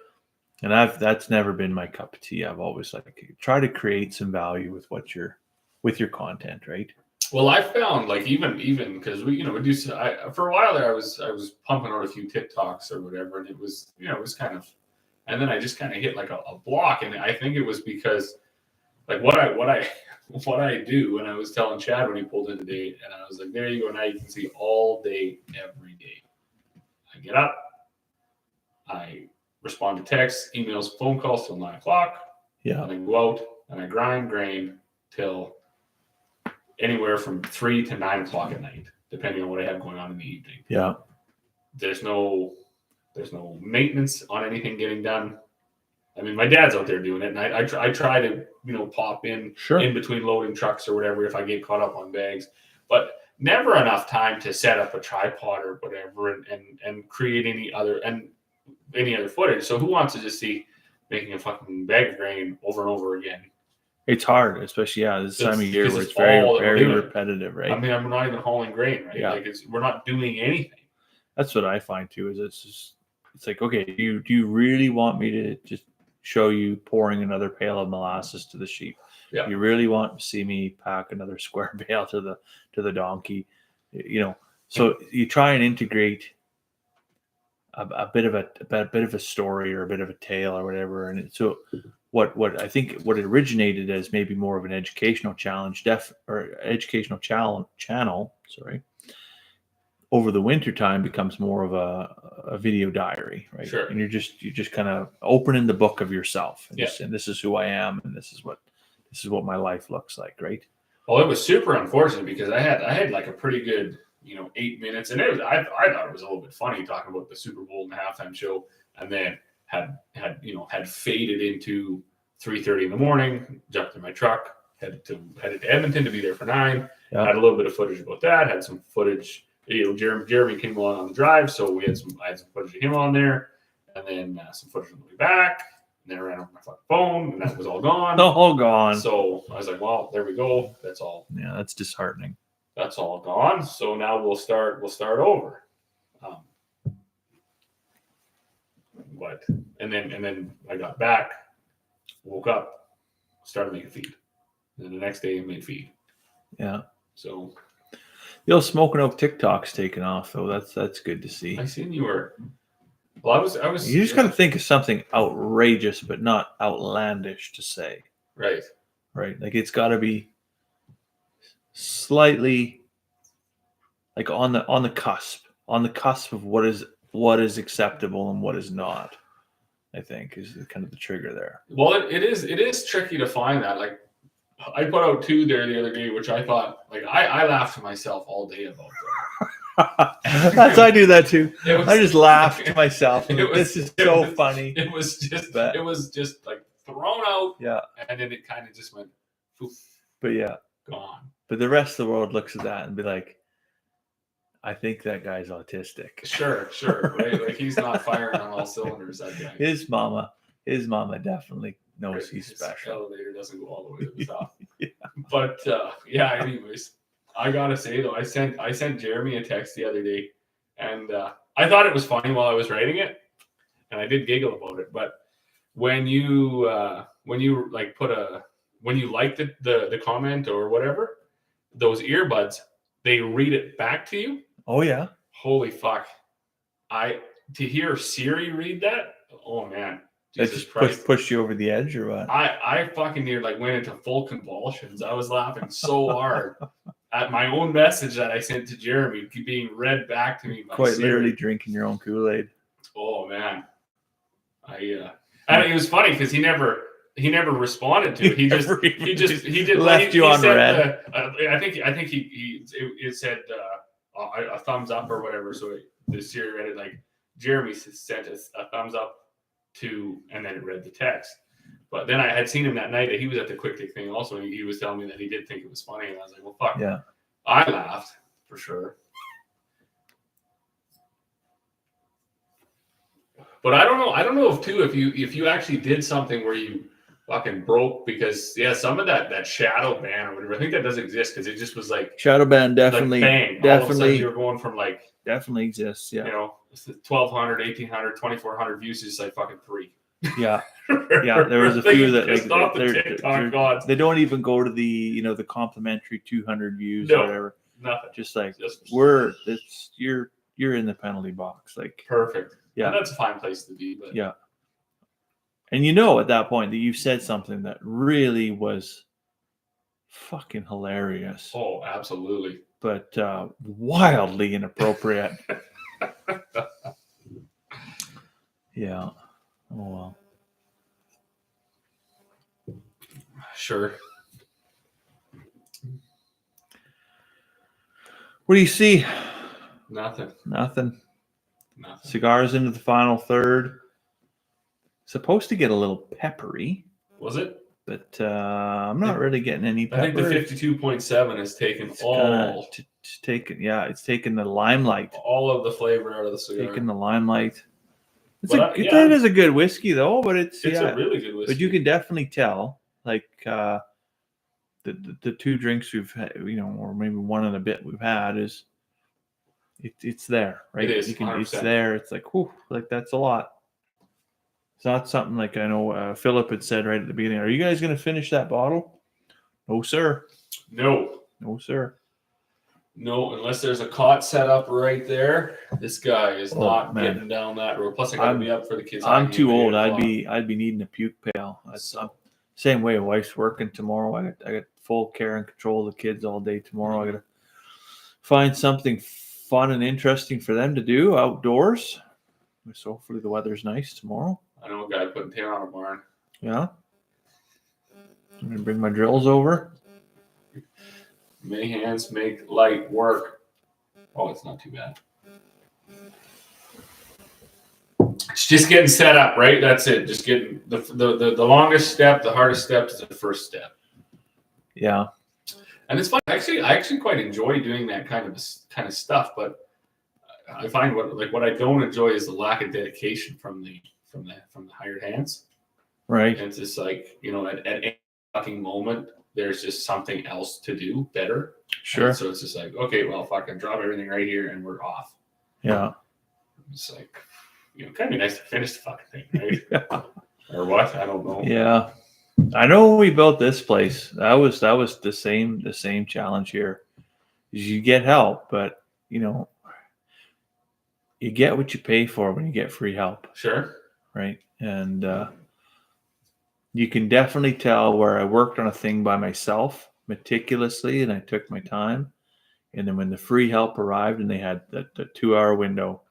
And that's never been my cup of tea. I've always like try to create some value with your content, right?
Well, I found like even because we do for a while there I was pumping out a few TikToks or whatever, and it was kind of, and then I just kind of hit like a block, and I think it was because like what I do, and I was telling Chad when he pulled in today, and I was like, there you go, now you can see all day every day. I get up, I respond to texts, emails, phone calls till 9 o'clock.
Yeah,
and I go out and I grind grain till anywhere from 3 to 9 o'clock at night, depending on what I have going on in the evening.
Yeah.
There's no maintenance on anything getting done. I mean, my dad's out there doing it, and I try to pop in in between loading trucks or whatever if I get caught up on bags, but never enough time to set up a tripod or whatever and create any other footage. So who wants to just see making a fucking bag of grain over and over again?
It's hard, especially this time of year where it's very, very repetitive, right?
I mean, I'm not even hauling grain, right?
Yeah.
Like we're not doing anything.
That's what I find too. Is it's like, okay, do you really want me to just show you pouring another pail of molasses to the sheep?
Yeah.
You really want to see me pack another square bale to the donkey? So you try and integrate a bit of a story or a bit of a tale or whatever, and so. What I think what it originated as maybe more of an educational channel, over the winter time becomes more of a video diary, right?
Sure.
And you're just kind of opening the book of yourself and
yeah.
And this is who I am, and this is what my life looks like, right?
Well, it was super unfortunate because I had like a pretty good 8 minutes, and I thought it was a little bit funny talking about the Super Bowl and the halftime show, and then had faded into 3:30 in the morning, jumped in my truck, headed to Edmonton to be there for 9.
Yeah.
Had a little bit of footage about that, had some footage, Jeremy came along on the drive, so I had some footage of him on there, and then some footage on the way back, and then I ran over my fucking phone, and that was all gone.
All gone.
So I was like, well, there we go. That's all.
Yeah, that's disheartening.
That's all gone. So now we'll start over. And then I got back, woke up, started making feed. And then the next day I made feed.
Yeah.
So
the old Smoking Oak TikTok's taken off though. That's good to see.
I seen you were. Well, I was.
You just got to think of something outrageous, but not outlandish to say.
Right.
Right. Like it's got to be slightly like on the cusp of what is acceptable and what is not. I think is kind of the trigger there.
Well, it is tricky to find that. Like, I put out 2 there the other day, which I thought, like, I laughed to myself all day about them.
I do that too.
Was,
I just laughed to myself.
This
is so funny.
It was just like thrown out.
Yeah.
And then it kind of just went, poof.
But yeah.
Gone.
But the rest of the world looks at that and be like, I think that guy's autistic.
Sure. Right? Like, he's not firing on all cylinders, that guy.
His mama definitely knows he's special.
Elevator doesn't go all the way to the top.
Yeah.
But yeah, anyways, I gotta say though, I sent Jeremy a text the other day, and I thought it was funny while I was writing it, and I did giggle about it. But when you like when you like the comment or whatever, those earbuds, they read it back to you.
Oh yeah.
Holy fuck. To hear Siri read that, oh man.
Jesus just pushed you over the edge or what?
I fucking went into full convulsions. I was laughing so hard at my own message that I sent to Jeremy being read back to me by
Quite
Siri.
literally drinking your own Kool-Aid.
Oh man. And it was funny because he never responded to it. He just
left you on red.
I think it said a thumbs up or whatever. So the Siri read it like Jeremy sent us a thumbs up to, and then it read the text. But then I had seen him that night that he was at the Quick Take thing also, and he was telling me that he did think it was funny, and I was like, well, fuck.
Yeah.
I laughed for sure. But I don't know if you actually did something where you fucking broke, because some of that shadow ban or whatever, I think that does exist, because it just was like
shadow ban definitely
like bang, all of a sudden you're going from like
definitely exists, yeah.
1,200, 1,800, 2,400 views is like fucking 3.
Yeah. Yeah, there was a few that
like
they don't even go to the the complimentary 200 views or whatever.
Nothing.
Just like you're in the penalty box, like
perfect.
Yeah,
and that's a fine place to be. But
yeah, and at that point that you've said something that really was fucking hilarious.
Oh, absolutely.
But wildly inappropriate. Yeah. Oh well.
Sure.
What do you see?
Nothing.
Cigars into the final third. Supposed to get a little peppery.
Was it?
But I'm not really getting any pepper.
I think the 52.7 has taken
it's taken the limelight.
All of the flavor out of the cigar.
Taking the limelight. It is a good whiskey though, but it's
a really good whiskey.
But you can definitely tell, like the 2 drinks we've had, or maybe one and a bit we've had, is it's there, right?
It is.
It's there. It's like, whew, like that's a lot. It's not something like I know Philip had said right at the beginning. Are you guys going to finish that bottle? No, sir.
No,
sir.
No, unless there's a cot set up right there. This guy is not getting down that road. Plus, I got to be up for the kids.
I'm too old. I'd be needing a puke pail. Same way. Wife's working tomorrow. I got full care and control of the kids all day tomorrow. I got to find something fun and interesting for them to do outdoors. So hopefully the weather's nice tomorrow.
I know a guy putting tin on a barn.
Yeah. I'm going to bring my drills over.
Many hands make light work. Oh, it's not too bad. It's just getting set up, right? That's it. Just getting the longest step, the hardest step is the first step.
Yeah.
And it's fun. I actually quite enjoy doing that kind of stuff, but I find what I don't enjoy is the lack of dedication from the hired hands.
Right.
And it's just like, at any fucking moment, there's just something else to do better.
Sure.
And so it's just like, okay, well, fucking drop everything right here and we're off.
Yeah.
It's like, kind of be nice to finish the fucking thing, right? Yeah. Or what? I don't know.
Yeah. I know when we built this place, that was the same challenge here. You get help, but you get what you pay for when you get free help.
Sure.
Right. And you can definitely tell where I worked on a thing by myself meticulously and I took my time. And then when the free help arrived and they had the 2-hour window,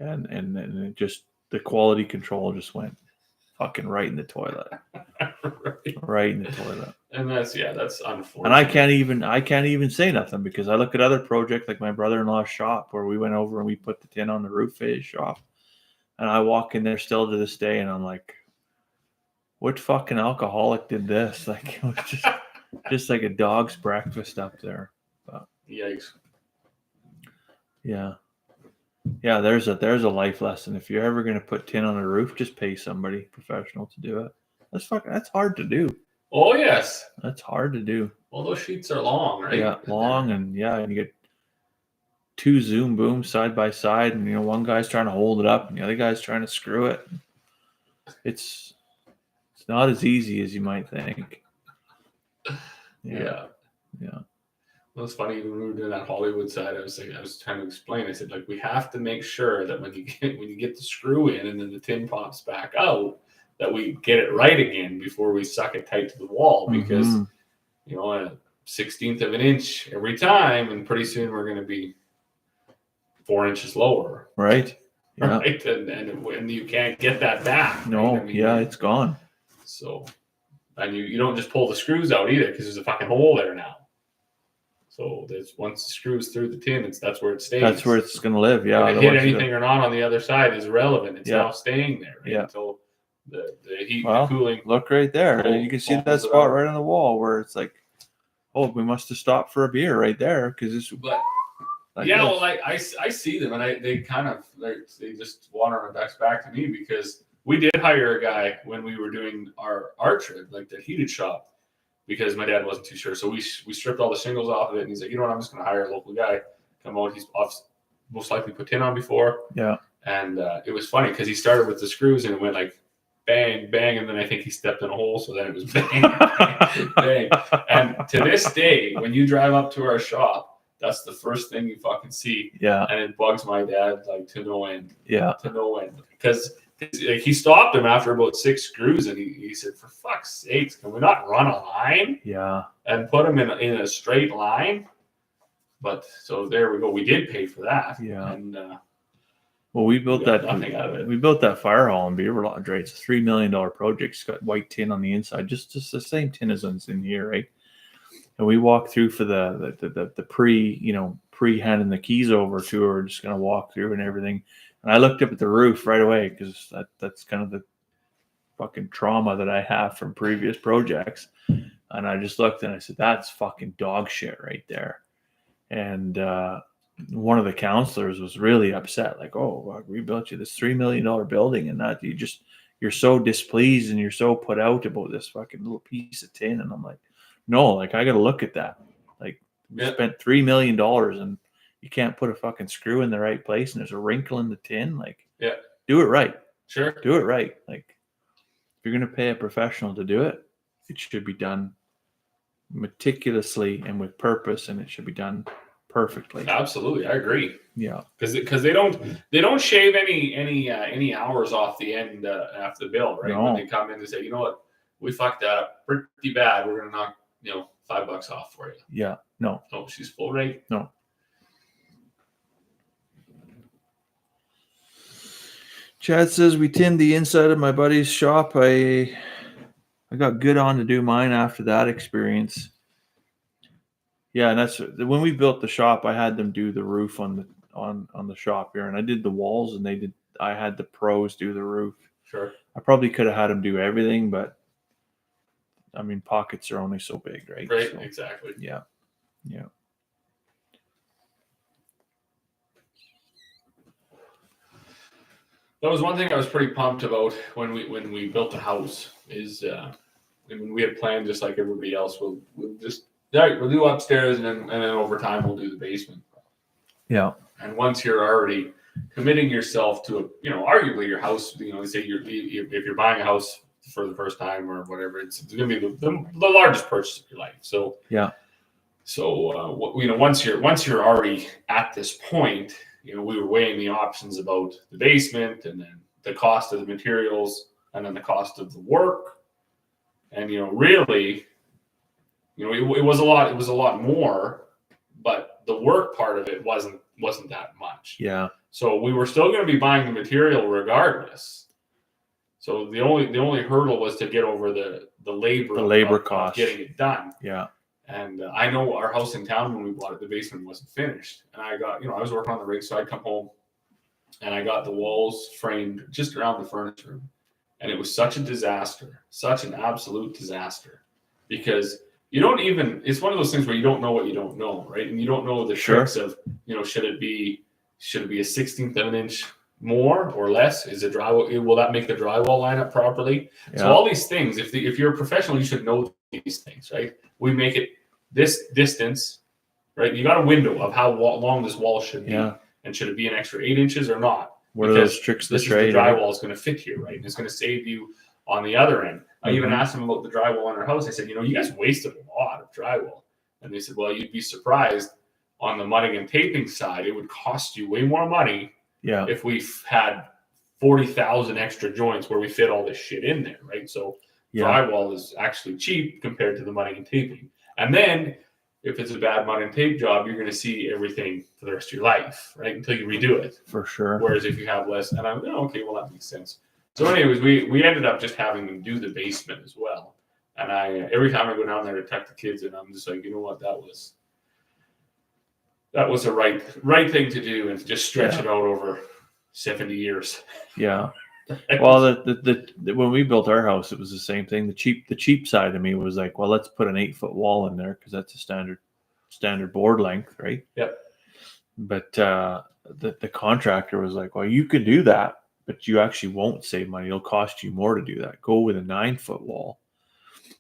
and it just, the quality control just went fucking right in the toilet. Right in the toilet.
And that's unfortunate.
And I can't even say nothing, because I look at other projects like my brother-in-law's shop, where we went over and we put the tin on the roof of his shop. And I walk in there still to this day and I'm like, what fucking alcoholic did this? Like, it was just like a dog's breakfast up there. But,
yikes.
Yeah. Yeah, there's a life lesson. If you're ever going to put tin on a roof, just pay somebody professional to do it. That's hard to do.
Oh, yes.
That's hard to do.
Well, those sheets are long, right?
Yeah, long, and you get 2 Zoom booms side by side, and one guy's trying to hold it up and the other guy's trying to screw it. It's not as easy as you might think.
Yeah. Well, it's funny, when we were doing that Hollywood side, I was trying to explain. I said, like, we have to make sure that when you get the screw in and then the tin pops back out, that we get it right again before we suck it tight to the wall, because a 1/16 of an inch every time, and pretty soon we're going to be 4 inches lower.
Right. Yeah.
Right. And you can't get that back.
No.
Right? I mean,
it's gone.
So, and you don't just pull the screws out either, because there's a fucking hole there now. So once the screws through the tin, that's where it stays.
That's where it's going to live. Yeah.
If it hit anything or not on the other side is irrelevant. It's now staying there until the heat, the cooling.
Look right there. You can see that spot right on the wall where it's like, oh, we must have stopped for a beer right there, because it's.
But well, I see them, and they just water on a duck's back to me, because we did hire a guy when we were doing our trip, like the heated shop, because my dad wasn't too sure. So we stripped all the shingles off of it, and he's like, you know what, I'm just going to hire a local guy, come out. He's most likely put tin on before.
Yeah.
And it was funny, because he started with the screws and it went like bang, bang, and then I think he stepped in a hole, so then it was bang, bang, bang. And to this day, when you drive up to our shop, that's the first thing you fucking see.
Yeah.
And it bugs my dad like to no end.
Yeah.
To no end. Because he stopped him after about 6 screws, and he said, for fuck's sakes, can we not run a line?
Yeah.
And put them in a straight line? But so there we go. We did pay for that.
Yeah.
And
well, we built that.
Nothing out of it.
We built that fire hall in Beaver Lodge, right? It's a $3 million project. It's got white tin on the inside, just the same tin as in here, right? And we walked through for the pre handing the keys over to her, just gonna walk through and everything. And I looked up at the roof right away, because that's kind of the fucking trauma that I have from previous projects. And I just looked and I said, that's fucking dog shit right there. And one of the counselors was really upset, like, oh, we built you this $3 million building, and that you're so displeased and you're so put out about this fucking little piece of tin. And I'm like, no, like, I got to look at that. Like, we spent $3 million and you can't put a fucking screw in the right place, and there's a wrinkle in the tin. Like, do it right.
Sure.
Do it right. Like, if you're going to pay a professional to do it, it should be done meticulously and with purpose, and it should be done perfectly.
Absolutely, I agree.
Yeah,
because they don't shave any hours off the end after the bill, right?
No.
When they come in and say, you know what, we fucked that up pretty bad. We're gonna knock $5 off for you.
Yeah, no,
she's full rate.
No. Chad says we tinned the inside of my buddy's shop. I got good on to do mine after that experience. Yeah, and that's when we built the shop. I had them do the roof on the shop here, and I did the walls, and I had the pros do the roof.
Sure.
I probably could have had them do everything, but I mean, pockets are only so big, right?
Right.
So,
exactly.
Yeah.
That was one thing I was pretty pumped about when we built the house. Is when we had planned, just like everybody else, we'll do upstairs, and then over time we'll do the basement.
Yeah.
And once you're already committing yourself to arguably your house, say if you're buying a house for the first time or whatever, it's going to be the largest purchase of your life. So
yeah.
So once you're already at this point, we were weighing the options about the basement, and then the cost of the materials, and then the cost of the work, and really, it was a lot more, but the work part of it wasn't that much.
Yeah.
So we were still going to be buying the material regardless. So the only hurdle was to get over the labor
cost
of getting it done.
Yeah.
And I know our house in town, when we bought it, the basement wasn't finished. And I got, I was working on the rig, so I'd come home and I got the walls framed just around the furnace room. And it was such a disaster, such an absolute disaster, because you don't even, it's one of those things where you don't know what you don't know, right? And you don't know the tricks of, should it be a 1/16 of an inch more or less? Is it drywall? Will that make the drywall line up properly? Yeah. So all these things, if you're a professional, you should know these things, right? We make it this distance, right? You got a window of how long this wall should be. Yeah. And should it be an extra 8 inches or not?
What are those tricks?
The drywall is going to fit here, right? And it's going to save you on the other end. I even asked them about the drywall on our house. I said, you guys wasted a lot of drywall. And they said, well, you'd be surprised on the mudding and taping side. It would cost you way more money if we had 40,000 extra joints where we fit all this shit in there, right? So drywall is actually cheap compared to the mudding and taping. And then if it's a bad mud and tape job, you're going to see everything for the rest of your life, right? Until you redo it.
For sure.
Whereas if you have less, and I'm, okay, well, that makes sense. So anyways, we ended up just having them do the basement as well. And every time I go down there to tuck the kids in, I'm just like, you know what, that was the right thing to do, and to just stretch it out over 70 years.
Yeah. Well, when we built our house, it was the same thing. The cheap side of me was like, well, let's put an 8-foot wall in there because that's a standard board length, right?
Yep.
But the contractor was like, well, you could do that, but you actually won't save money. It'll cost you more to do that. Go with a 9-foot wall.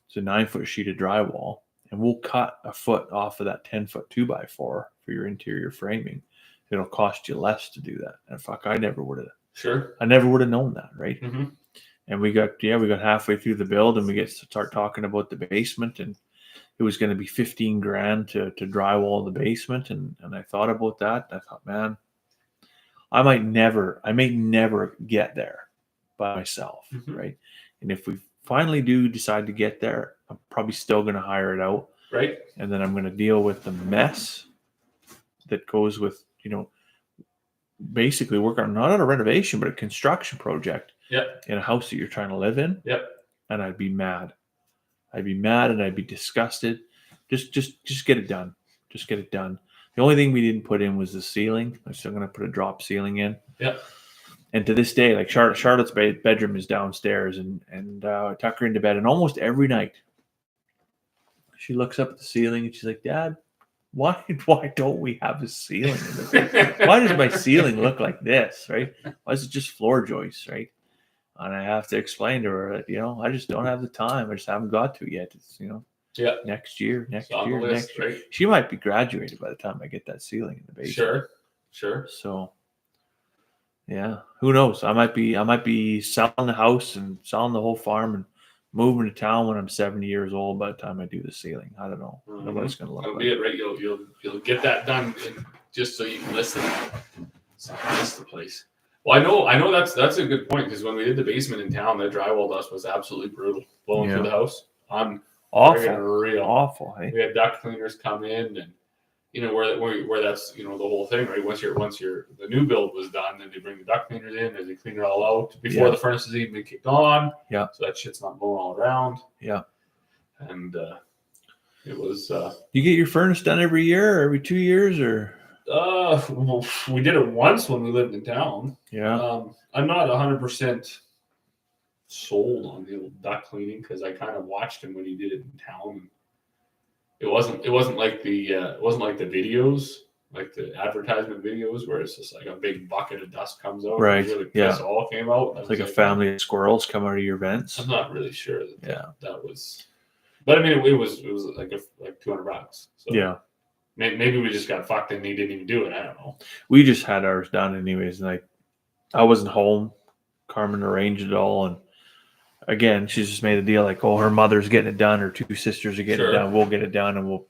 It's a 9-foot sheet of drywall, and we'll cut a foot off of that 10-foot 2x4 for your interior framing. It'll cost you less to do that. And I never would have.
Sure.
I never would have known that, right?
Mm-hmm.
And we got halfway through the build, and we get to start talking about the basement, and it was going to be $15,000 to drywall the basement. And I thought about that. And I thought, man, I may never get there by myself, right? And if we finally do decide to get there, I'm probably still going to hire it out,
right?
And then I'm going to deal with the mess that goes with, basically work on not on a renovation, but a construction project in a house that you're trying to live in.
Yep.
And I'd be mad. And I'd be disgusted. Just get it done. Just get it done. The only thing we didn't put in was the ceiling. I'm still going to put a drop ceiling in.
Yep.
And to this day, like Charlotte's bedroom is downstairs, and I tuck her into bed, and almost every night she looks up at the ceiling and she's like, Dad, why don't we have a ceiling in the bed? Why does my ceiling look like this, right? Why is it just floor joists, right? And I have to explain to her that, I just don't have the time. I just haven't got to yet. It's, next year.
Right?
She might be graduated by the time I get that ceiling in the basement.
Sure.
So, yeah, who knows? I might be selling the house and selling the whole farm and moving to town when I'm 70 years old by the time I do the ceiling. I don't know.
Mm-hmm.
Nobody's going to look
That'll
like
be it, right? You'll get that done just so you can list the place. Well, I know that's a good point, because when we did the basement in town, the drywall dust was absolutely brutal blowing through the house.
Awful. Hey?
We had duct cleaners come in, and where that's the whole thing, right? Once the new build was done, then they bring the duct cleaners in and they clean it all out before the furnace is even kicked on.
Yeah.
So that shit's not blowing all around.
Yeah.
And it was.
You get your furnace done every year or every 2 years, or?
Well, we did it once when we lived in town.
Yeah.
I'm not 100% sold on the old duct cleaning, because I kind of watched him when he did it in town. It wasn't like the videos, like the advertisement videos, where it's just like a big bucket of dust comes out.
Right.
And piss all came out.
It's like a family of squirrels come out of your vents.
I'm not really sure that was, but I mean, it was like $200. So
yeah.
Maybe we just got fucked and he didn't even do it. I don't know.
We just had ours done anyways, and I wasn't home. Carmen arranged it all, and again, she's just made a deal like, her mother's getting it done, her 2 sisters are getting it done. We'll get it done, and we'll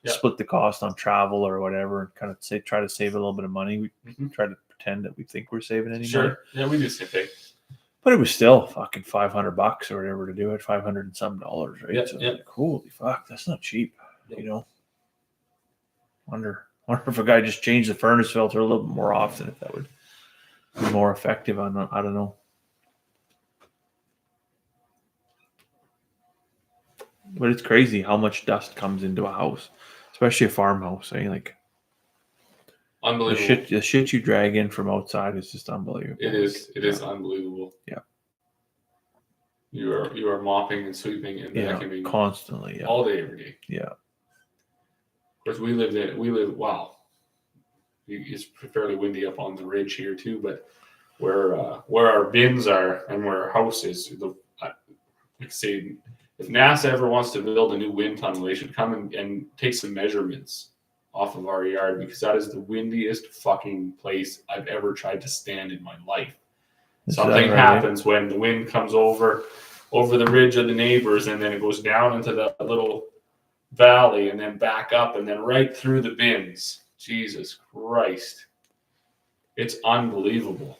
split the cost on travel or whatever, and kind of try to save a little bit of money. We try to pretend that we think we're saving any money.
Yeah, we do the same thing.
But it was still fucking $500 or whatever to do it, $500 and some dollars, right?
Yeah,
so like, holy fuck, that's not cheap, Wonder wonder if a guy just changed the furnace filter a little bit more often, if that would be more effective. I don't know. But it's crazy how much dust comes into a house, especially a farmhouse. Like
Unbelievable.
the shit you drag in from outside is just unbelievable.
It is. It is unbelievable.
Yeah.
You are mopping and sweeping and vacuuming
constantly. Yeah.
All day, every day.
Yeah.
Of course, we live. Wow. It's fairly windy up on the ridge here too, but where our bins are and where our house is, like say, if NASA ever wants to build a new wind tunnel, they should come and take some measurements off of our yard, because that is the windiest fucking place I've ever tried to stand in my life. Something happens when the wind comes over the ridge of the neighbors, and then it goes down into the little valley and then back up and then right through the bins. Jesus Christ. It's unbelievable.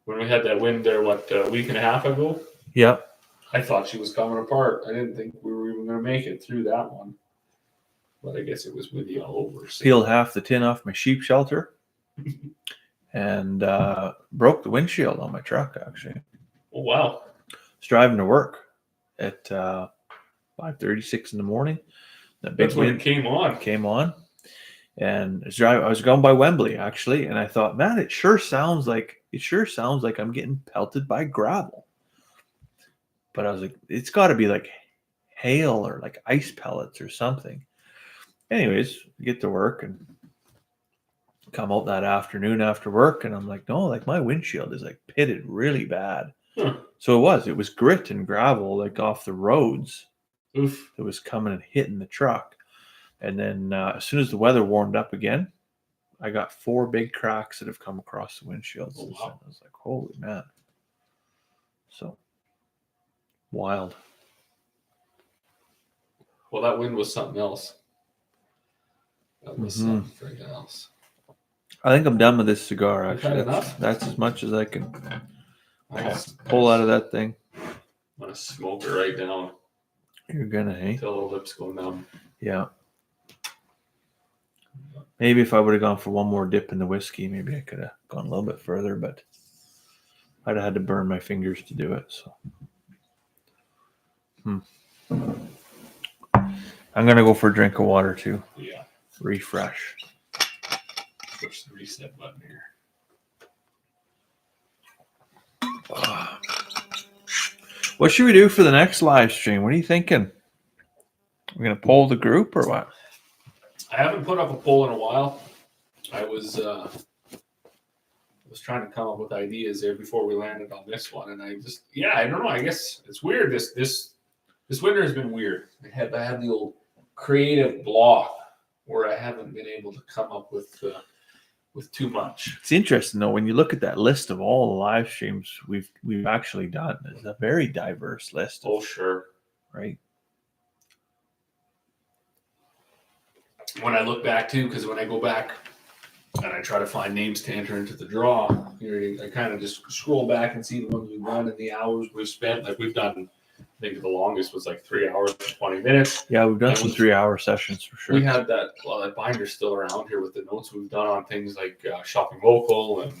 When we had that wind there, a week and a half ago?
Yep.
I thought she was coming apart. I didn't think we were even going to make it through that one. But I guess it was windy all over. So.
Peeled half the tin off my sheep shelter and broke the windshield on my truck, actually.
Oh, wow.
I was driving to work at 5:36 in the morning. That big
That's when
wind
it came on.
Came on. And I was going by Wembley, actually, and I thought, man, it sure sounds like I'm getting pelted by gravel. But I was like, it's got to be like hail or like ice pellets or something. Anyways, we get to work and come out that afternoon after work, and I'm like, no, like my windshield is like pitted really bad. So it was grit and gravel like off the roads.
Oof.
That was coming and hitting the truck. And then as soon as the weather warmed up again, I got 4 big cracks that have come across the windshield.
Oh, wow.
I was like, holy man. So wild.
Well, that wind was something else. That was something freaking else.
I think I'm done with this cigar, actually.
Enough?
That's as much as I can pull out of that thing.
I'm going to smoke it right down.
You're going to, hey?
Until the lips go numb.
Yeah. Maybe if I would have gone for one more dip in the whiskey, maybe I could have gone a little bit further, but I'd have had to burn my fingers to do it. So, I'm going to go for a drink of water too.
Yeah.
Refresh.
Push the reset button here.
What should we do for the next live stream? What are you thinking? We're going to poll the group or what?
I haven't put up a poll in a while. I was trying to come up with ideas there before we landed on this one, and I don't know. I guess it's weird. This winter has been weird. I had the old creative block where I haven't been able to come up with too much.
It's interesting though when you look at that list of all the live streams we've actually done. It's a very diverse list.
Oh, sure.
Right.
When I look back too, because when I go back and I try to find names to enter into the draw, I kind of just scroll back and see the ones we've done and the hours we've spent. Like we've done, I think the longest was like 3 hours and 20 minutes.
Yeah, we've done some 3-hour sessions for sure.
We had that binder still around here with the notes we've done on things like shopping local and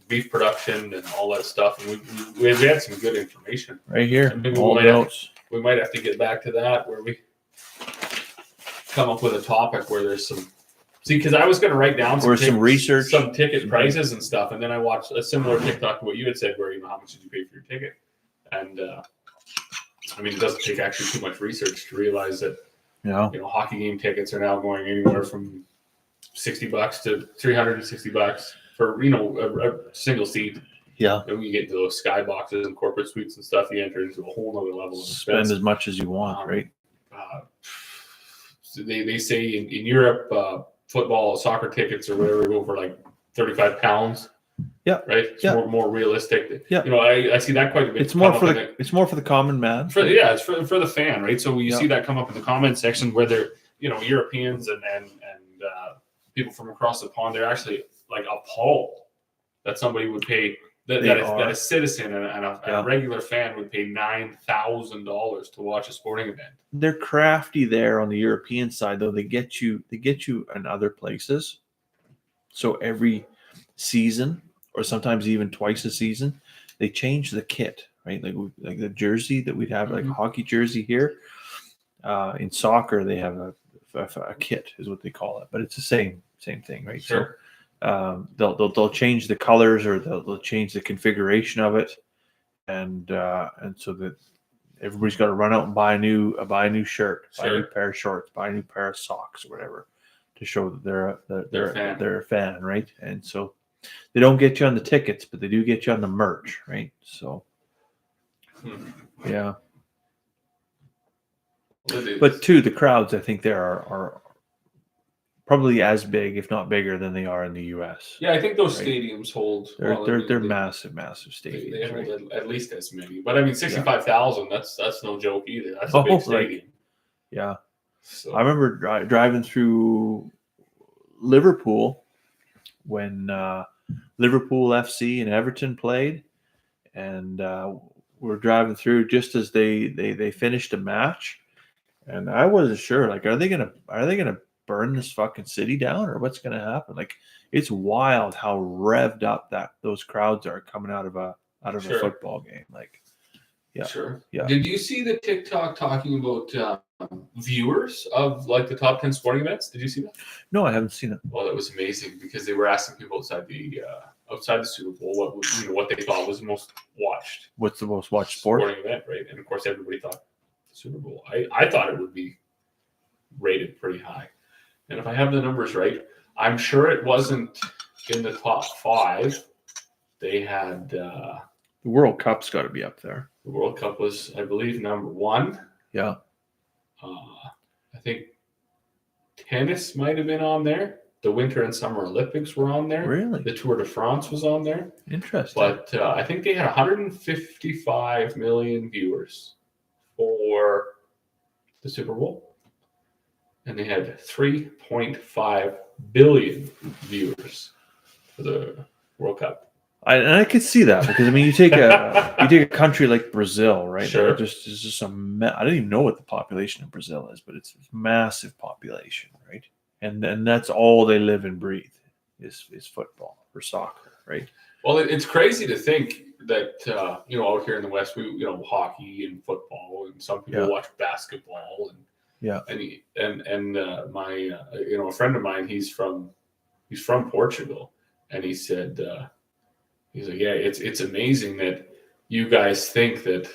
beef production and all that stuff. And we had some good information.
Right here, all the notes.
We might have to get back to that where we come up with a topic where there's some because I was going to write down
some research,
some ticket prices and stuff, and then I watched a similar TikTok to what you had said, where how much did you pay for your ticket? And I mean, it doesn't take actually too much research to realize that hockey game tickets are now going anywhere from $60 to $360 for a single seat. Yeah, and when you get into those sky boxes and corporate suites and stuff, you enter into a whole other level of expense.
Spend as much as you want, right?
So they say in Europe, football, soccer tickets or whatever go for like £35.
Yeah,
right. It's more realistic.
Yeah,
I see that quite a bit.
It's more for the common man.
It's for the fan, right? So you see that come up in the comment section where they're Europeans and people from across the pond, they're actually like appalled that somebody would pay that a citizen and a
Yeah.
regular fan would pay $9,000 to watch a sporting event.
They're crafty there on the European side, though. They get you in other places. So every season, or sometimes even twice a season, they change the kit, right? Like the jersey that we'd have, like a hockey jersey here. In soccer, they have a kit, is what they call it, but it's the same thing, right?
Sure.
So they'll change the colors, or they'll change the configuration of it, and so that everybody's got to run out and buy a new shirt, buy a new pair of shorts, buy a new pair of socks, or whatever, to show that they're a fan, right? And so they don't get you on the tickets, but they do get you on the merch, right? So yeah. But too, the crowds, I think there are probably as big, if not bigger, than they are in the U.S.
Yeah, I think those stadiums hold.
They're massive stadiums.
They hold at least as many. But I mean, 65,000. That's no joke either. That's a big stadium.
Yeah.
So.
I remember driving through Liverpool when Liverpool FC and Everton played, and we're driving through just as they finished a match. And I wasn't sure, like, are they gonna burn this fucking city down, or what's gonna happen? Like, it's wild how revved up that those crowds are coming out of a football game. Like, yeah,
sure.
Yeah.
Did you see the TikTok talking about viewers of like the top 10 sporting events? Did you see that?
No, I haven't seen it.
Well, that was amazing because they were asking people outside the Super Bowl what they thought was the most watched.
What's the most watched sporting
event, right? And of course, everybody thought Super Bowl. I thought it would be rated pretty high. And if I have the numbers right, I'm sure it wasn't in the top 5. They had
the World Cup's got to be up there.
The World Cup was, I believe, number 1.
Yeah.
I think tennis might have been on there. The Winter and Summer Olympics were on there.
Really?
The Tour de France was on there.
Interesting.
But I think they had 155 million viewers for the Super Bowl, and they had 3.5 billion viewers for the World Cup.
I could see that, because I mean, you take a country like Brazil, right?
Sure.
It's just I don't even know what the population of Brazil is, but it's a massive population, right? And that's all they live and breathe is football or soccer, right?
Well, it's crazy to think that out here in the West, we hockey and football, and some people watch basketball, and my a friend of mine, he's from Portugal, and he said he's like, yeah, it's amazing that you guys think that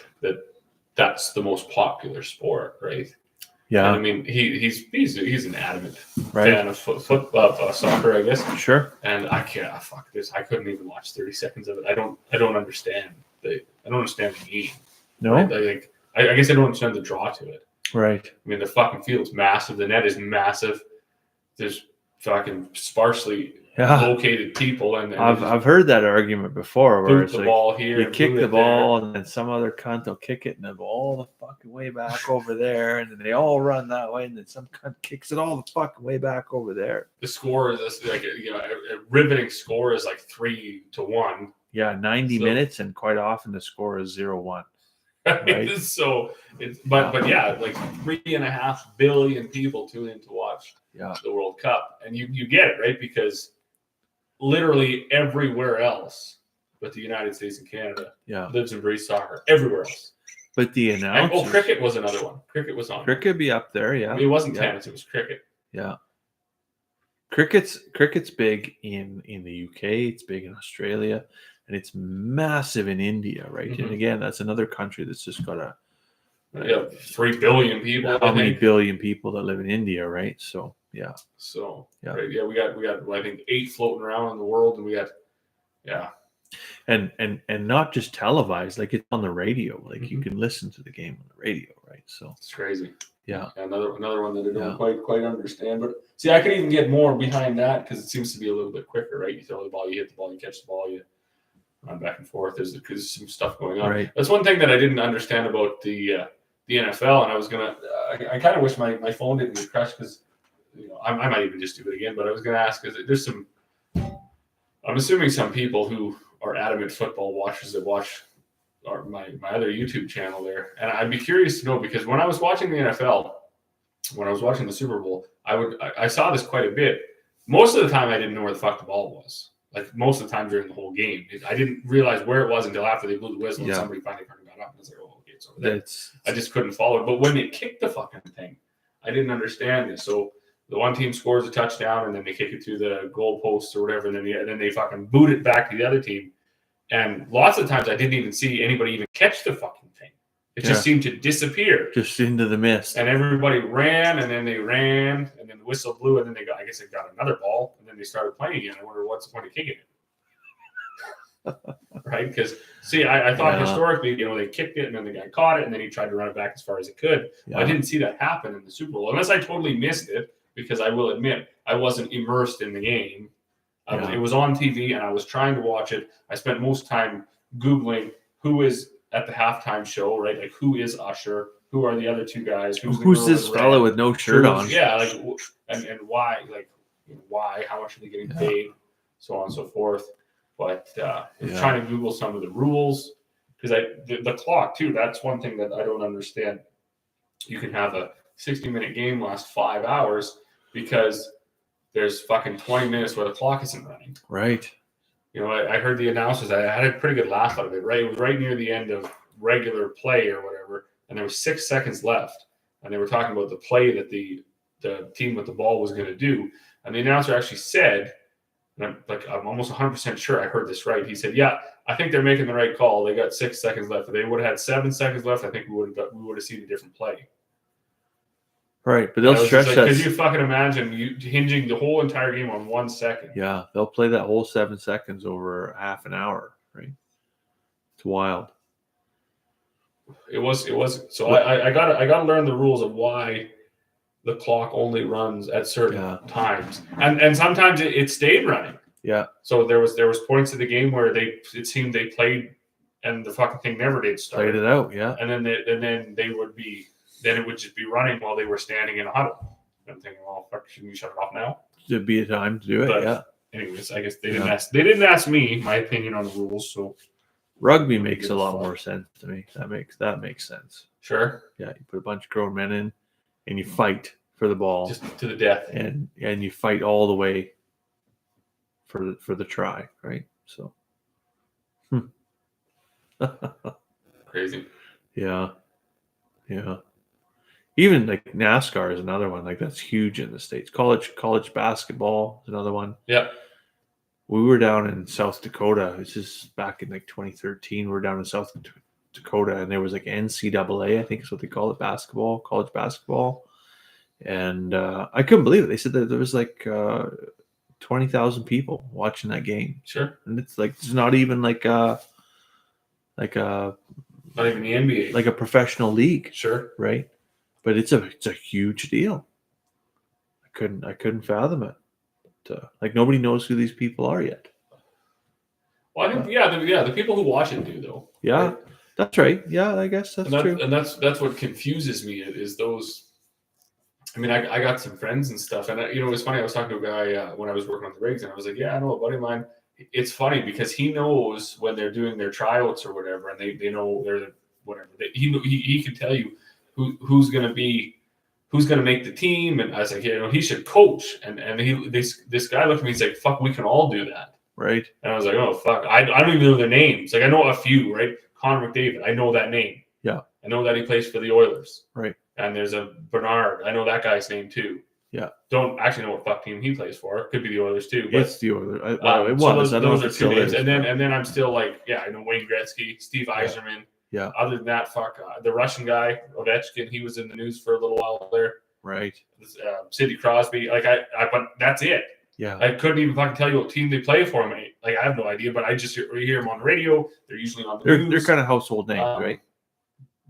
that's the most popular sport, right?
Yeah,
and I mean he's an adamant fan of soccer, I guess.
Sure.
And I can't fuck this. I couldn't even watch 30 seconds of it. I don't understand the game.
No,
right? I guess I don't understand the draw to it.
Right.
I mean, the fucking field's massive. The net is massive. There's fucking sparsely located people, and
I've heard that argument before, where it's
the
like
ball here,
you kick the ball, and then some other cunt will kick it, and the ball the fucking way back over there, and then they all run that way, and then some cunt kicks it all the fucking way back over there.
The score is like a riveting score is like 3-1.
Yeah, 90 minutes, and quite often the score is 0-1. Right?
So but yeah, like 3.5 billion people tune in to watch the World Cup, and you get it, right? Because literally everywhere else but the United States and Canada lives and breathes soccer. Everywhere else.
But the announcers...
cricket was another one. Cricket was on.
Cricket be up there, yeah.
I mean, it wasn't tennis, it was cricket.
Yeah. Cricket's big in the UK, it's big in Australia, and it's massive in India, right? Mm-hmm. And again, that's another country that's just got
3 billion people.
How many billion people that live in India, right? So yeah.
So right, we got I think 8 floating around in the world, and we got
and not just televised, like it's on the radio. Like you can listen to the game on the radio, right? So
it's crazy.
Yeah.
Another one that I don't quite understand. But see, I could even get more behind that, because it seems to be a little bit quicker, right? You throw the ball, you hit the ball, you catch the ball, you run back and forth. There's some stuff going on.
Right.
That's one thing that I didn't understand about the NFL, and I was gonna. I kind of wish my phone didn't get crushed, because I might even just do it again. But I was gonna ask, there's some. I'm assuming some people who our adamant football watchers that watch my other YouTube channel there, and I'd be curious to know, because when I was watching the NFL, when I was watching the Super Bowl, I saw this quite a bit. Most of the time, I didn't know where the fuck the ball was. Like most of the time during the whole game, I didn't realize where it was until after they blew the whistle and somebody finally turned it up. And I was like, "Oh, okay, it's over there." I just couldn't follow it. But when they kicked the fucking thing, I didn't understand it. So the one team scores a touchdown, and then they kick it through the goal post or whatever, and then they fucking boot it back to the other team. And lots of times, I didn't even see anybody even catch the fucking thing. It just seemed to disappear.
Just into the mist.
And everybody ran, and then they ran, and then the whistle blew, and then I guess they got another ball, and then they started playing again. I wonder what's the point of kicking it. Right? Because, see, I thought historically, they kicked it, and then the guy caught it, and then he tried to run it back as far as he could. Yeah. I didn't see that happen in the Super Bowl, unless I totally missed it, because I will admit, I wasn't immersed in the game. It was on TV, and I was trying to watch it. I spent most time Googling who is at the halftime show, right? Like, who is Usher? Who are the other two guys?
Who's this fellow with no shirt on?
Yeah, like, and why? Like, why? How much are they getting paid? So on and so forth. But trying to Google some of the rules, because the clock too. That's one thing that I don't understand. You can have a 60-minute game last 5 hours because there's fucking 20 minutes where the clock isn't running.
Right.
I heard the announcers. I had a pretty good laugh out of it. Right, it was right near the end of regular play or whatever, and there was 6 seconds left, and they were talking about the play that the team with the ball was going to do, and the announcer actually said, and I'm almost 100% sure I heard this right. He said, "Yeah, I think they're making the right call. They got 6 seconds left. If they would have had 7 seconds left, I think we would have seen a different play."
Right, but they'll stretch that.
Because you fucking imagine you hinging the whole entire game on 1 second.
Yeah, they'll play that whole 7 seconds over half an hour. Right, it's wild.
It was. So I got to learn the rules of why the clock only runs at certain times, and sometimes it stayed running. Yeah. So there was points of the game where it seemed they played, and the fucking thing never did start.
Played it out, yeah.
And then they would be. Then it would just be running while they were standing in a huddle. I'm thinking, well, fuck, shouldn't you shut it off now?
It'd be a time to do it, but,
anyways, I guess they didn't ask. They didn't ask me my opinion on the rules. So
rugby makes a lot more sense to me. That makes sense.
Sure.
Yeah, you put a bunch of grown men in, and you fight for the ball,
just to the death,
and you fight all the way for the try, right? So,
crazy.
Yeah. Even like NASCAR is another one. Like that's huge in the States. College basketball is another one.
Yeah.
We were down in South Dakota. This is back in like 2013. We were down in South Dakota, and there was like NCAA, I think is what they call it, college basketball. And I couldn't believe it. They said that there was like 20,000 people watching that game.
Sure.
And it's like it's not even like
not even the NBA,
like a professional league.
Sure.
Right. But it's a huge deal. I couldn't fathom it. But, like nobody knows who these people are yet.
Well, I think the people who watch it do though.
Yeah,
right?
That's right. Yeah, I guess that's true.
And that's what confuses me is those. I mean, I got some friends and stuff, and it was funny. I was talking to a guy when I was working on the rigs, and I was like, "Yeah, I know a buddy of mine." It's funny because he knows when they're doing their tryouts or whatever, and they know they're whatever. He can tell you who's going to make the team, and I was like, he should coach. And this guy looked at me, he's like, "Fuck, we can all do that."
Right.
And I was like, "Oh fuck, I don't even know their names. Like I know a few, right? Connor McDavid, I know that name.
Yeah.
I know that he plays for the Oilers.
Right.
And there's a Bernard. I know that guy's name too.
Yeah.
Don't actually know what fuck team he plays for. Could be the Oilers too. But,
it's the Oilers. It was.
So those are two names. And then I'm still like, I know Wayne Gretzky, Steve Yzerman.
Yeah.
Other than that, the Russian guy, Ovechkin, he was in the news for a little while there.
Right.
Sidney Crosby. Like but that's it.
Yeah.
I couldn't even fucking tell you what team they play for, mate. Like I have no idea, but I just hear them on the radio. They're usually on the news.
They're kind of household names, right?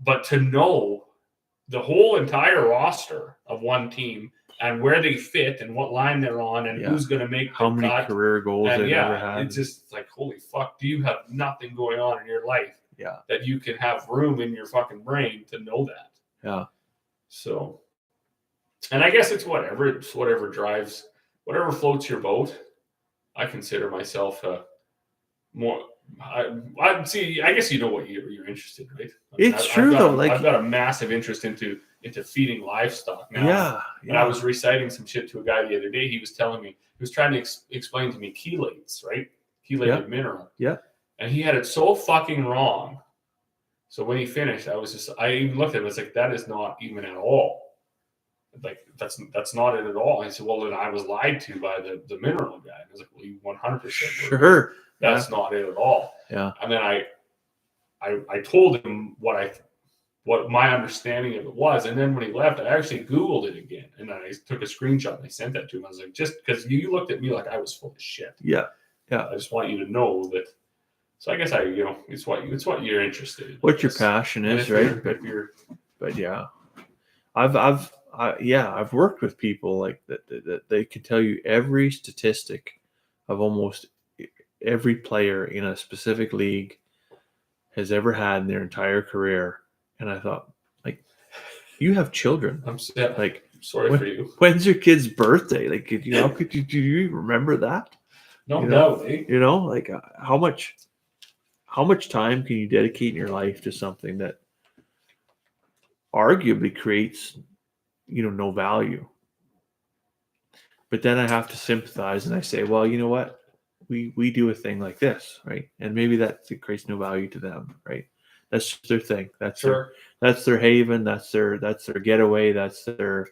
But to know the whole entire roster of one team and where they fit and what line they're on and who's going to make
how many career goals they've ever had.
It's just like, holy fuck, do you have nothing going on in your life that you can have room in your fucking brain to know that?
Yeah.
So, and I guess it's whatever drives, whatever floats your boat. I consider myself I see. I guess you know what you're interested in, right?
It's true though. Like
I've got a massive interest into feeding livestock now.
yeah.
And I was reciting some shit to a guy the other day. He was telling me, he was trying to explain to me chelates, right? Chelated mineral.
Yeah.
And he had it so fucking wrong. So when he finished, I even looked at him. I was like, that is not even at all. Like that's not it at all. And he said, well, then I was lied to by the mineral guy. And I was like, well, you 100%.
Sure.
That's not it at all.
Yeah.
And then I told him what my understanding of it was. And then when he left, I actually Googled it again. And then I took a screenshot and I sent that to him. I was like, just because you looked at me like I was full of shit.
Yeah. Yeah.
I just want you to know that. So I guess it's what you're interested in.
What your passion is, right? But yeah, I've worked with people like that they can tell you every statistic of almost every player in a specific league has ever had in their entire career. And I thought, like, you have children.
I'm
like,
sorry for you.
When's your kid's birthday? Like, do you remember that?
No doubt.
You know, like how much time can you dedicate in your life to something that arguably creates, no value? But then I have to sympathize and I say, well, you know what? We do a thing like this, right? And maybe that creates no value to them, right? That's their thing. That's their haven. That's their getaway. That's their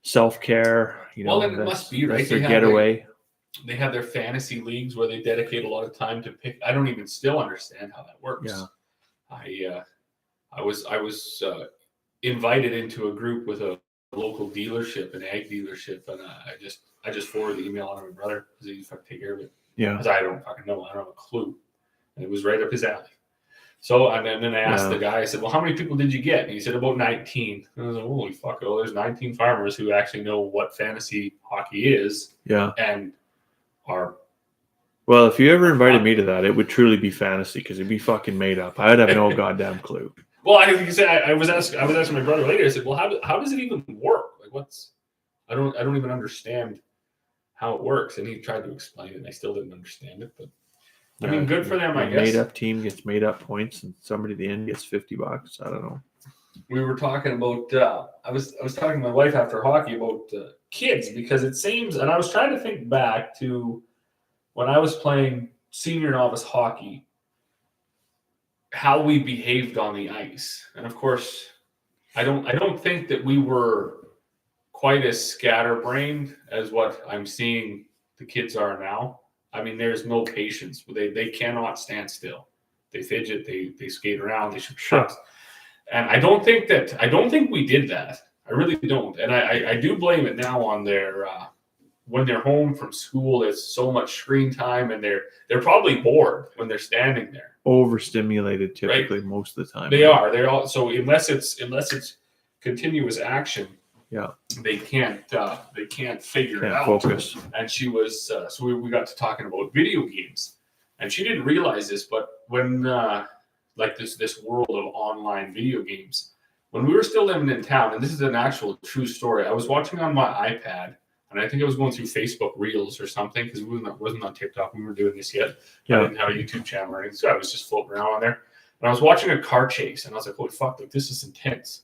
self-care.
Well, then it must be right.
That's their getaway.
They have their fantasy leagues where they dedicate a lot of time to pick. I don't even still understand how that works.
Yeah.
I was invited into a group with a local dealership, an ag dealership, and I just forwarded the email on to my brother because he fucking take care of it.
Yeah.
Because I don't fucking know. I don't have a clue. And it was right up his alley. So and then I asked the guy. I said, "Well, how many people did you get?" And he said, "About 19." And I was like, "Holy fuck! Oh, there's 19 farmers who actually know what fantasy hockey is."
Yeah.
And are.
Well, if you ever invited me to that, it would truly be fantasy because it'd be fucking made up. I'd have no goddamn clue.
Well, I was asking my brother later. I said, "Well, how does it even work? Like, I don't even understand how it works." And he tried to explain it, and I still didn't understand it. But I mean, good for them, I guess.
Made up team gets made up points, and somebody at the end gets $50. I don't know.
We were talking about. I was talking to my wife after hockey about kids because it seems, and I was trying to think back to when I was playing senior novice hockey, how we behaved on the ice. And of course, I don't think that we were quite as scatterbrained as what I'm seeing the kids are now. I mean, there's no patience. They cannot stand still. They fidget, they skate around, they shoot pucks. And I don't think we did that. I really don't. And I do blame it now on their when they're home from school, there's so much screen time and they're probably bored when they're standing there.
Overstimulated typically most of the time.
They're all so unless it's continuous action, they can't figure it out.
Focus.
And she was so we got to talking about video games, and she didn't realize this, but when like this world of online video games, when we were still living in town, and this is an actual true story, I was watching on my iPad. And I think I was going through Facebook Reels or something because we wasn't on TikTok. We weren't doing this yet. I didn't have a YouTube channel or anything, so I was just floating around on there. And I was watching a car chase, and I was like, "Holy fuck! Like this is intense."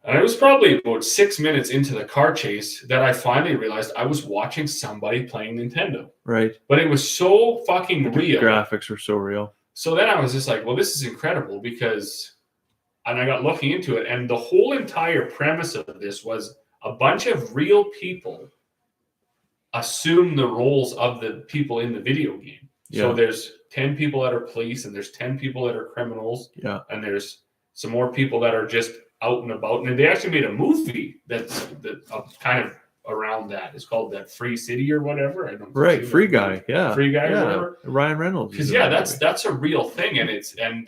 And it was probably about 6 minutes into the car chase that I finally realized I was watching somebody playing Nintendo.
Right.
But it was so fucking real.
The graphics were so real.
So then I was just like, "Well, this is incredible," and I got looking into it, and the whole entire premise of this was a bunch of real people assume the roles of the people in the video game. Yeah. So there's 10 people that are police, and there's 10 people that are criminals.
Yeah.
And there's some more people that are just out and about. And they actually made a movie that's kind of around that. It's called that Free City or whatever. I don't know.
Right. Free Guy. Yeah.
Free Guy
or
whatever.
Ryan Reynolds.
Because that's a real thing. And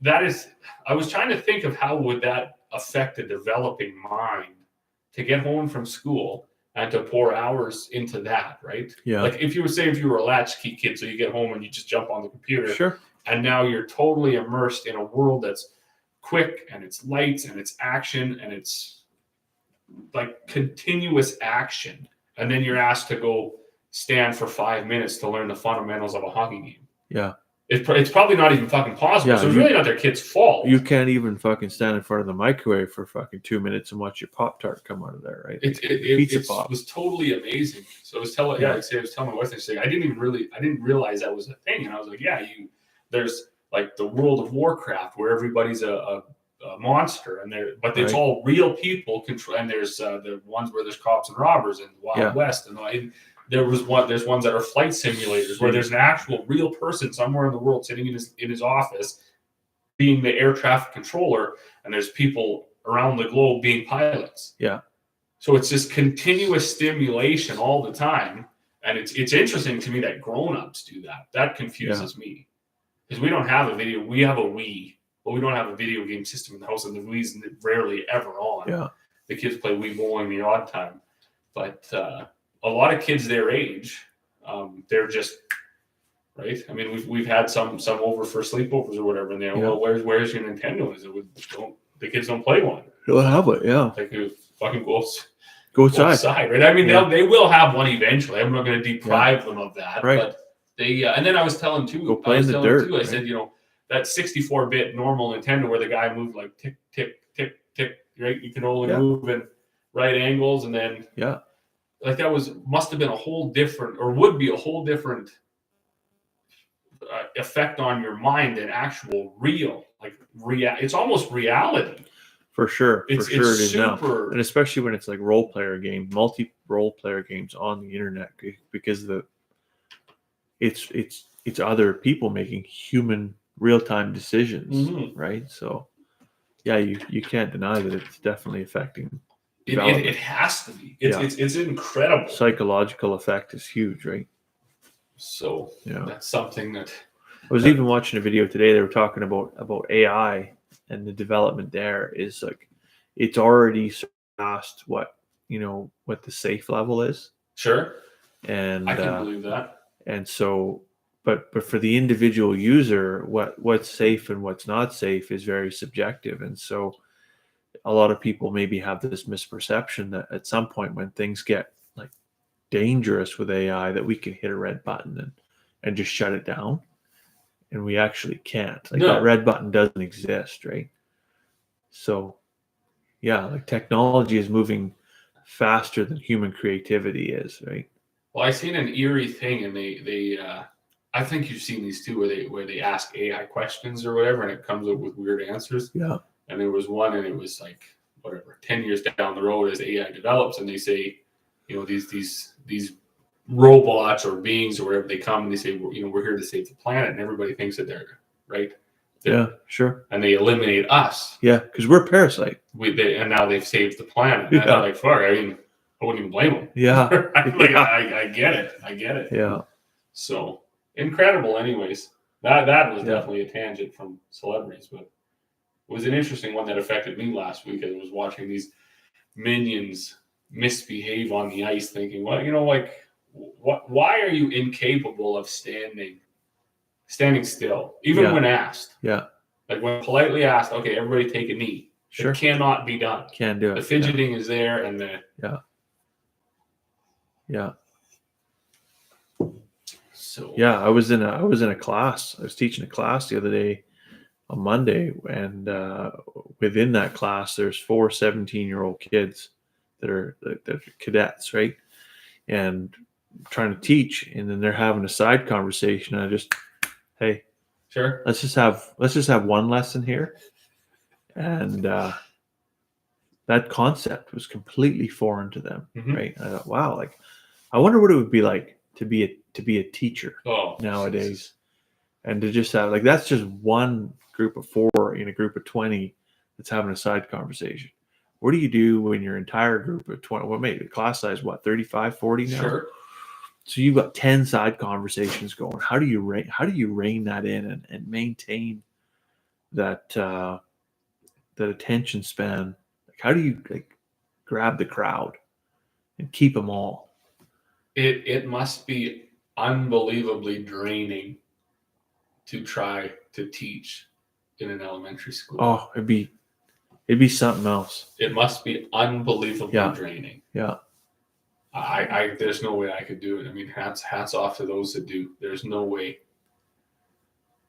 that is, I was trying to think of how would that affect a developing mind to get home from school and to pour hours into that, right?
Yeah.
Like if you were a latchkey kid, so you get home and you just jump on the computer.
Sure.
And now you're totally immersed in a world that's quick and it's lights and it's action and it's like continuous action. And then you're asked to go stand for 5 minutes to learn the fundamentals of a hockey game.
Yeah.
It's probably not even fucking possible.
Yeah,
So it's really not their kid's fault.
You can't even fucking stand in front of the microwave for fucking 2 minutes and watch your Pop-Tart come out of there, right?
It was totally amazing. So I was telling,
Yeah.
like say, I was telling my wife, I didn't realize that was a thing. And I was like, yeah, there's like the World of Warcraft where everybody's a monster, but it's
Right.
all real people control. And there's the ones where there's cops and robbers and Wild West, and there's ones that are flight simulators where there's an actual real person somewhere in the world sitting in his office being the air traffic controller, and there's people around the globe being pilots.
Yeah.
So it's this continuous stimulation all the time. And it's interesting to me that grown-ups do that. That confuses me. Because we don't have a video. We have a Wii, but we don't have a video game system in the house, and the Wii's rarely ever on.
Yeah.
The kids play Wii bowling the odd time. But a lot of kids their age, they're just right. I mean, we've had some over for sleepovers or whatever, and they're well, where's your Nintendo? Is it the kids don't play one?
They'll have it, yeah.
Like it fucking go
outside,
right? I mean, they will have one eventually. I'm not going to deprive them of that,
right?
But they and then I was telling too.
Go play in the dirt.
I said, that 64-bit normal Nintendo where the guy moved like tick tick tick tick, right? You can only move in right angles, and then like that must have been a whole different, or would be a whole different effect on your mind than actual real, it's almost reality.
For sure.
It's
it is
super,
now. And especially when it's like multi-role player games on the internet, because it's other people making human real-time decisions, right? So yeah, you can't deny that it's definitely affecting development.
It has to be. It's incredible.
Psychological effect is huge, right?
So that's something that
I was even watching a video today. They were talking about AI, and the development there is like it's already surpassed what the safe level is.
Sure.
And
I can believe that.
And so, but for the individual user, what's safe and what's not safe is very subjective. And so a lot of people maybe have this misperception that at some point when things get like dangerous with AI, that we can hit a red button and just shut it down. And we actually can't. That red button doesn't exist, right? So yeah, like technology is moving faster than human creativity is, right?
Well, I seen an eerie thing, and they I think you've seen these too, where they ask AI questions or whatever, and it comes up with weird answers.
Yeah.
And there was one, and it was like 10 years down the road as AI develops, and they say, these robots or beings or wherever they come, and they say, we're here to save the planet, and everybody thinks that they're right.
Yeah, sure.
And they eliminate us.
Yeah, because we're a parasite.
And now they've saved the planet. And I'm like, fuck, I wouldn't even blame them.
Yeah.
I get it.
Yeah.
So incredible. Anyways, that was definitely a tangent from celebrities, but it was an interesting one that affected me last week as I was watching these minions misbehave on the ice, thinking, well, why are you incapable of standing still, even when asked?
Yeah.
Like when politely asked, okay, everybody take a knee.
Sure.
It cannot be done.
Can't do it.
The fidgeting is there, and the So
I was in a class. I was teaching a class the other day on Monday, and within that class, there's 4 17-year-old kids that are cadets, right? And trying to teach, and then they're having a side conversation. And I just, hey,
sure,
let's just have one lesson here, and that concept was completely foreign to them, right? And I thought, wow, like I wonder what it would be like to be a teacher nowadays, Jesus. And to just have that's just one group of 4 in a group of 20 that's having a side conversation. What do you do when your entire group of 20? Well, maybe the class size 35, 40 now.
Sure.
So you've got 10 side conversations going. How do you rein that in and maintain that attention span? Like, how do you grab the crowd and keep them all?
It must be unbelievably draining to try to teach in an elementary school.
Oh, it'd be something else.
It must be unbelievably draining.
Yeah.
I there's no way I could do it. I mean, hats off to those that do. There's no way.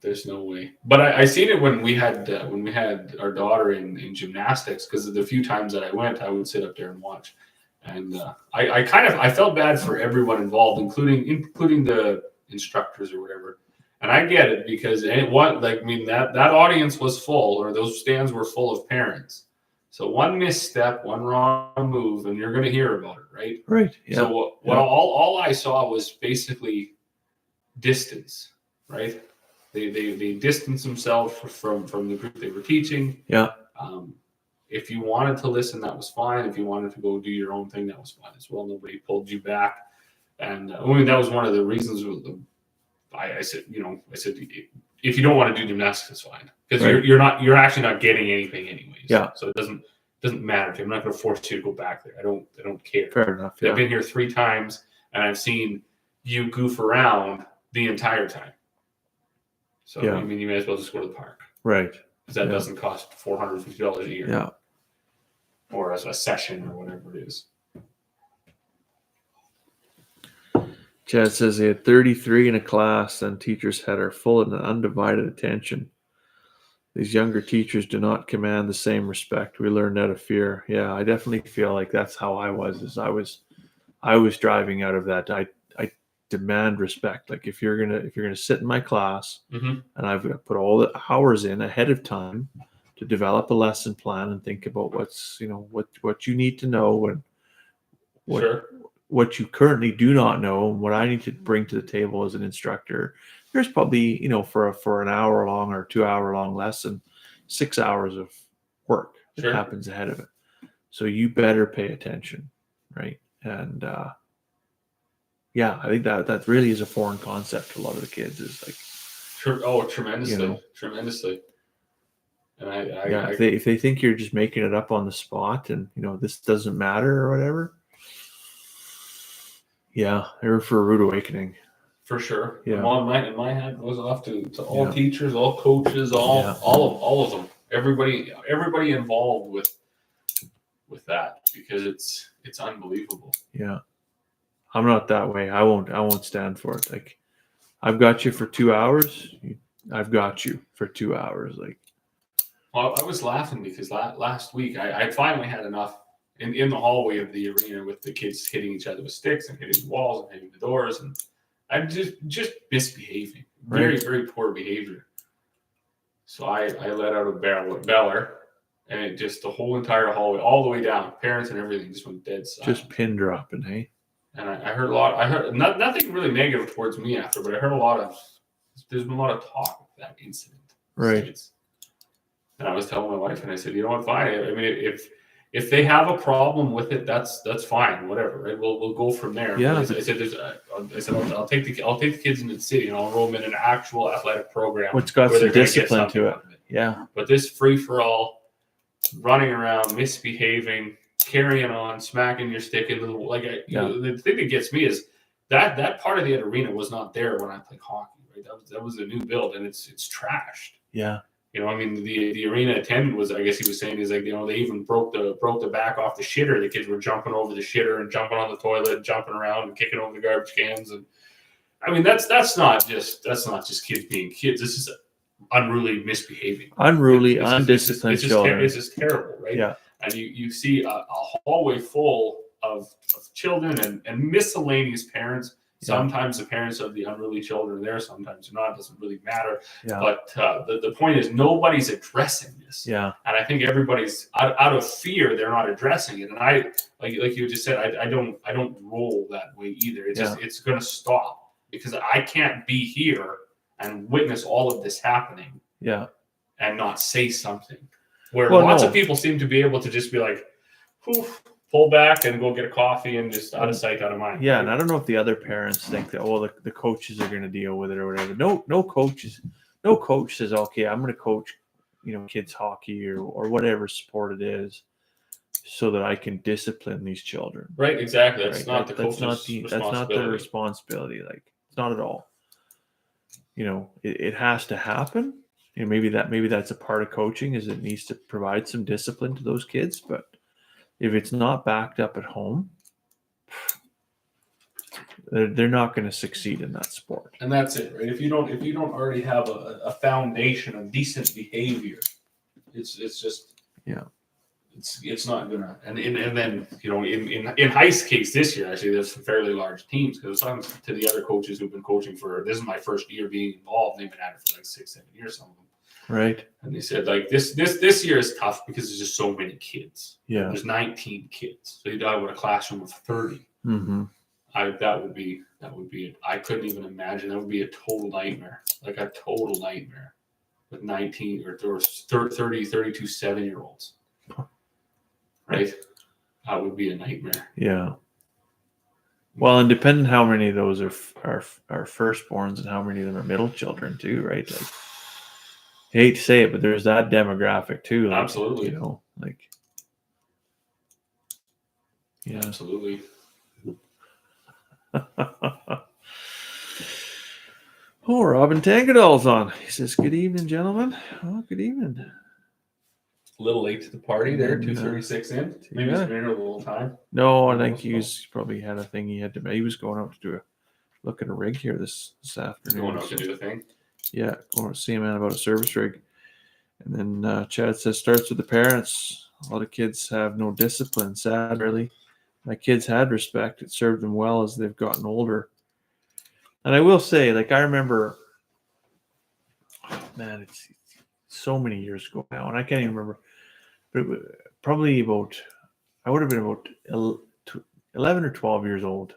There's no way. But I seen it when we had our daughter in gymnastics, because the few times that I went, I would sit up there and watch. And I felt bad for everyone involved, including the instructors or whatever. And I get it, because that audience was full, or those stands were full of parents. So one misstep, one wrong move, and you're going to hear about it, right?
Right. Yeah.
So all I saw was basically distance, right? They distanced themselves from the group they were teaching.
Yeah.
If you wanted to listen, that was fine. If you wanted to go do your own thing, that was fine as well. Nobody pulled you back. And I mean, that was one of the reasons I said, if you don't want to do gymnastics, it's fine, because you're actually not getting anything anyways.
Yeah.
So it doesn't matter to you. I'm not going to force you to go back there. I don't care.
Fair enough. Yeah.
I've been here 3 times, and I've seen you goof around the entire time. So I mean, you may as well just go to the park,
right?
Because that doesn't cost $450 a year.
Yeah.
Or as a session or whatever it is.
Chad says he had 33 in a class, and teachers had our full and undivided attention. These younger teachers do not command the same respect. We learned out of fear. Yeah, I definitely feel like that's how I was. I was driving out of that. I demand respect. Like if you're gonna sit in my class, and I've put all the hours in ahead of time to develop a lesson plan and think about what you need to know, and what you currently do not know, and what I need to bring to the table as an instructor. There's probably, for an hour long or 2 hour long lesson, 6 hours of work that happens ahead of it. So you better pay attention, right? And I think that really is a foreign concept to a lot of the kids. Is like,
tremendously. And
if they think you're just making it up on the spot, and this doesn't matter or whatever, they're for a rude awakening.
For sure.
Yeah.
My hat goes off to all teachers, all coaches, all of them. Everybody involved with that, because it's unbelievable.
Yeah. I'm not that way. I won't stand for it. Like, I've got you for 2 hours. I've got you for 2 hours. Like,
well, I was laughing because last week I finally had enough in the hallway of the arena, with the kids hitting each other with sticks and hitting the walls and hitting the doors, and I'm just misbehaving. Very, very poor behavior. So I let out a beller, and it just, the whole entire hallway, all the way down, parents and everything, just went dead silent. Just
pin dropping, hey?
And I heard nothing really negative towards me after, but I heard there's been a lot of talk of that incident.
Right.
And I was telling my wife, and I said, fine. I mean, if they have a problem with it, that's fine, whatever. Right? We'll go from there.
Yeah.
I said I'll take the kids into the city, and I'll enroll them in an actual athletic program.
Which got some discipline to it. Yeah.
But this free for all, running around, misbehaving, carrying on, smacking your stick into the thing that gets me is that part of the arena was not there when I played hockey. Right. That was a new build, and it's trashed.
Yeah.
I mean, the arena attendant was, I guess he was saying, is like, they even broke the back off the shitter. The kids were jumping over the shitter and jumping on the toilet and jumping around and kicking over the garbage cans. And I mean, that's not just kids being kids. This is unruly misbehaving.
Unruly, undisciplined children.
It's just terrible, right?
Yeah.
And you see a hallway full of children and miscellaneous parents. Sometimes the parents of the unruly children are there, sometimes they're not. It doesn't really matter.
Yeah.
But the point is, nobody's addressing this.
Yeah.
And I think everybody's out of fear, they're not addressing it. And I, like you just said, I don't roll that way either. It's just, it's going to stop, because I can't be here and witness all of this happening.
Yeah.
And not say something. Where lots of people seem to be able to just be like, poof, pull back and go get a coffee, and just out of sight, out of mind.
Yeah, and I don't know if the other parents think that, the coaches are going to deal with it or whatever. No coach says, okay, I'm going to coach, kids hockey or whatever sport it is, so that I can discipline these children.
Right, exactly. That's not the coach's responsibility.
That's not their responsibility. Like, it's not at all. It has to happen. Maybe that's a part of coaching, is it needs to provide some discipline to those kids, but if it's not backed up at home, they're not going to succeed in that sport.
And that's it, right? If you don't already have a foundation of decent behavior, it's just
Yeah.
It's not gonna. And then in Heist's case this year, actually, there's some fairly large teams, because I was talking to the other coaches who've been coaching for, this is my first year being involved. They've been at it for like 6-7 years, some of them.
Right.
And they said like this year is tough because there's just so many kids.
Yeah.
There's 19 kids, so you got with a classroom of 30.
Mm-hmm.
That would be it. I couldn't even imagine. That would be a total nightmare, like a total nightmare, with 19 or 30, 32 7-year-olds. Right? That would be a nightmare.
Yeah. Well, and depending how many of those are firstborns and how many of them are middle children too, right? Like, I hate to say it, but there's that demographic too. Like,
Absolutely.
Yeah.
Absolutely.
Oh, Robin Tangadol's on. He says, "Good evening, gentlemen." Oh, good evening.
A little late to the party there, 2:36 in. Maybe he's been here a little time.
No, I think he's probably had a thing he had to. He was going out to do a look at a rig here this afternoon.
Going out to do the thing.
Yeah, going to see a man about a service rig. And then Chad says, starts with the parents. A lot of kids have no discipline. Sad, really. My kids had respect. It served them well as they've gotten older. And I will say, like, I remember, man, it's so many years ago now, and I can't even remember, but probably I would have been about 11 or 12 years old,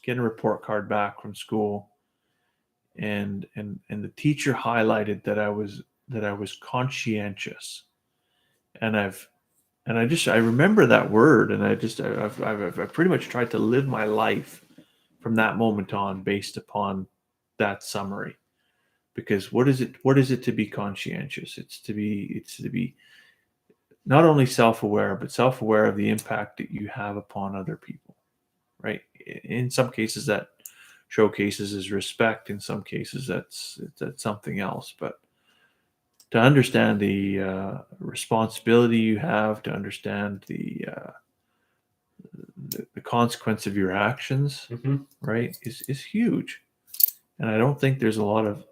getting a report card back from school, and the teacher highlighted that I was conscientious, and I remember that word, and I've pretty much tried to live my life from that moment on based upon that summary. Because what is it to be conscientious? It's to be not only self-aware, but self-aware of the impact that you have upon other people, right? In some cases that showcases is respect. In some cases that's something else. But to understand the responsibility you have, to understand the consequence of your actions,
Mm-hmm.
right, is huge. And I don't think there's a lot of,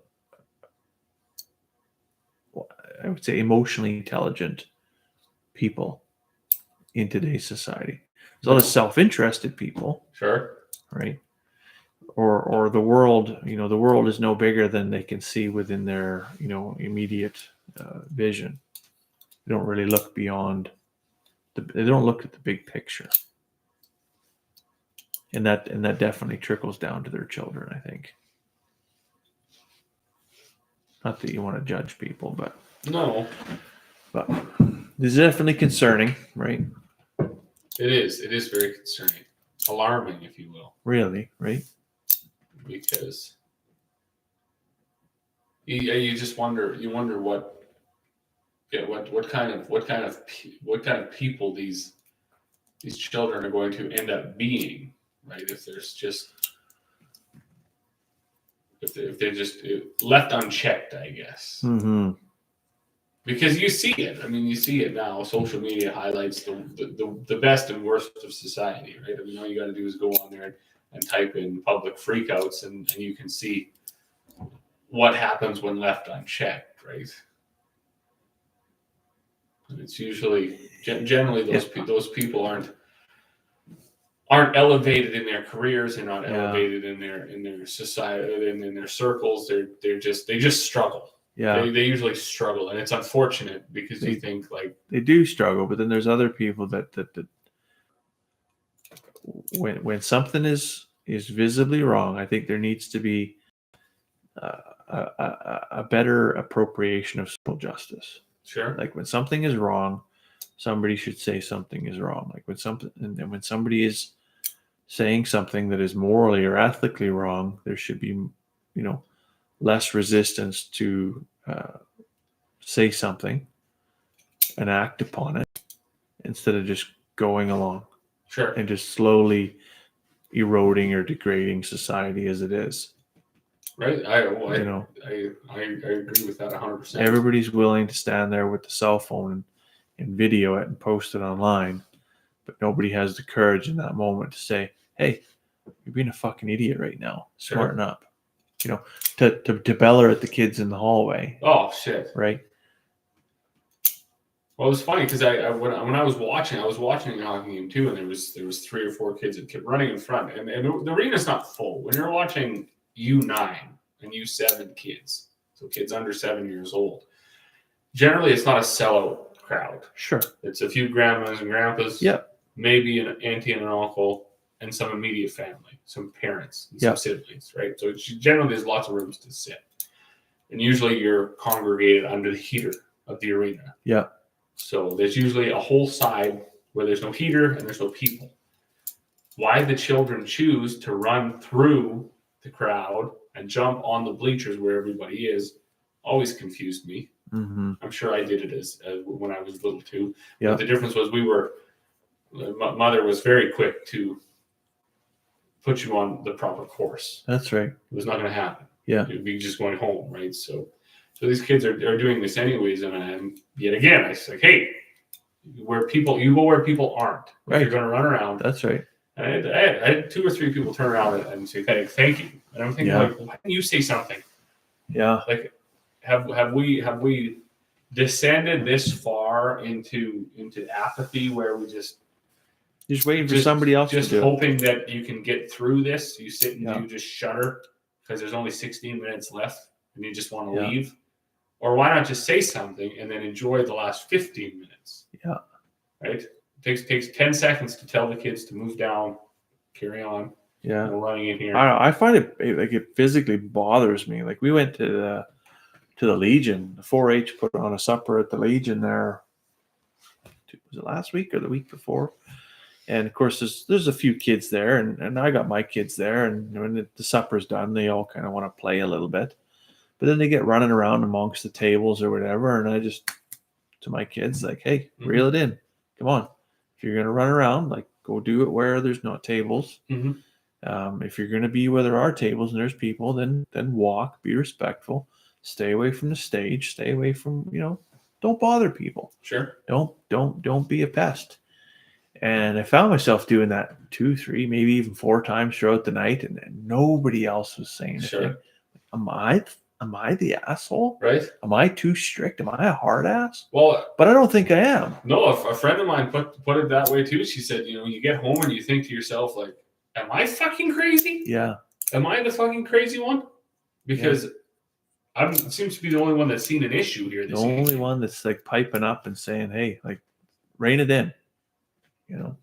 I would say, emotionally intelligent people in today's society. There's a lot of self-interested people.
Sure.
Right. Or the world, the world is no bigger than they can see within their, immediate vision. They don't really look beyond. They don't look at the big picture. And that definitely trickles down to their children, I think. Not that you want to judge people, but
no.
But this is definitely concerning, right?
It is. It is very concerning, alarming, if you will.
Really, right?
Because you just wonder. You wonder what kind of people these children are going to end up being, right? If they're just left unchecked, I guess.
Mm-hmm.
Because you see it. I mean, you see it now. Social media highlights the best and worst of society, right? I mean, all you got to do is go on there and type in public freakouts, and you can see what happens when left unchecked, right? And it's usually generally those people aren't elevated in their careers. They're not elevated in their society and in their circles. They just struggle.
Yeah,
they usually struggle, and it's unfortunate because you think like
they do struggle, but then there's other people that when something is visibly wrong, I think there needs to be a better appropriation of social justice.
Sure.
Like when something is wrong, somebody should say something is wrong. Like when somebody is saying something that is morally or ethically wrong, there should be, less resistance to say something and act upon it instead of just going along.
Sure.
And just slowly eroding or degrading society as it is.
Right. I agree with that 100%.
Everybody's willing to stand there with the cell phone and video it and post it online, but nobody has the courage in that moment to say, hey, you're being a fucking idiot right now.
Sure.
Smarten up. You know, to beller at the kids in the hallway.
Oh shit!
Right.
Well, it was funny because when I was watching a hockey game too, and there was 3 or 4 kids that kept running in front, and the arena's not full. When you're watching U9 and U7 kids, so kids under 7 years old, generally it's not a sellout crowd.
Sure.
It's a few grandmas and grandpas, maybe an auntie and an uncle, and some immediate family, some parents, and some siblings, right? So generally there's lots of rooms to sit, and usually you're congregated under the heater of the arena.
Yeah.
So there's usually a whole side where there's no heater and there's no people. Why the children choose to run through the crowd and jump on the bleachers where everybody is always confused me.
Mm-hmm.
I'm sure I did it as when I was little too.
Yeah.
But the difference was my mother was very quick to put you on the proper course.
That's right.
It was not going to happen.
Yeah.
You'd be just going home, right? So these kids are doing this anyways, and yet again, I was like, hey, you go where people aren't.
Right.
You're going to run around.
That's right.
And I had 2 or 3 people turn around and say, hey, thank you. And I'm thinking, like, why didn't you say something?
Yeah.
Like, have we descended this far into apathy where we just
waiting for somebody else
just
to do
hoping that you can get through this? You sit and you just shudder because there's only 16 minutes left and you just want to leave. Or why not just say something and then enjoy the last 15 minutes?
Yeah.
Right? It takes 10 seconds to tell the kids to move down, carry on.
Yeah.
We're running in here.
I find it physically bothers me. Like we went to the Legion, the 4-H put on a supper at the Legion there. Was it last week or the week before? And of course, there's a few kids there, and I got my kids there. And when the supper's done, they all kind of want to play a little bit. But then they get running around amongst the tables or whatever. And I just, to my kids, like, hey, reel it in. Come on. If you're going to run around, like, go do it where there's not tables.
Mm-hmm.
If you're going to be where there are tables and there's people, then walk, be respectful, stay away from the stage, stay away from, don't bother people.
Sure.
Don't be a pest. And I found myself doing that 2, 3, maybe even 4 times throughout the night, and nobody else was saying anything.
Sure.
Am I the asshole?
Right.
Am I too strict? Am I a hard ass?
Well,
but I don't think I am.
No, a friend of mine put it that way too. She said, you get home and you think to yourself, like, am I fucking crazy?
Yeah.
Am I the fucking crazy one? Because I seems to be the only one that's seen an issue here.
The only one that's like piping up and saying, hey, like, rein it in.
And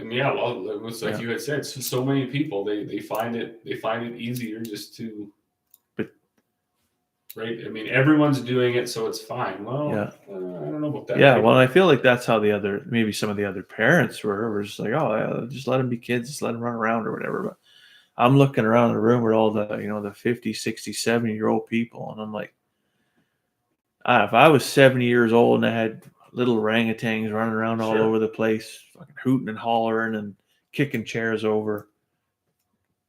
well, it was like you had said, so many people they find it easier just to. Right. I mean, everyone's doing it, so it's fine. Well, I don't know about that.
Yeah. Well, I feel like that's how maybe some of the other parents were just like, oh, just let them be kids, just let them run around or whatever. But I'm looking around the room with all the, the 50, 60, 70-year-old people. And I'm like, if I was 70 years old and I had little orangutans running around all over the place, fucking hooting and hollering and kicking chairs over,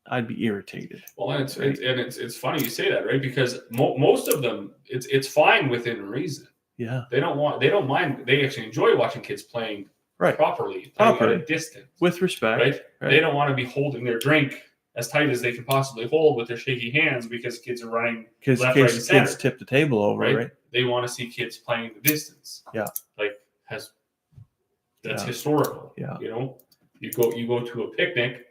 I'd be irritated.
Well, and it's funny you say that, right? Because most of them, it's fine within reason.
Yeah.
They don't mind. They actually enjoy watching kids playing properly at a distance.
With respect.
Right? They don't want to be holding their drink as tight as they can possibly hold with their shaky hands because kids are running left, right, and center.
Kids tip the table over, right?
They want to see kids playing the distance.
Yeah.
That's historical.
Yeah.
You go to a picnic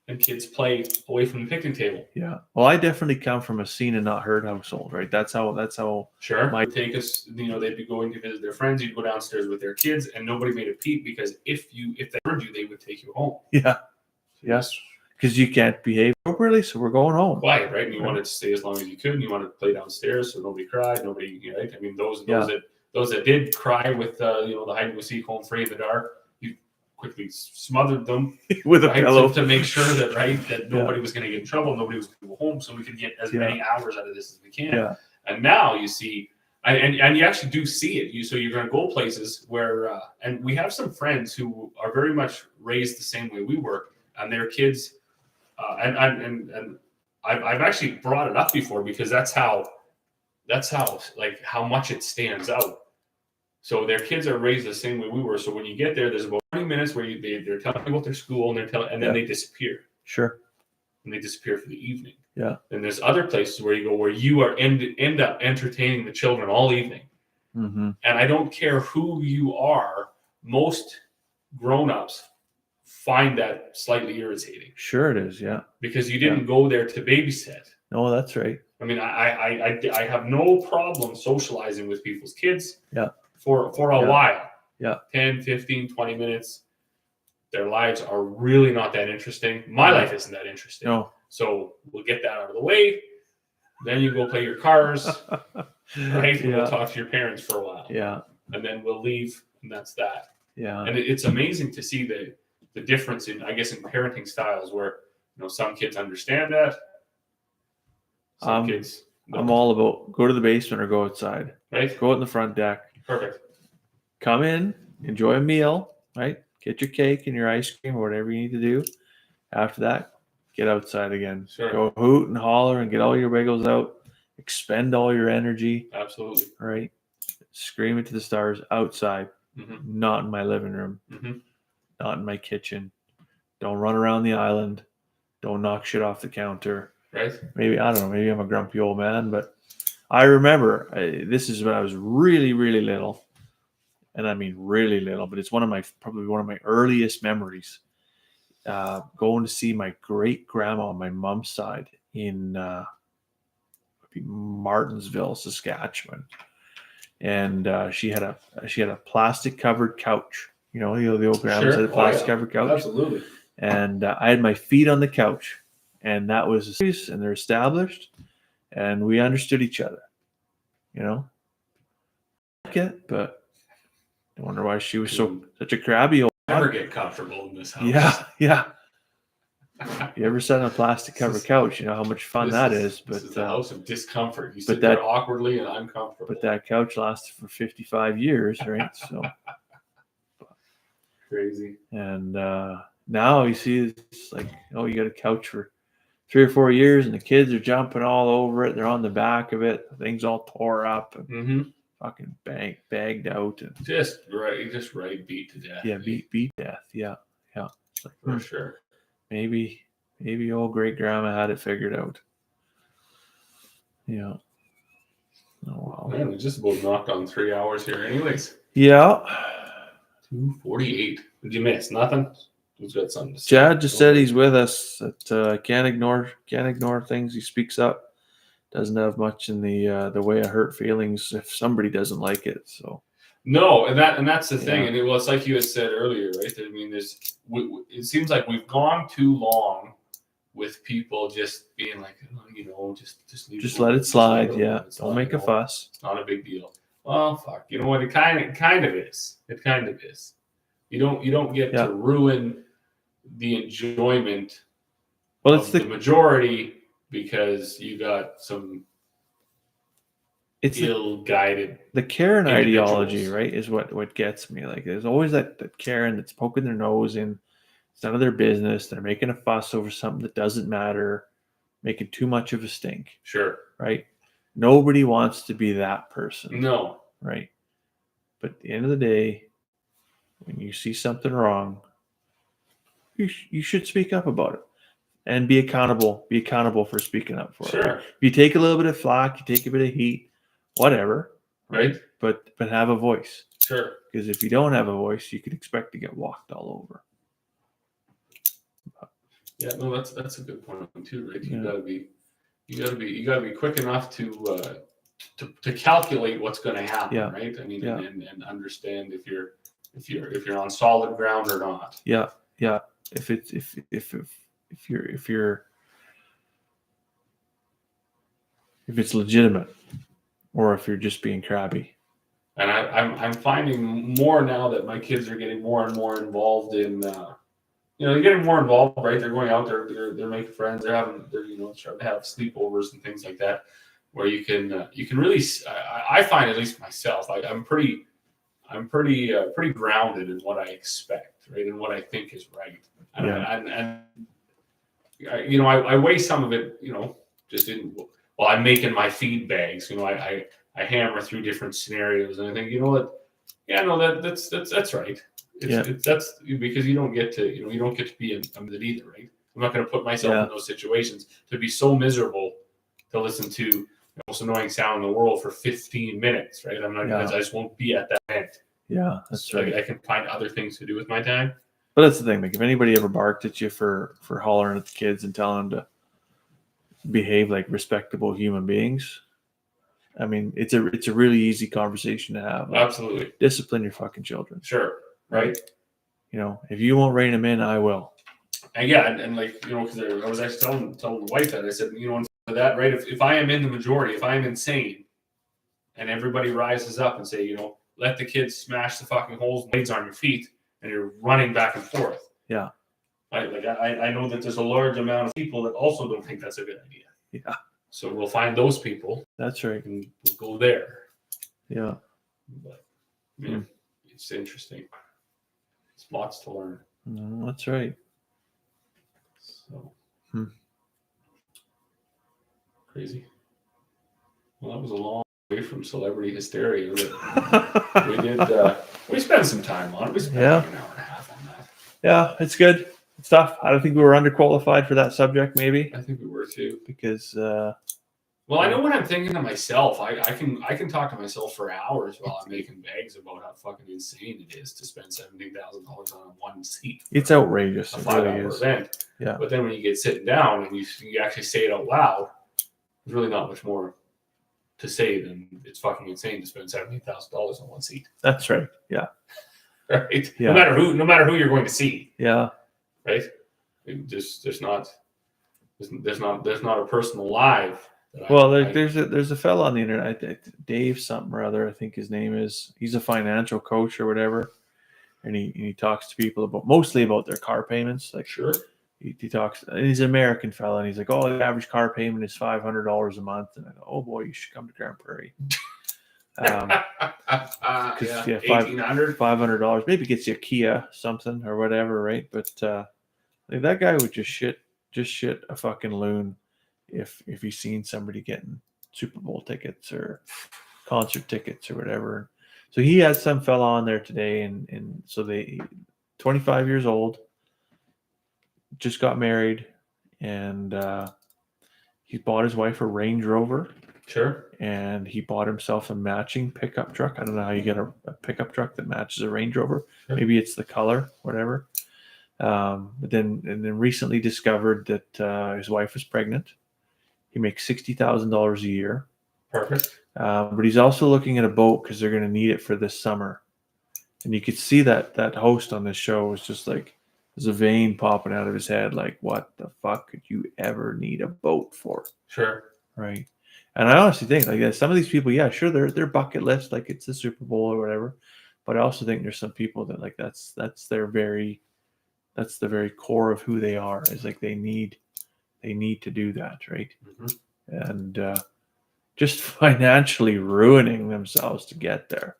and kids play away from the picnic table.
Yeah. Well, I definitely come from a seen and not heard household, right? That's how.
Sure. Take us. They'd be going to visit their friends. You'd go downstairs with their kids, and nobody made a peep because if they heard you, they would take you home.
Yeah. Yes. Because you can't behave appropriately, so we're going home.
Quiet, right? And you wanted to stay as long as you could. And you wanted to play downstairs, so nobody cried. Nobody, right? I mean, those that did cry with the hide and go seek, home free in the dark, you quickly smothered them
with a pillow
to make sure that nobody was going to get in trouble, nobody was going to go home, so we could get as many hours out of this as we can.
Yeah.
And now you see, and you actually do see it. So you're going to go places where, and we have some friends who are very much raised the same way we were, and their kids, and I've actually brought it up before because that's how like how much it stands out. So their kids are raised the same way we were. So when you get there, there's about 20 minutes where they're telling you about their school, and then they disappear.
Sure.
And they disappear for the evening.
Yeah.
And there's other places where you go where you are end up entertaining the children all evening.
Mm-hmm.
And I don't care who you are, most grown-ups find that slightly irritating.
Sure it is, yeah.
Because you didn't go there to babysit.
No, that's right.
I mean, I have no problem socializing with people's kids.
Yeah.
For a while.
Yeah.
10, 15, 20 minutes. Their lives are really not that interesting. My life isn't that interesting.
No.
So we'll get that out of the way. Then you go play your cars. Right? And we'll talk to your parents for a while.
Yeah.
And then we'll leave, and that's that.
Yeah.
And it's amazing to see the difference in, I guess, in parenting styles where, some kids understand that. Some kids don't.
I'm all about go to the basement or go outside.
Right?
Go out in the front deck.
Perfect.
Come in, enjoy a meal, right? Get your cake and your ice cream or whatever you need to do. After that, get outside again.
Sure.
Go hoot and holler and get all your wiggles out. Expend all your energy.
Absolutely.
Right? Scream it to the stars outside.
Mm-hmm.
Not in my living room.
Mm-hmm.
Not in my kitchen. Don't run around the island. Don't knock shit off the counter.
Right.
Maybe, I don't know, maybe I'm a grumpy old man, but I remember this is when I was really, really little. And I mean really little, but it's probably one of my earliest memories. Going to see my great grandma on my mom's side in Martinsville, Saskatchewan, and she had a plastic covered couch. The old grandmas had a plastic covered couch.
Absolutely.
And I had my feet on the couch, and that was and they're established, and we understood each other. But I wonder why she was such a crabby old.
Never get comfortable in this house.
Yeah. You ever sat on a plastic covered couch? You know how much fun that is. But
this is the house of discomfort. You
but
sit there awkwardly and uncomfortable.
But that couch lasted for 55 years, right? So
crazy.
And now you see it's like, you got a couch for 3 or 4 years, and the kids are jumping all over it. They're on the back of it. The thing's all tore up and fucking bagged out and
just right beat to death.
Yeah, beat death. Yeah. It's like,
for sure.
Maybe old great grandma had it figured out. Yeah. Oh wow.
Man, we just about knocked on 3 hours here, anyways.
Yeah.
2:48. Did you miss nothing? Who's got something to say?
Chad just said he's with us. That can't ignore things. He speaks up. Doesn't have much in the way of hurt feelings if somebody doesn't like it. So
no, and that's the thing. And it's like you had said earlier, right? I mean, it seems like we've gone too long with people just being like, just leave
just let it slide.
Yeah,
don't make a fuss.
It's not a big deal. Well, fuck. You know what? It kind of is. It kind of is. You don't get to ruin the enjoyment of the majority because you got some ill-guided.
The Karen ideology, right, is what gets me. Like, there's always that Karen that's poking their nose in. It's none of their business. They're making a fuss over something that doesn't matter, making too much of a stink.
Sure.
Right? Nobody wants to be that person.
No.
Right? But at the end of the day, when you see something wrong, you should speak up about it and be accountable. Be accountable for speaking up for it.
Sure.
If you take a little bit of flack, you take a bit of heat, whatever.
Right.
But have a voice.
Sure.
Because if you don't have a voice, you can expect to get walked all over.
Yeah, no, that's a good point too, right? You gotta be quick enough to calculate what's going to happen, right? I mean, and understand if you're on solid ground or not.
Yeah. If it's legitimate, or if you're just being crabby.
And I'm finding more now that my kids are getting more and more involved in. They're getting more involved, right? They're going out there, they're making friends, they're trying to have sleepovers and things like that, where you can really. I find, at least myself, I'm pretty grounded in what I expect, right, and what I think is right. I weigh some of it, just in while I'm making my feed bags. I hammer through different scenarios, and I think, you know what, Yeah, no, that's right. That's because you don't get to be in it either, right? I'm not going to put myself in those situations to be so miserable to listen to the most annoying sound in the world for 15 minutes, right? I'm not because I just won't be at that event.
Yeah, that's right.
I can find other things to do with my time.
But that's the thing. Like, if anybody ever barked at you for hollering at the kids and telling them to behave like respectable human beings, I mean, it's a really easy conversation to have. Like,
absolutely,
discipline your fucking children.
Sure, right?
You know, if you won't rein them in, I will.
And yeah, and like because I was actually telling the wife that I said, for that, right? If I am in the majority, if I am insane, and everybody rises up and say, let the kids smash the fucking holes and blades on your feet, and you're running back and forth.
Yeah.
I know that there's a large amount of people that also don't think that's a good idea.
Yeah.
So we'll find those people.
That's right.
And we'll go there.
Yeah.
But it's interesting. It's lots to learn.
That's right.
So crazy. Well, that was a long way from celebrity hysteria. We did. We spent some time on it. We spent like an hour and a half on that.
Yeah, it's good. It's tough. I don't think we were underqualified for that subject. Maybe
I think we were too.
Because
well, I know what I'm thinking to myself. I can talk to myself for hours while I'm making bags about how fucking insane it is to spend $17,000 on one seat.
It's outrageous.
A 5-hour event.
Yeah.
But then when you get sitting down and you actually say it out loud, there's really not much more to say than it's fucking insane to spend $17,000 on one seat.
That's right. Yeah.
Right.
Yeah.
No matter who you're going to see.
Yeah.
Right. There's not a person alive.
Well, there's a fella on the internet, Dave something or other, I think his name is. He's a financial coach or whatever, and he talks to people mostly about their car payments. Like,
sure,
he talks. And he's an American fella, and he's like, "Oh, the average car payment is $500 a month," and I go, "Oh boy, you should come to Grand Prairie." $500 maybe gets you a Kia something or whatever, right? But that guy would just shit a fucking loon if he's seen somebody getting Super Bowl tickets or concert tickets or whatever. So he had some fella on there today, and so 25 years old, just got married, and he bought his wife a Range Rover.
Sure.
And he bought himself a matching pickup truck. I don't know how you get a pickup truck that matches a Range Rover. Sure. Maybe it's the color, whatever. But then recently discovered that his wife was pregnant. He makes $60,000 a year.
Perfect.
But he's also looking at a boat because they're going to need it for this summer. And you could see that host on this show was just like, there's a vein popping out of his head. Like, what the fuck could you ever need a boat for?
Sure.
Right. And I honestly think like some of these people, yeah, sure, they're bucket list, like it's the Super Bowl or whatever. But I also think there's some people that like that's the very core of who they are. Is like they need to do that, right? Mm-hmm. And just financially ruining themselves to get there.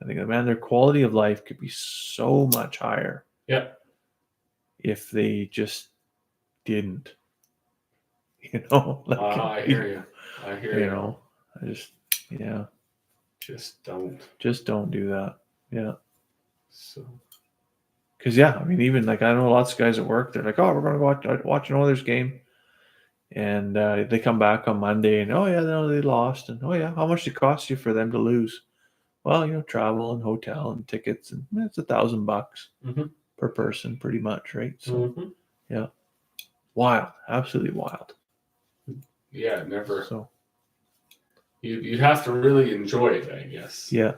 I think, man, their quality of life could be so much higher.
Yeah.
If they just didn't, like,
I hear you. I hear you.
I just don't do that. Yeah.
So.
Because I mean, even like I know lots of guys at work. They're like, "Oh, we're going to watch an Oilers game," and they come back on Monday, and oh yeah, no, they lost, and oh yeah, how much did it cost you for them to lose? Well, travel and hotel and tickets, and it's $1,000 per person, pretty much, right? So, yeah, wild, absolutely wild.
Yeah, never.
So
you have to really enjoy it, I guess.
Yeah.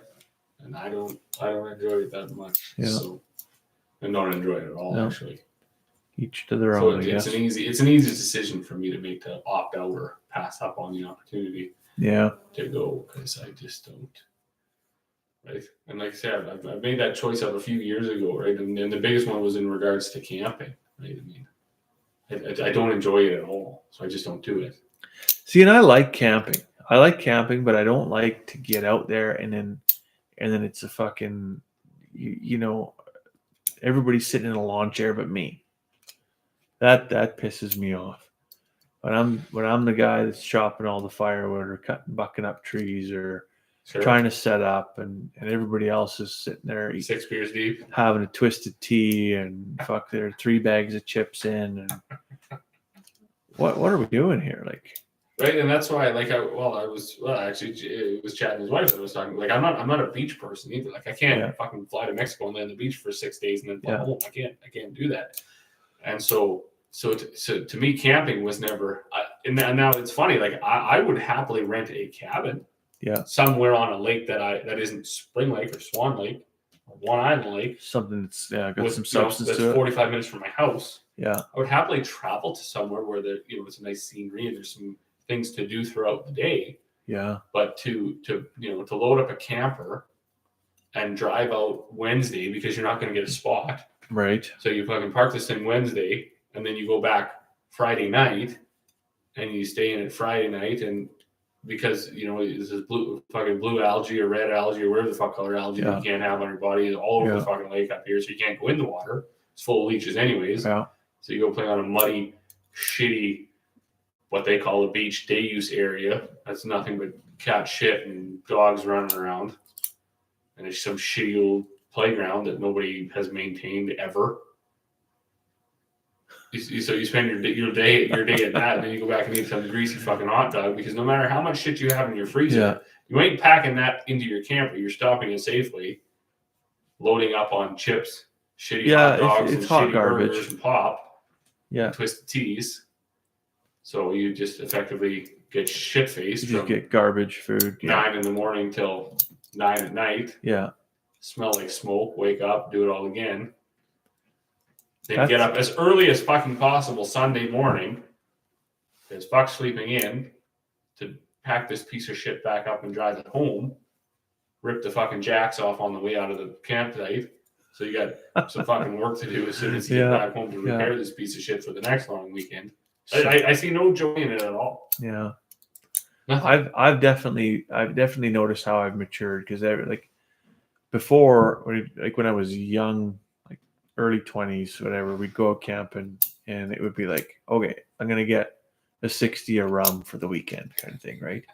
And I don't enjoy it that much.
Yeah.
So I don't enjoy it at all, actually.
Each to their own.
So it's an easy decision for me to make to opt out or pass up on the opportunity.
Yeah.
To go because I just don't. Right. And like I said, I've made that choice a few years ago, right? And the biggest one was in regards to camping, right? I mean, I don't enjoy it at all, so I just don't do it.
See, and I like camping. But I don't like to get out there and then it's a fucking, everybody's sitting in a lawn chair but me. That pisses me off. When I'm the guy that's chopping all the firewood or bucking up trees or
Sure.
trying to set up, and everybody else is sitting there
6 beers deep.
having a twisted tea and fuck their 3 bags of chips in. And what are we doing here? Like,
right, and that's why, like, actually, it was Chad and his wife that was talking. Like, I'm not a beach person either. Like, I can't fucking fly to Mexico and lay on the beach for 6 days and then fly home. I can't do that. And so to me, camping was never. And now it's funny. Like, I would happily rent a cabin, somewhere on a lake that isn't Spring Lake or Swan Lake or One Island Lake.
Something that's got some substance
that's
to it.
45 minutes from my house.
Yeah,
I would happily travel to somewhere where it's a nice scenery and there's some things to do throughout the day.
Yeah.
But to load up a camper and drive out Wednesday because you're not going to get a spot.
Right.
So you fucking park this thing Wednesday and then you go back Friday night and you stay in it Friday night, and because this is blue algae or red algae or whatever the fuck color algae you can't have on your body is all over the fucking lake up here, so you can't go in the water. It's full of leeches anyways.
Yeah.
So you go play on a muddy, shitty, what they call a beach day use area. That's nothing but cat shit and dogs running around. And it's some shitty old playground that nobody has maintained ever. So you spend your day at that, and then you go back and eat some greasy fucking hot dog, because no matter how much shit you have in your freezer, you ain't packing that into your camper. You're stopping it safely, loading up on chips, shitty hot dogs,
it's
and
hot
shitty
garbage
burgers and pop,
and
twisted teas. So you just effectively get shit faced.
You just get garbage food.
9 in the morning till 9 at night.
Yeah.
Smell like smoke. Wake up, do it all again. Then get up as early as fucking possible Sunday morning, because fuck's sleeping in, to pack this piece of shit back up and drive it home. Rip the fucking jacks off on the way out of the campsite. So you got some fucking work to do as soon as you get back home to repair this piece of shit for the next long weekend. I see no joy in it at all.
Yeah.
Nothing.
I've definitely noticed how I've matured, because like before, like when I was young, like early 20s, whatever, we'd go out camping and it would be like, okay, I'm gonna get a 60 a rum for the weekend kind of thing, right?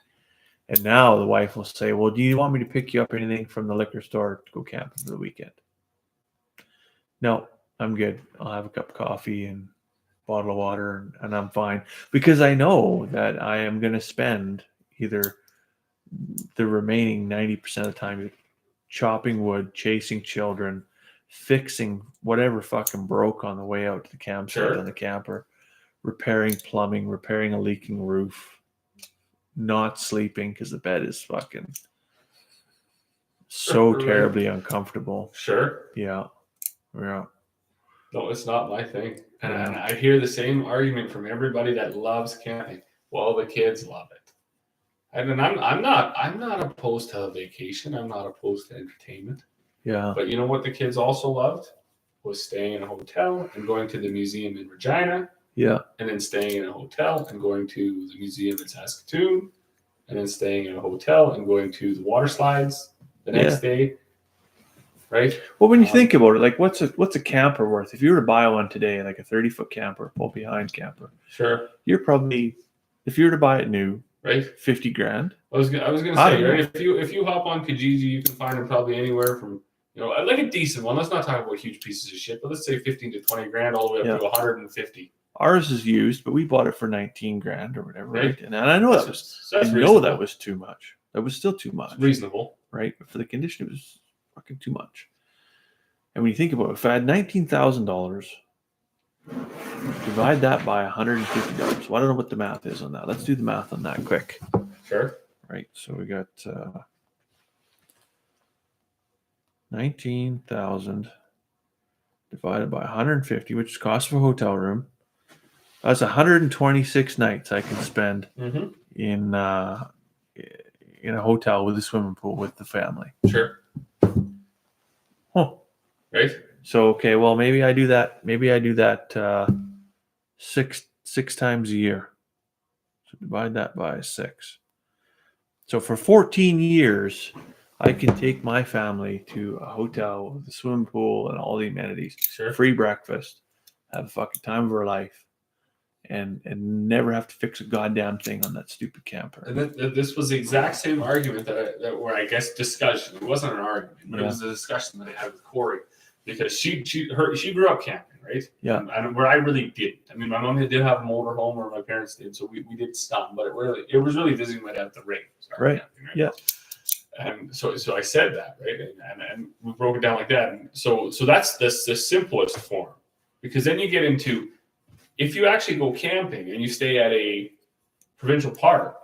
And now the wife will say, well, do you want me to pick you up anything from the liquor store to go camping for the weekend? No, I'm good. I'll have a cup of coffee and bottle of water and I'm fine, because I know that I am going to spend either the remaining 90% of the time chopping wood, chasing children, fixing whatever fucking broke on the way out to the campsite on the camper, repairing plumbing, repairing a leaking roof, not sleeping because the bed is fucking so terribly uncomfortable.
Sure.
Yeah.
No, it's not my thing. And I hear the same argument from everybody that loves camping. Well, the kids love it. I mean, I'm not opposed to a vacation. I'm not opposed to entertainment.
Yeah.
But you know what the kids also loved? Was staying in a hotel and going to the museum in Regina.
Yeah.
And then staying in a hotel and going to the museum in Saskatoon. And then staying in a hotel and going to the water slides the next day. Right?
Well, when you think about it, like what's a camper worth? If you were to buy one today, like a 30-foot camper, pull behind camper,
sure,
you're probably, if you were to buy it new,
right,
$50,000.
I was gonna say, right? If you hop on Kijiji, you can find them probably anywhere from, like a decent one. Let's not talk about huge pieces of shit, but let's say 15 to 20 grand, all the way up to 150.
Ours is used, but we bought it for 19 grand or whatever, right? And I know that was too much. That was still too much.
It's reasonable,
right? But for the condition, it was fucking too much. And when you think about it, if I had $19,000, divide that by $150. Well, I don't know what the math is on that. Let's do the math on that quick.
Sure.
Right. So we got 19,000 divided by 150, which is cost of a hotel room. That's 126 nights I can spend in a hotel with a swimming pool with the family.
Sure.
Huh.
Right.
So okay, well maybe I do that 6 times a year. So divide that by 6. So for 14 years, I can take my family to a hotel with a swimming pool and all the amenities.
Sure.
Free breakfast. Have a fucking time of our life. and never have to fix a goddamn thing on that stupid camper.
And this was the exact same argument that where I guess discussion. It wasn't an argument, but it was a discussion that I had with Corey because she grew up camping, right?
Yeah.
And where I really didn't. I mean, my mom did have a motorhome, or my parents did, so we did some, but it was really visiting my dad at the rig.
Right.
Camping, right?
Yeah.
And so I said that, right? And we broke it down like that. And so that's the simplest form, because then you get into, if you actually go camping and you stay at a provincial park,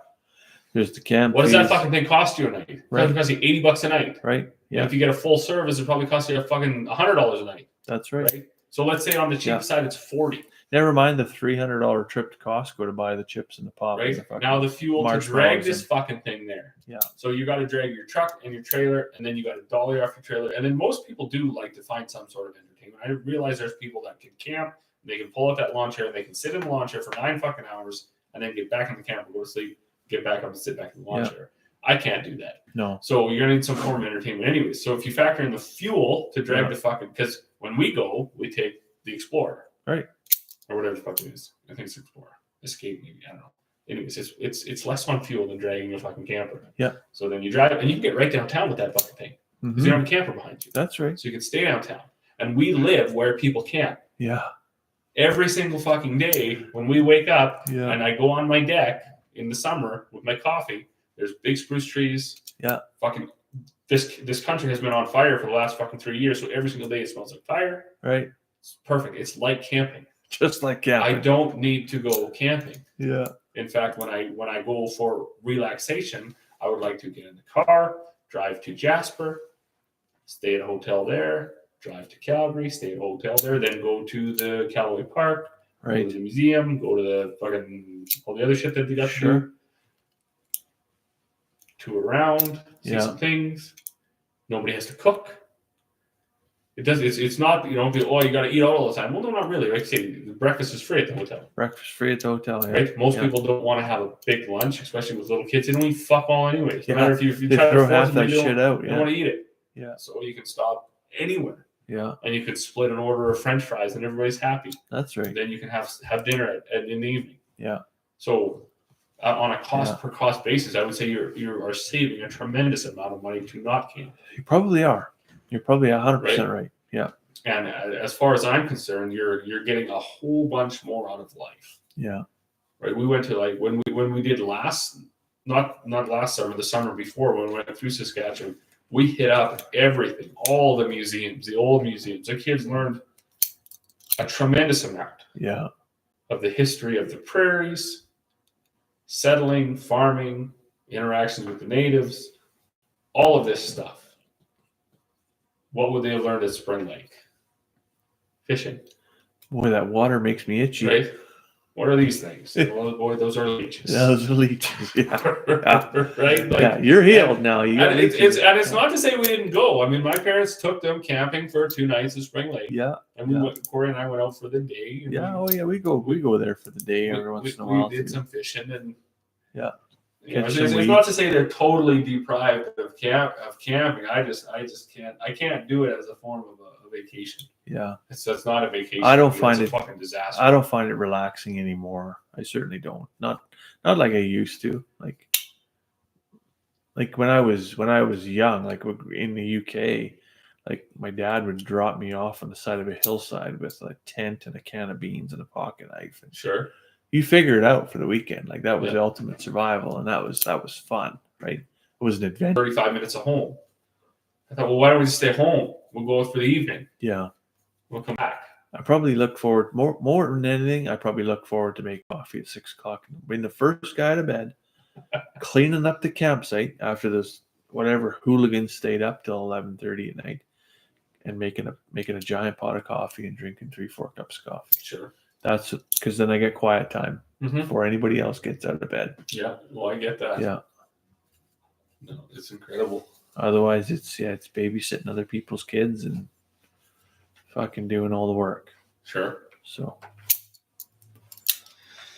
there's the camp.
What does that fucking thing cost you a night? It
Right.
costs you $80 a night.
Right. Yeah.
And if you get a full service, it probably costs you a fucking $100 a night.
That's right.
Right. So let's say on the cheap side, it's 40.
Never mind the $300 trip to Costco to buy the chips and the pop.
Right.
And the
Now the fuel to drag this fucking thing there.
Yeah.
So you got to drag your truck and your trailer, and then you got to dolly off your trailer. And then most people do like to find some sort of entertainment. I realize there's people that can camp, they can pull out that lawn chair, they can sit in the lawn chair for 9 fucking hours, and then get back in the camper, go to sleep, get back up and sit back in the lawn chair. I can't do that.
No.
So you're gonna need some form of entertainment anyways. So if you factor in the fuel to drag the fucking, because when we go, we take the Explorer.
Right.
Or whatever the fuck it is. I think it's Explorer. Escape maybe. I don't know. Anyways, it's less on fuel than dragging a fucking camper.
Yeah.
So then you drive, and you can get right downtown with that fucking thing. Because you don't have a camper behind you.
That's right.
So you can stay downtown. And we live where people camp.
Yeah.
Every single fucking day when we wake up and I go on my deck in the summer with my coffee, there's big spruce trees.
Yeah.
Fucking this country has been on fire for the last fucking 3 years. So every single day it smells like fire.
Right.
It's perfect. It's like camping.
Just like camping.
I don't need to go camping.
Yeah.
In fact, when I go for relaxation, I would like to get in the car, drive to Jasper, stay at a hotel there, drive to Calgary, stay at a hotel there, then go to the Callaway Park, go to the museum, go to the fucking all the other shit that they got to do. Tour around, see some things. Nobody has to cook. It does. It's not, you got to eat out all the time. Well, no, not really. Like say, the breakfast is free at the hotel.
Breakfast free at the hotel. Yeah.
Right. Most people don't want to have a big lunch, especially with little kids. They don't eat fuck all anyways. No matter if you
they
try
throw
to force
half that shit out.
They don't want to eat it.
Yeah.
So you can stop anywhere.
Yeah.
And you could split an order of French fries, and everybody's happy.
That's right.
And then you can have dinner in the evening.
Yeah.
So on a cost per cost basis, I would say you are saving a tremendous amount of money to not camp.
You probably are. You're probably 100% right. Yeah.
And as far as I'm concerned, you're getting a whole bunch more out of life.
Yeah.
Right. We went to like when we did not last summer, the summer before, when we went through Saskatchewan, we hit up everything, all the museums, the old museums. The kids learned a tremendous amount.
Yeah.
Of the history of the prairies, settling, farming, interactions with the natives, all of this stuff. What would they have learned at Spring Lake? Fishing.
Boy, that water makes me itchy.
Right? What are these things? Well, boy, those are leeches.
Yeah, those are leeches. Yeah.
Right? Like,
yeah, you're healed now.
It's not to say we didn't go. I mean, my parents took them camping for 2 nights at Spring Lake.
Yeah.
And Corey and I went out for the day.
We go there for the day every once in a while.
We did some fishing and
it's
not to say they're totally deprived of camping. I can't do it as a form of a vacation.
Yeah.
It's not a vacation.
I don't find it
a fucking disaster.
I don't find it relaxing anymore. I certainly don't. Not like I used to. Like when I was young, like in the UK, like my dad would drop me off on the side of a hillside with a tent and a can of beans and a pocket knife. And
sure.
You figure it out for the weekend. Like that was the ultimate survival, and that was fun, right? It was an adventure.
35 minutes of home. I thought, well, why don't we just stay home? We'll go out for the evening.
Yeah.
We'll come back.
I probably look forward more than anything. I probably look forward to make coffee at 6 o'clock, being the first guy to bed, cleaning up the campsite after this whatever hooligans stayed up till 11:30 at night, and making a giant pot of coffee and drinking 3-4 cups of coffee.
Sure.
That's because then I get quiet time before anybody else gets out of bed.
Yeah, well, I get that.
Yeah.
No, it's incredible.
Otherwise, it's babysitting other people's kids and fucking doing all the work.
Sure.
So,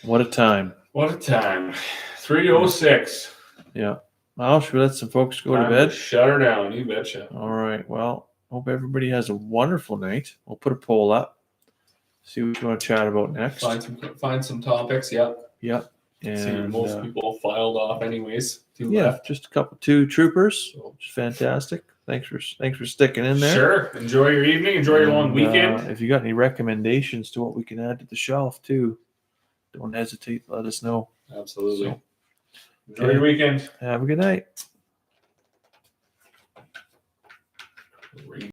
what a time.
What a time. 3:06.
Yeah. Well, should we let some folks go to bed?
Shut her down. You betcha.
All right. Well, hope everybody has a wonderful night. We'll put a poll up. See what you want to chat about next.
Find some topics. Yep.
Yep.
See,
And
most people filed off anyways. Two
yeah,
left.
just two troopers.
So,
Which is fantastic. Thanks for sticking in there.
Sure. Enjoy your evening. Enjoy your long weekend.
If you got any recommendations to what we can add to the shelf too, don't hesitate. Let us know.
Absolutely.
So,
Enjoy your weekend.
have a good night.